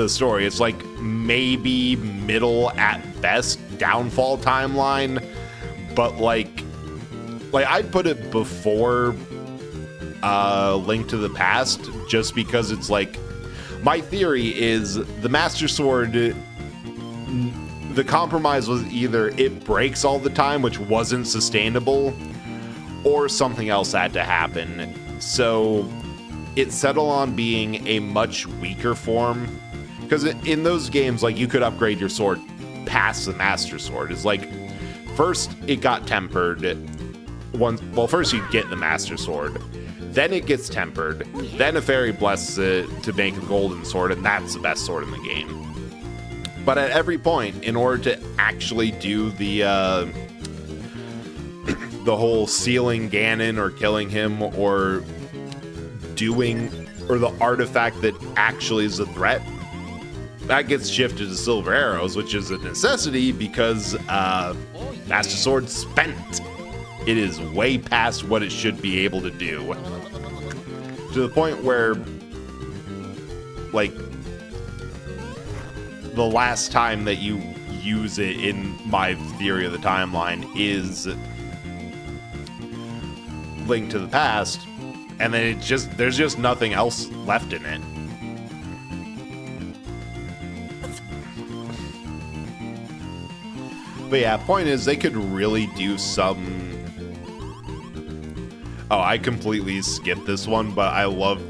story. It's like maybe middle at best Downfall timeline, but like I'd put it before Link to the Past, just because it's like, my theory is the Master Sword, the compromise was either it breaks all the time, which wasn't sustainable, or something else had to happen. So it settled on being a much weaker form. Because in those games, like, you could upgrade your sword past the Master Sword. It's like, first it got tempered. First you get the Master Sword. Then it gets tempered. Then a fairy blesses it to make a golden sword, and that's the best sword in the game. But at every point, in order to actually do the whole sealing Ganon or killing him or the artifact that actually is a threat, that gets shifted to Silver Arrows, which is a necessity because Master Sword's spent. It is way past what it should be able to do. To the point where, like, the last time that you use it in my theory of the timeline is Link to the Past, and then there's just nothing else left in it. But yeah, point is, they could really do some... Oh, I completely skipped this one, but I love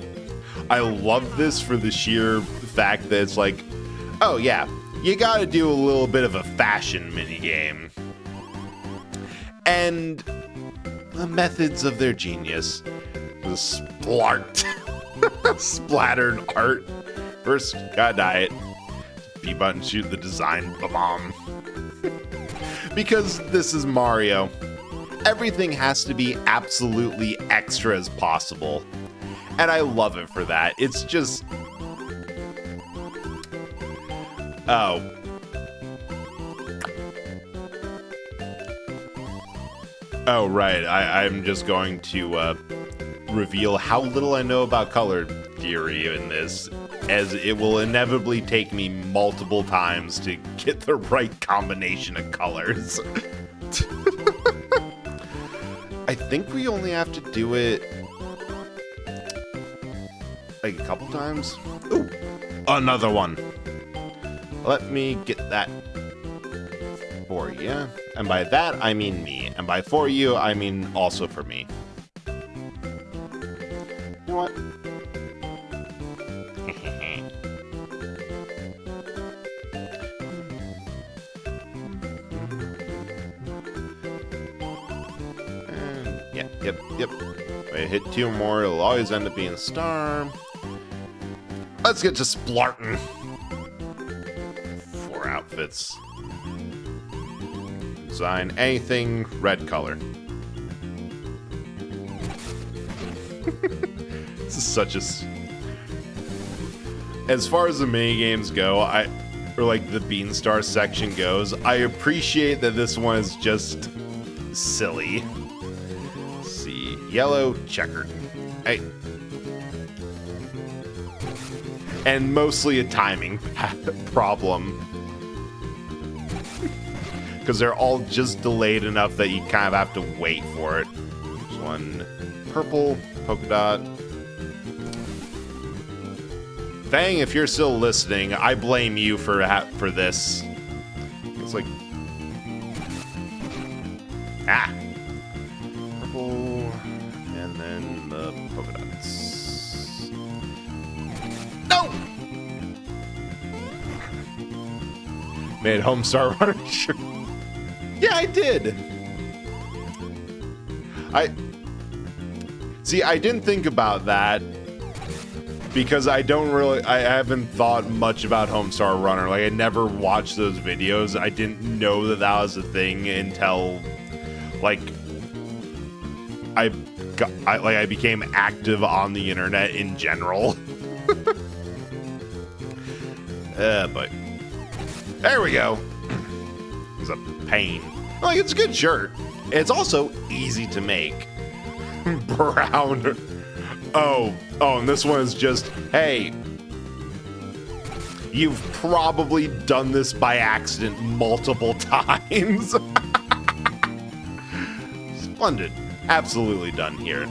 this for the sheer fact that it's like, oh yeah, you gotta do a little bit of a fashion minigame. And the methods of their genius. The splattered art. First, gotta dye it. B button, shoot the design bomb. Because this is Mario, everything has to be absolutely extra as possible. And I love it for that. It's just... Oh. Oh, right. I'm just going to reveal how little I know about color theory in this, as it will inevitably take me multiple times to get the right combination of colors. I think we only have to do it like a couple times. Ooh, another one. Let me get that for you. And by that, I mean me. And by for you, I mean also for me. You know what? Yep. If I hit 2 more, it'll always end up being a star. Let's get to Splarton. 4 outfits. Design anything red color. This is such a... As far as the minigames go, or like the Beanstar section goes, I appreciate that this one is just silly. Yellow, checkered. Hey. And mostly a timing problem. Because they're all just delayed enough that you kind of have to wait for it. There's one purple, polka dot. Fang, if you're still listening, I blame you for this. It's like... Ah! Purple... And then the polka dots. No! Made Homestar Runner shirt. Yeah, I did. I didn't think about that because I haven't thought much about Homestar Runner. Like, I never watched those videos. I didn't know that was a thing until, like, I became active on the internet in general. But there we go. It's a pain. Like, it's a good shirt. It's also easy to make. Brown. Oh, and this one is just, hey, you've probably done this by accident multiple times. Splendid. Absolutely done here.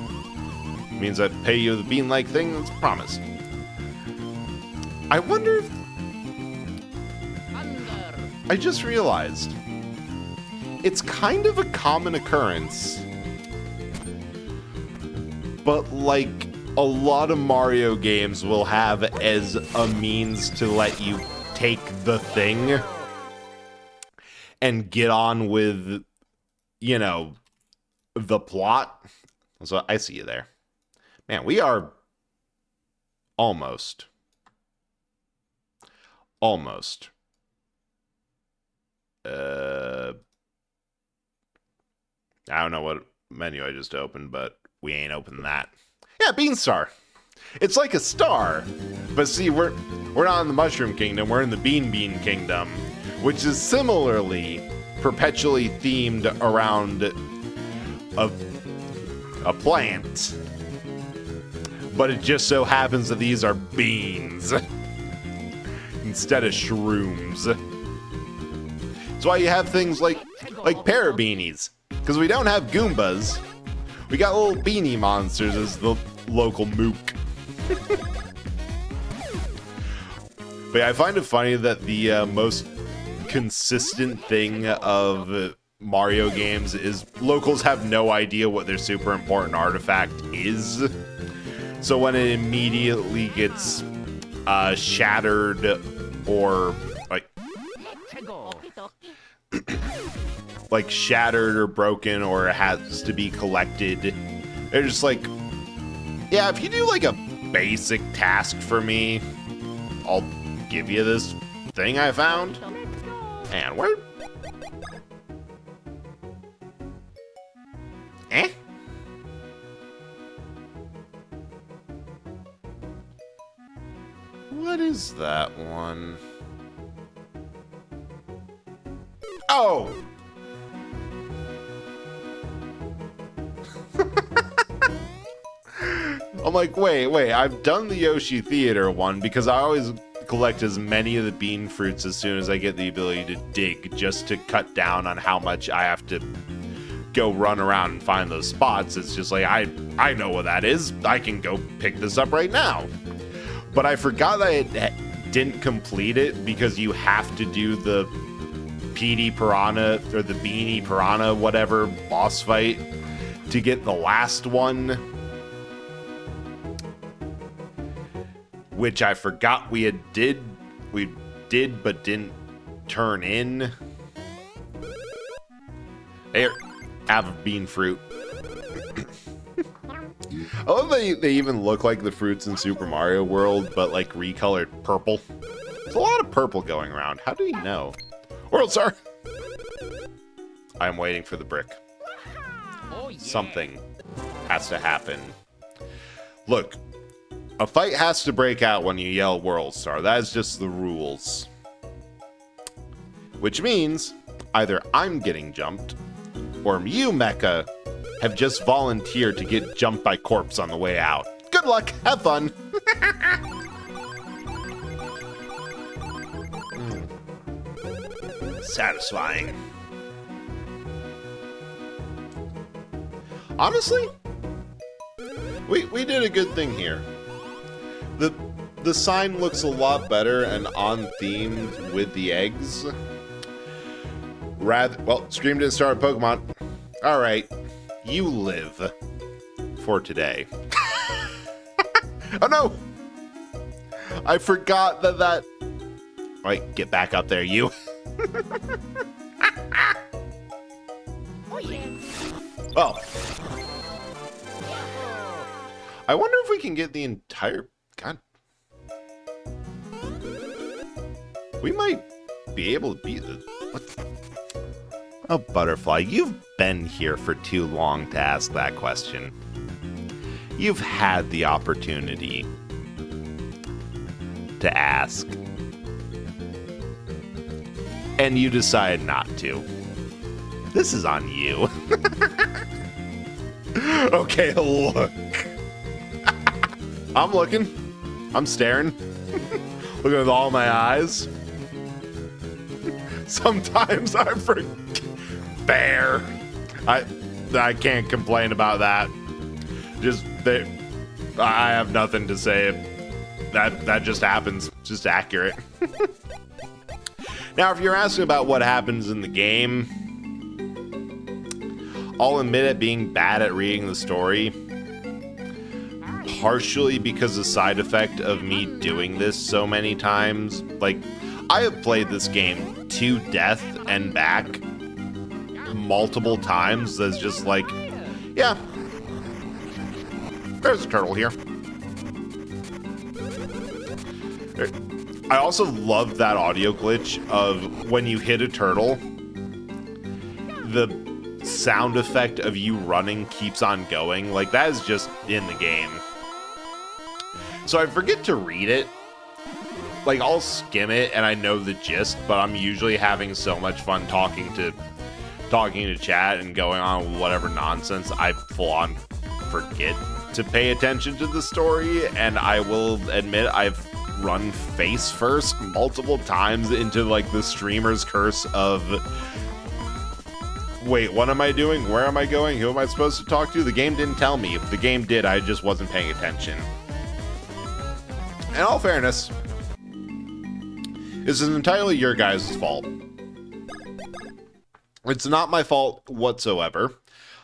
Means I pay you the bean-like thing that's promised. I wonder if... I just realized. It's kind of a common occurrence. But, like, a lot of Mario games will have as a means to let you take the thing and get on with, you know, the plot. So I see you there. Man, we are almost. I don't know what menu I just opened, but we ain't opened that. Yeah, Beanstar. It's like a star, but see, we're not in the Mushroom Kingdom. We're in the Bean Kingdom, which is similarly perpetually themed around a plant. But it just so happens that these are beans instead of shrooms. That's why you have things like Parabeanies, because we don't have Goombas. We got little beanie monsters as the local mook. But yeah, I find it funny that the most consistent thing of Mario games is locals have no idea what their super important artifact is. So when it immediately gets shattered or like shattered or broken or it has to be collected, they're just like, yeah, if you do like a basic task for me, I'll give you this thing I found. And where? What is that one? Oh! I'm like, wait, I've done the Yoshi Theater one because I always collect as many of the bean fruits as soon as I get the ability to dig, just to cut down on how much I have to go run around and find those spots. It's just like, I know what that is. I can go pick this up right now. But I forgot that it didn't complete it because you have to do the Petey Piranha or the Beanie Piranha, whatever, boss fight to get the last one. Which I forgot we did but didn't turn in. Here, have a bean fruit. I love that they even look like the fruits in Super Mario World, but like recolored purple. There's a lot of purple going around. How do you know? World Star! I'm waiting for the brick. Oh, yeah. Something has to happen. Look, a fight has to break out when you yell World Star. That is just the rules. Which means either I'm getting jumped, or you, Mecha, have just volunteered to get jumped by corpse on the way out. Good luck, have fun. Satisfying. Honestly, we did a good thing here. The sign looks a lot better and on theme with the eggs. Well, Scream didn't start a Pokemon. All right, you live for today. Oh no! I forgot that. Right, get back up there, you. Oh, yeah. Well, I wonder if we can get the entire. God. We might be able to beat this. What? Oh, Butterfly, you've been here for too long to ask that question. You've had the opportunity to ask. And you decide not to. This is on you. Okay, look. I'm looking. I'm staring. Looking with all my eyes. Sometimes I forget. Fair. I can't complain about that. I have nothing to say. That just happens. It's just accurate. Now, if you're asking about what happens in the game, I'll admit it being bad at reading the story. partially because the side effect of me doing this so many times. Like, I have played this game to death and back multiple times. That's just like, yeah, there's a turtle here. I also love that audio glitch of when you hit a turtle, the sound effect of you running keeps on going. Like, that is just in the game. So I forget to read it. Like, I'll skim it and I know the gist, but I'm usually having so much fun talking to chat and going on with whatever nonsense, I full on forget to pay attention to the story. And I will admit I've run face first multiple times into like the streamer's curse of, wait, what am I doing? Where am I going? Who am I supposed to talk to? The game didn't tell me. If the game did, I just wasn't paying attention. In all fairness, this is entirely your guys' fault. It's not my fault whatsoever.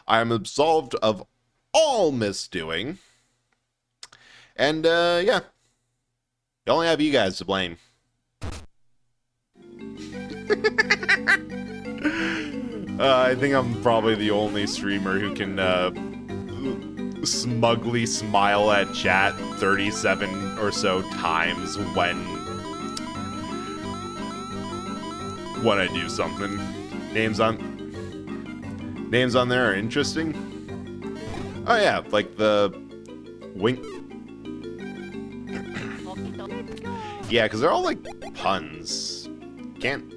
I am absolved of all misdoing. And, yeah. I only have you guys to blame. I think I'm probably the only streamer who can smugly smile at chat 37 or so times when I do something. Names on there are interesting. Oh yeah, like the wink. Yeah, because they're all like puns. Can't.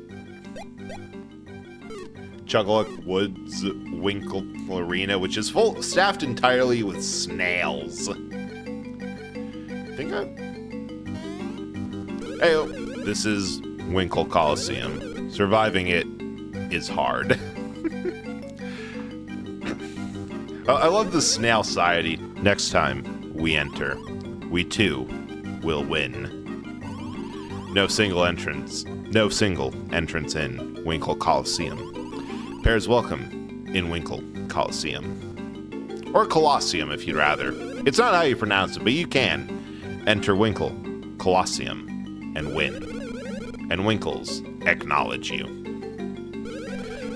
Chuckleluck Woods Winkle Arena, which is staffed entirely with snails. Hey, this is Winkle Coliseum. Surviving it is hard. I love the Snail Society. Next time we enter, we too will win. No single entrance in Winkle Coliseum. Pairs welcome in Winkle Coliseum. Or Colosseum if you'd rather. It's not how you pronounce it, but you can. Enter Winkle Colosseum and win. And Winkles acknowledge you.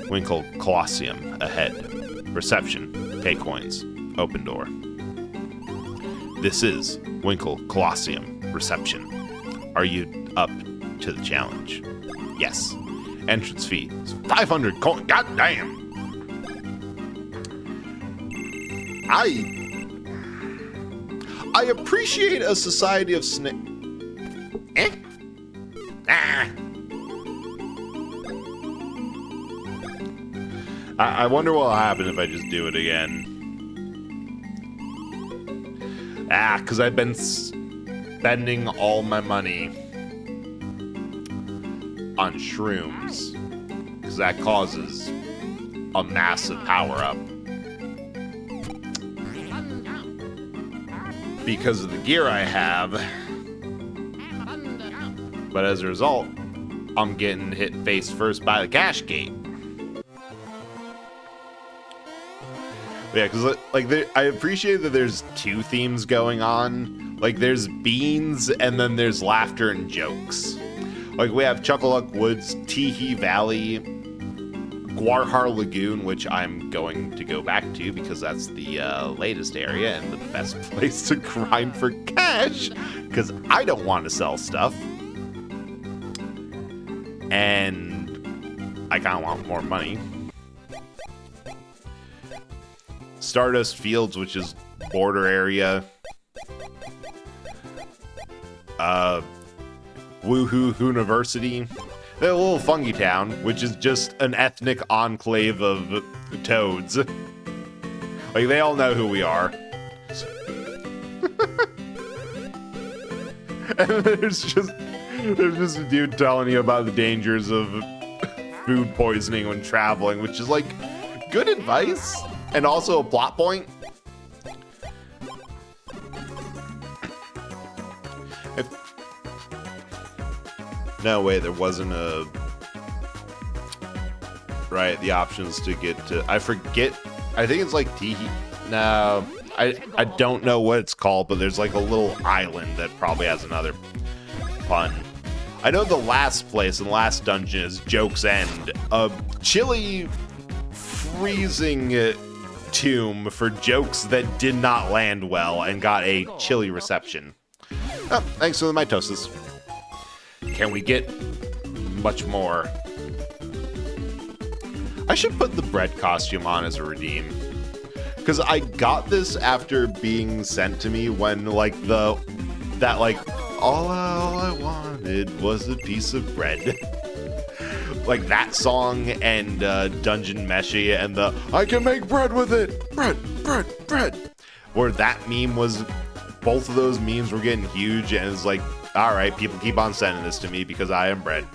Winkle Colosseum ahead. Reception. Pay coins. Open door. This is Winkle Colosseum. Reception. Are you up to the challenge? Yes. Entrance fee is 500 coins. God damn. I appreciate a society of I wonder what will happen if I just do it again. Because I've been spending all my money on shrooms. Because that causes a massive power-up. Because of the gear I have. But as a result, I'm getting hit face first by the cash gate. Yeah, because like I appreciate that there's two themes going on. Like there's beans and then there's laughter and jokes. Like we have Chuckleluck Woods, Teehee Valley, Guarhar Lagoon, which I'm going to go back to because that's the latest area and the best place to grind for cash because I don't want to sell stuff. And I kind of want more money. Stardust Fields, which is border area. Woohoo University. A little Fungi Town, which is just an ethnic enclave of toads. Like, they all know who we are. And there's just a dude telling you about the dangers of food poisoning when traveling, which is, like, good advice. And also a plot point. No, wait, there wasn't a... Right, the options to get to... I forget. I think it's like Teehee... No, I don't know what it's called, but there's like a little island that probably has another pun. I know the last place in the last dungeon is Joke's End, a chilly, freezing tomb for jokes that did not land well and got a chilly reception. Oh, thanks for the mitosis. Can we get much more? I should put the bread costume on as a redeem. Because I got this after being sent to me when, like, all I wanted was a piece of bread. Like that song and Dungeon Meshi and the I can make bread with it. Bread. Where that meme was, both of those memes were getting huge, and it's like, all right, people keep on sending this to me because I am bread.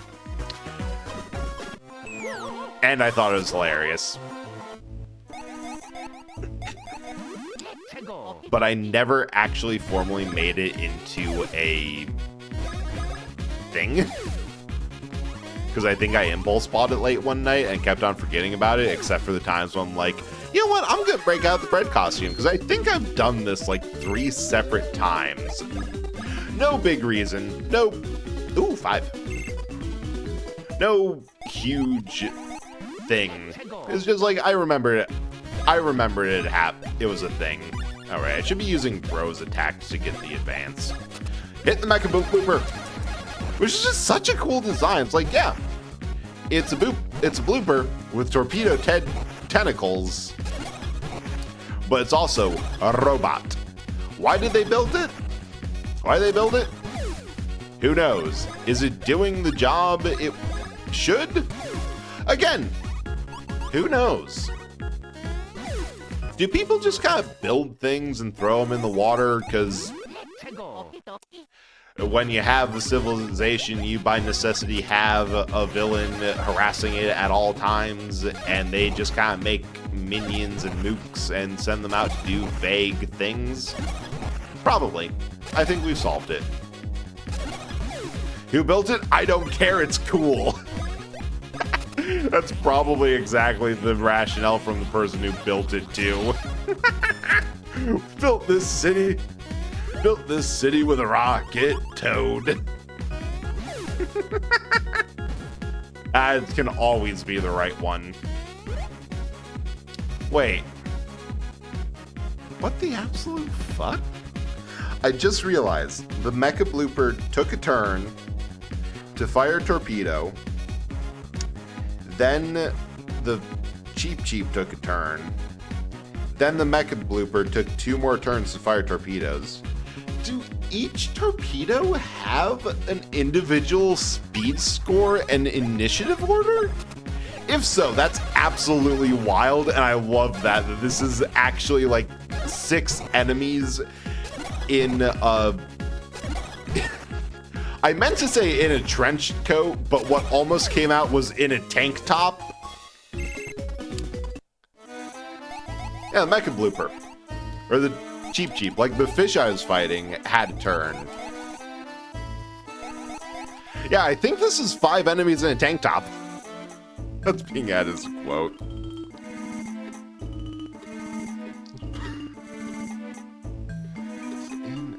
And I thought it was hilarious. But I never actually formally made it into a thing. Because I think I impulse bought it late one night and kept on forgetting about it, except for the times when I'm like, you know what, I'm going to break out the bread costume, because I think I've done this like 3 separate times. No big reason. No. Ooh, 5. No huge thing. It's just like, I remembered it. It was a thing. Alright, I should be using Bro's attack to get the advance. Hit the Mecha Blooper, which is just such a cool design. It's like, yeah, it's a blooper with torpedo tentacles, but it's also a robot. Why did they build it? Who knows? Is it doing the job it should? Again, who knows? Do people just kind of build things and throw them in the water? Because when you have the civilization, you by necessity have a villain harassing it at all times, and they just kind of make minions and mooks and send them out to do vague things? Probably. I think we've solved it. Who built it? I don't care, it's cool. That's probably exactly the rationale from the person who built it too. Built this city with a rocket, Toad. It can always be the right one. Wait. What the absolute fuck? I just realized the Mecha Blooper took a turn to fire torpedo. Then the Cheep took a turn. Then the Mecha Blooper took 2 more turns to fire torpedoes. Do each torpedo have an individual speed score and initiative order? If so, that's absolutely wild, and I love that this is actually like 6 enemies in a... I meant to say in a trench coat, but what almost came out was in a tank top. Yeah, the Mecha Blooper. Or the Cheep. Like the fish I was fighting had a turn. Yeah, I think this is 5 enemies in a tank top. That's being added as a quote. In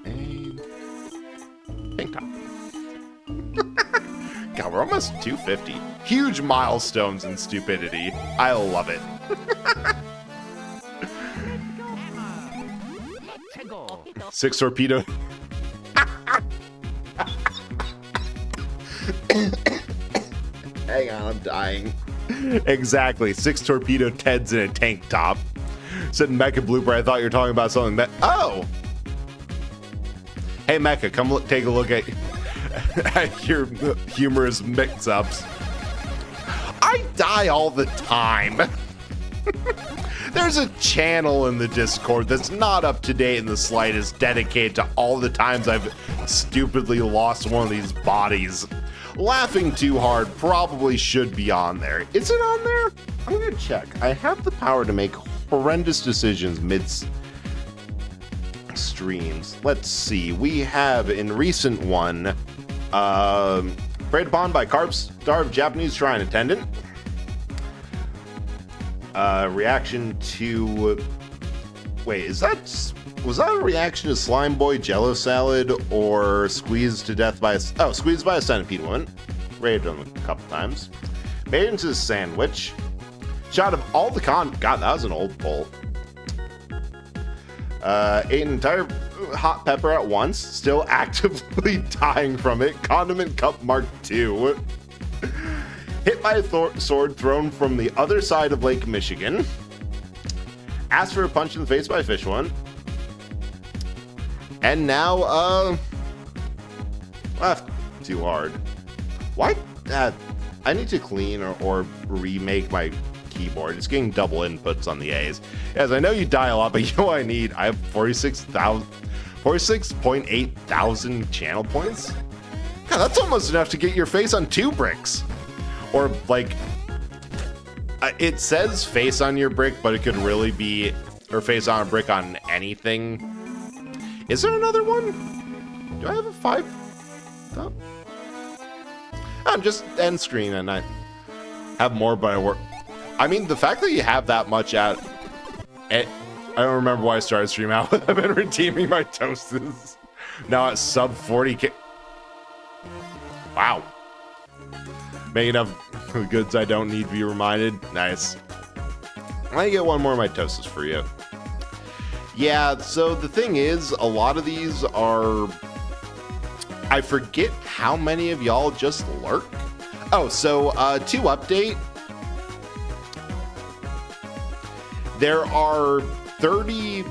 a tank top. God, we're almost 250. Huge milestones in stupidity. I love it. Six torpedo. Hang on, I'm dying. Exactly. 6 torpedo Teds in a tank top. Said Mecha Blooper, I thought you were talking about something that... Oh! Hey, Mecha, come take a look at your humorous mix-ups. I die all the time. There's a channel in the Discord that's not up to date in the slightest, dedicated to all the times I've stupidly lost one of these bodies. Laughing too hard probably should be on there. Is it on there? I'm gonna check. I have the power to make horrendous decisions mid-streams. Let's see. We have in recent one, Preyed Upon by Carp Starved Japanese Shrine Attendant. Reaction to Wait, was that a reaction to Slime Boy Jello Salad or Squeezed to Death by Squeezed by a Centipede Woman? Rated them a couple times. Made into a sandwich. Shot of all the God, that was an old poll. Ate an entire hot pepper at once. Still actively dying from it. Condiment Cup Mark II. Hit by a sword thrown from the other side of Lake Michigan. Asked for a punch in the face by a fish one. And now, too hard. Why? I need to clean or remake my keyboard. It's getting double inputs on the A's. As I know you die a lot, but you know what I need? I have 46.8 thousand channel points. God, that's almost enough to get your face on 2 bricks. Or like, it says face on your brick, but it could really be, or face on a brick on anything. Is there another one? Do I have a 5? Oh. I'm just end screen and I have more, but I work. I mean, the fact that you have that much at it, I don't remember why I started stream out with. I've been redeeming my toasts. Now at sub 40k. Wow. Making up goods I don't need to be reminded. Nice. I'm gonna get one more of my toasts for you. Yeah, so the thing is, a lot of these are... I forget how many of y'all just lurk. Oh, so to update, there are 30...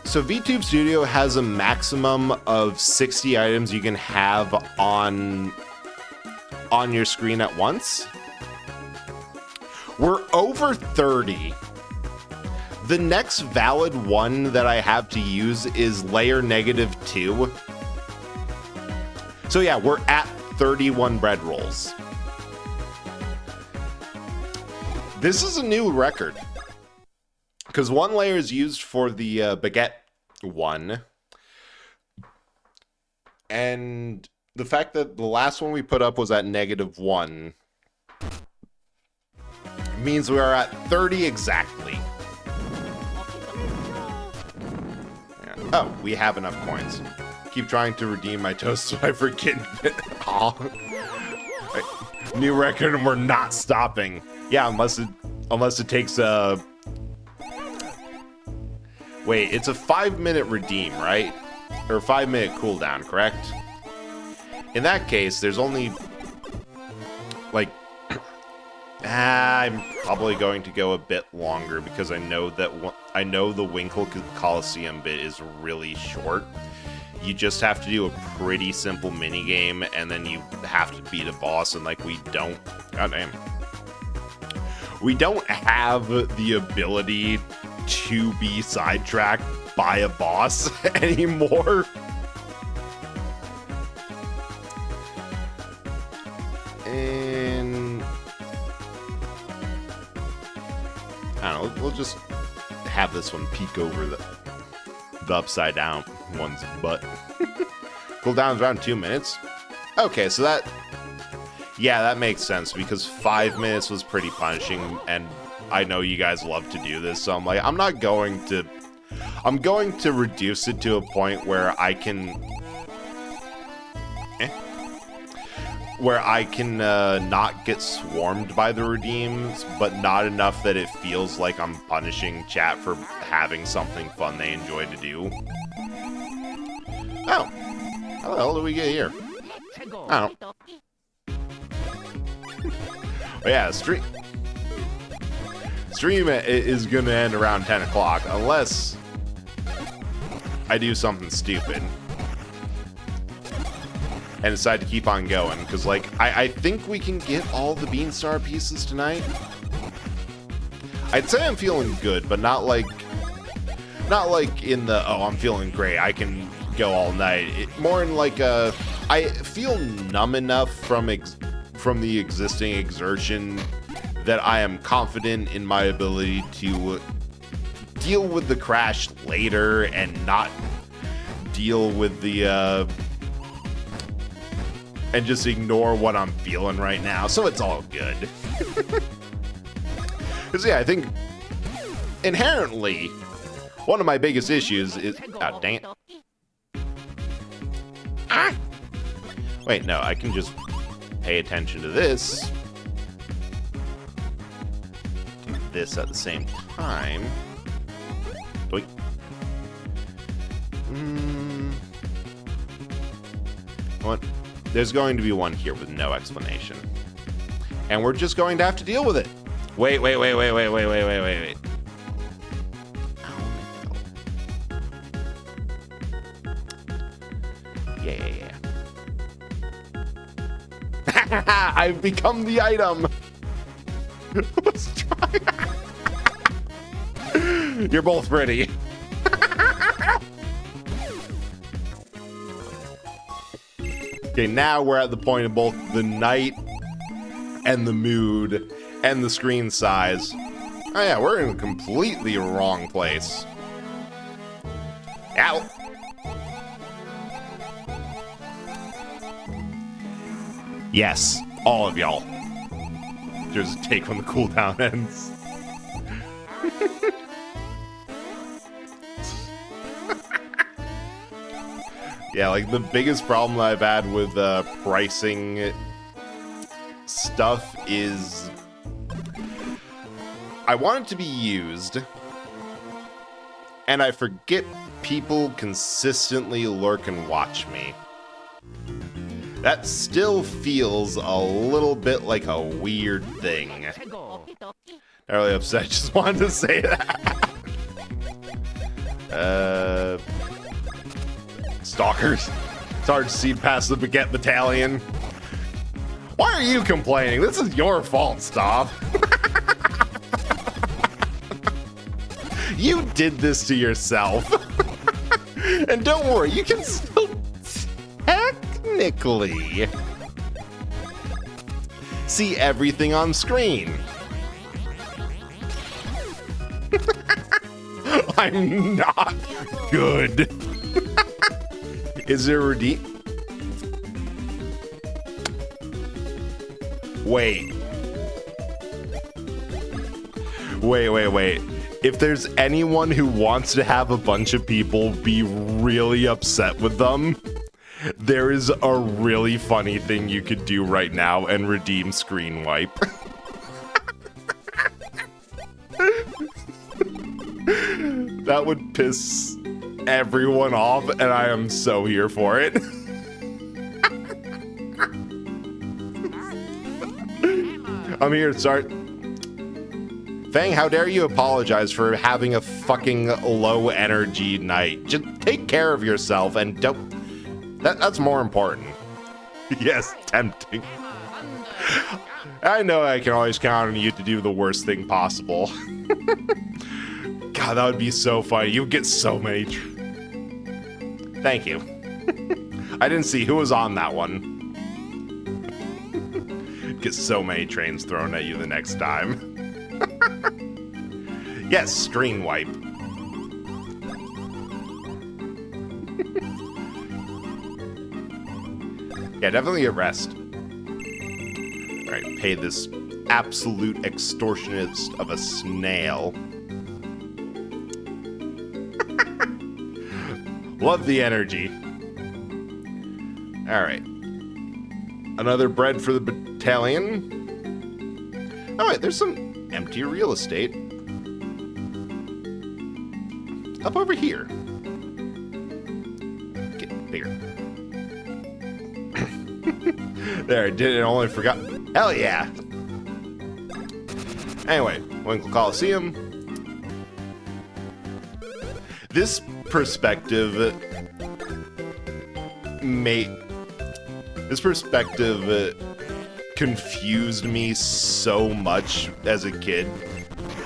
So VTube Studio has a maximum of 60 items you can have on your screen at once. We're over 30. The next valid one that I have to use is layer -2. So yeah, we're at 31 bread rolls. This is a new record. Because one layer is used for the baguette one. And the fact that the last one we put up was at -1 means we are at 30 exactly. Yeah. Oh, we have enough coins. Keep trying to redeem my toast so I forget it. New record and we're not stopping. Yeah, unless it takes a... Wait, it's a 5-minute redeem, right? Or 5-minute cooldown, correct? In that case, there's only... Like... I'm probably going to go a bit longer because I know that I know the Winkle Coliseum bit is really short. You just have to do a pretty simple minigame, and then you have to beat a boss, and like we don't... Goddamn. We don't have the ability to be sidetracked by a boss anymore. And... I don't know, we'll just have this one peek over the upside down one's butt. Cooldown's around 2 minutes. Okay, so that... Yeah, that makes sense, because 5 minutes was pretty punishing, and I know you guys love to do this, so I'm like, I'm going to reduce it to a point where I can... Where I can not get swarmed by the redeems, but not enough that it feels like I'm punishing chat for having something fun they enjoy to do. Oh, how the hell did we get here? I don't know. But yeah, stream is gonna end around 10 o'clock, unless I do something stupid and decide to keep on going, because like I think we can get all the Beanstar pieces tonight. I'd say I'm feeling good, but not like in the I'm feeling great, I can go all night. More in like I feel numb enough from the existing exertion that I am confident in my ability to deal with the crash later and not deal with the and just ignore what I'm feeling right now, so it's all good. Because yeah, I think inherently One of my biggest issues is... Oh, dang it. Ah! Wait, no, I can just pay attention to this. Do this at the same time. Wait. What? There's going to be one here with no explanation. And we're just going to have to deal with it. Wait. Yeah. I've become the item. Let's try. You're both pretty. Okay, now we're at the point of both the night and the mood and the screen size. Oh yeah, we're in a completely wrong place. Ow! Yes, all of y'all. There's a take when the cooldown ends. Yeah, like the biggest problem I've had with pricing stuff is I want it to be used, and I forget people consistently lurk and watch me. That still feels a little bit like a weird thing. Not really upset, just wanted to say that. Stalkers. It's hard to see past the Baguette Battalion. Why are you complaining? This is your fault, Stop. You did this to yourself. And don't worry, you can still technically see everything on screen. I'm not good. Is there a redeem? Wait. If there's anyone who wants to have a bunch of people be really upset with them, there is a really funny thing you could do right now and redeem screen wipe. That would piss everyone off, and I am so here for it. I'm here to start. Fang, how dare you apologize for having a fucking low energy night? Just take care of yourself and don't... That's more important. Yes, tempting. I know I can always count on you to do the worst thing possible. God, that would be so funny. You'd get so many... Thank you. I didn't see who was on that one. Get so many trains thrown at you the next time. Yes, screen wipe. Yeah, definitely a rest. Alright, pay this absolute extortionist of a snail. Love the energy. Alright. Another bread for the battalion. Oh wait, there's some empty real estate. Up over here. Get bigger. There, I did it, only forgot. Hell yeah. Anyway, Winkle Coliseum. This perspective confused me so much as a kid,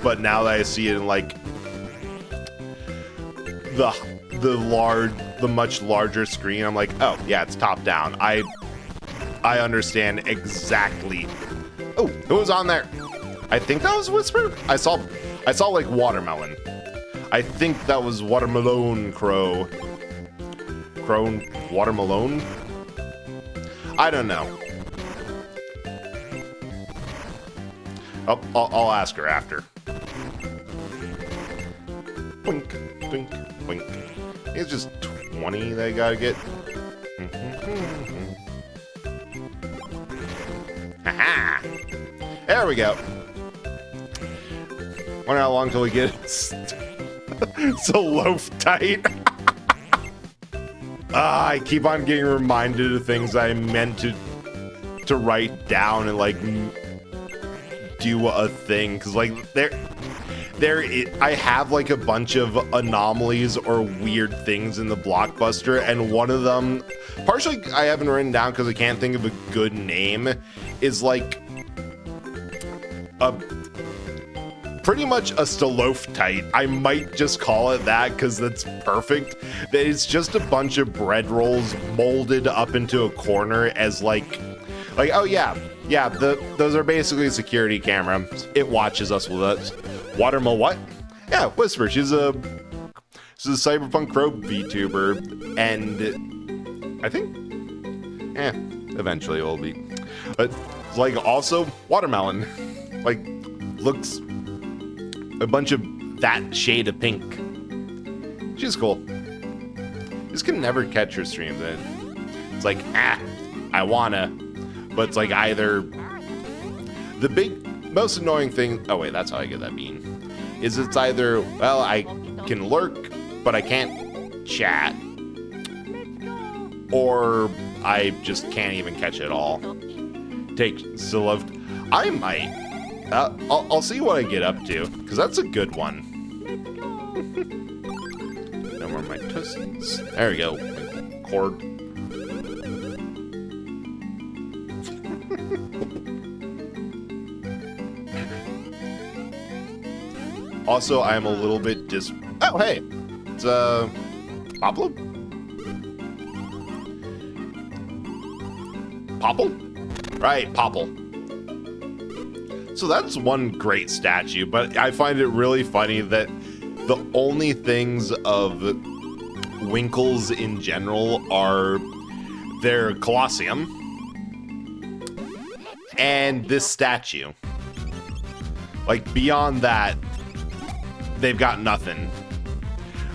but now that I see it in like the much larger screen, I'm like, oh yeah, it's top down. I understand exactly. Oh, who was on there? I think that was Whisper. I saw like watermelon. I think that was Watermelon Crow. Watermelon? I don't know. Oh, I'll ask her after. Boink. Dink, wink. It's just 20 that I gotta get. Haha! There we go. Wonder how long till we get it so loaf tight. I keep on getting reminded of things I meant to write down and like do a thing, because like I have like a bunch of anomalies or weird things in the Blockbuster, and one of them, partially I haven't written down because I can't think of a good name, is like a pretty much a stalactite. I might just call it that because that's perfect. That it's just a bunch of bread rolls molded up into a corner as like oh yeah, those are basically security cameras. It watches us with us. Watermill what? Yeah, Whisper. She's a Cyberpunk Crow VTuber, and I think, eventually it will be. But it's like also watermelon, like looks a bunch of that shade of pink. She's cool. Just can never catch her streams. And it's like I wanna, but it's like either the most annoying thing. Oh wait, that's how I get that bean. Is it's either, well, I can lurk, but I can't chat, or I just can't even catch it at all. Take Zilov. I might. I'll see what I get up to, because that's a good one. No more my tussies. There we go. Cord. Also, I'm a little bit oh, hey! It's, Popple? Popple? Right, Popple. So that's one great statue, but I find it really funny that the only things of Winkles in general are their Colosseum and this statue. Like, beyond that, they've got nothing.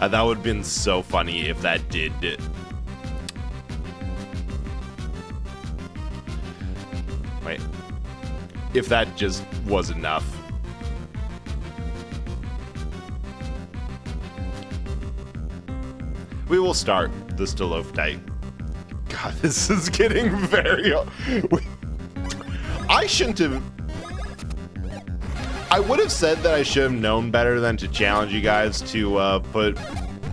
That would have been so funny if that did. Wait. If that just was enough. We will start the stalactite. God, this is getting very... I shouldn't have... I would have said that I should have known better than to challenge you guys to put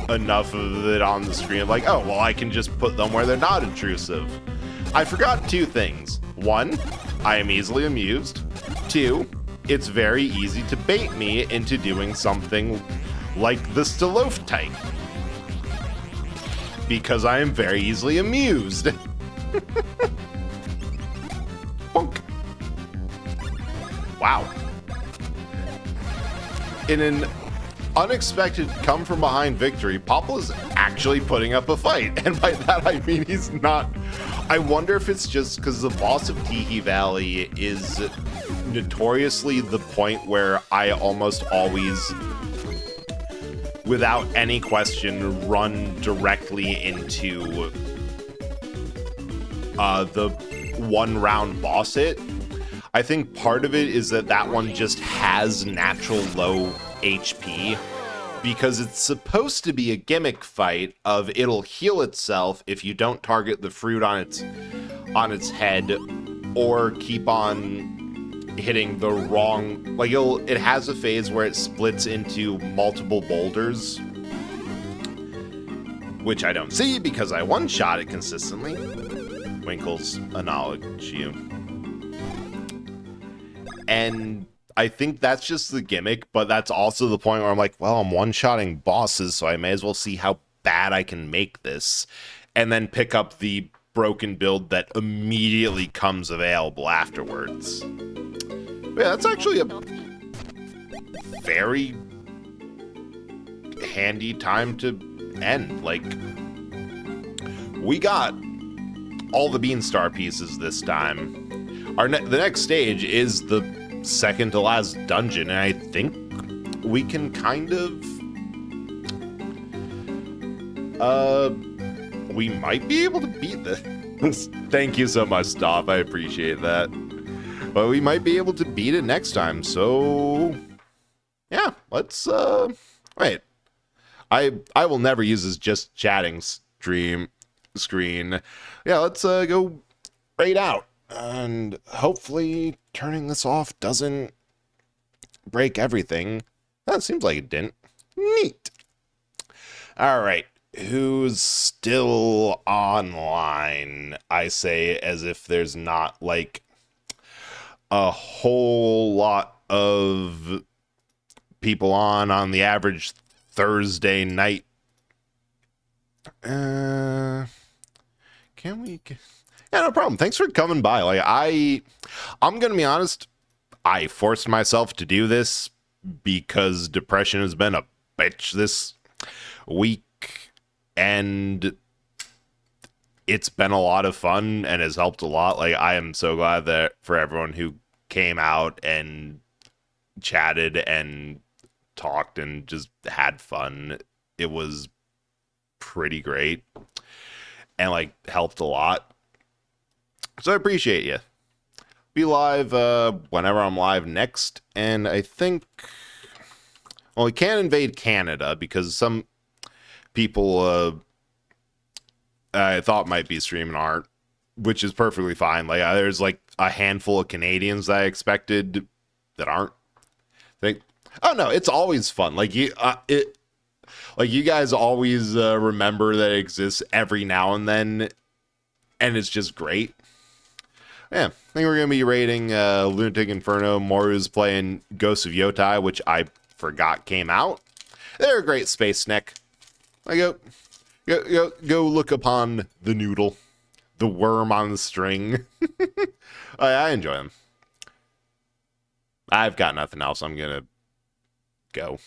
enough of it on the screen. Like, oh, well, I can just put them where they're not intrusive. I forgot two things. One, I am easily amused. Two, it's very easy to bait me into doing something like the stalactite, because I am very easily amused. Bonk. Wow. In an unexpected come-from-behind victory, Popple is actually putting up a fight. And by that, I mean he's not... I wonder if it's just because the boss of Teehee Valley is notoriously the point where I almost always, without any question, run directly into the one-round boss hit. I think part of it is that one just has natural low HP, because it's supposed to be a gimmick fight of it'll heal itself if you don't target the fruit on its head, or keep on hitting the wrong, like it has a phase where it splits into multiple boulders, which I don't see because I one-shot it consistently. Winkles, acknowledge you. And I think that's just the gimmick, but that's also the point where I'm like, well, I'm one-shotting bosses, so I may as well see how bad I can make this, and then pick up the broken build that immediately comes available afterwards. But yeah, that's actually a very handy time to end. Like, we got all the Beanstar pieces this time. The next stage is the second to last dungeon, and I think we can kind of We might be able to beat this. Thank you so much, Stop. I appreciate that. But we might be able to beat it next time. So, yeah, let's, wait. I will never use this just chatting screen. Yeah, let's, go raid out. And hopefully turning this off doesn't break everything. That seems like it didn't. Neat. All right. Who's still online? I say as if there's not like a whole lot of people on the average Thursday night. Can we? Yeah, no problem. Thanks for coming by. Like I'm gonna be honest. I forced myself to do this because depression has been a bitch this week. And it's been a lot of fun and has helped a lot. Like, I am so glad that for everyone who came out and chatted and talked and just had fun. It was pretty great and, like, helped a lot. So I appreciate you. Be live whenever I'm live next. And I think, well, we can't invade Canada because some people I thought might be streaming aren't, which is perfectly fine. Like there's like a handful of Canadians that I expected that aren't. Oh no, it's always fun. Like you guys always remember that it exists every now and then, and it's just great. Yeah, I think we're gonna be rating Lunatic Inferno. Moru's playing Ghosts of Yotai, which I forgot came out. They're a great space snack. I go look upon the noodle, the worm on the string. I enjoy them. I've got nothing else. I'm gonna go.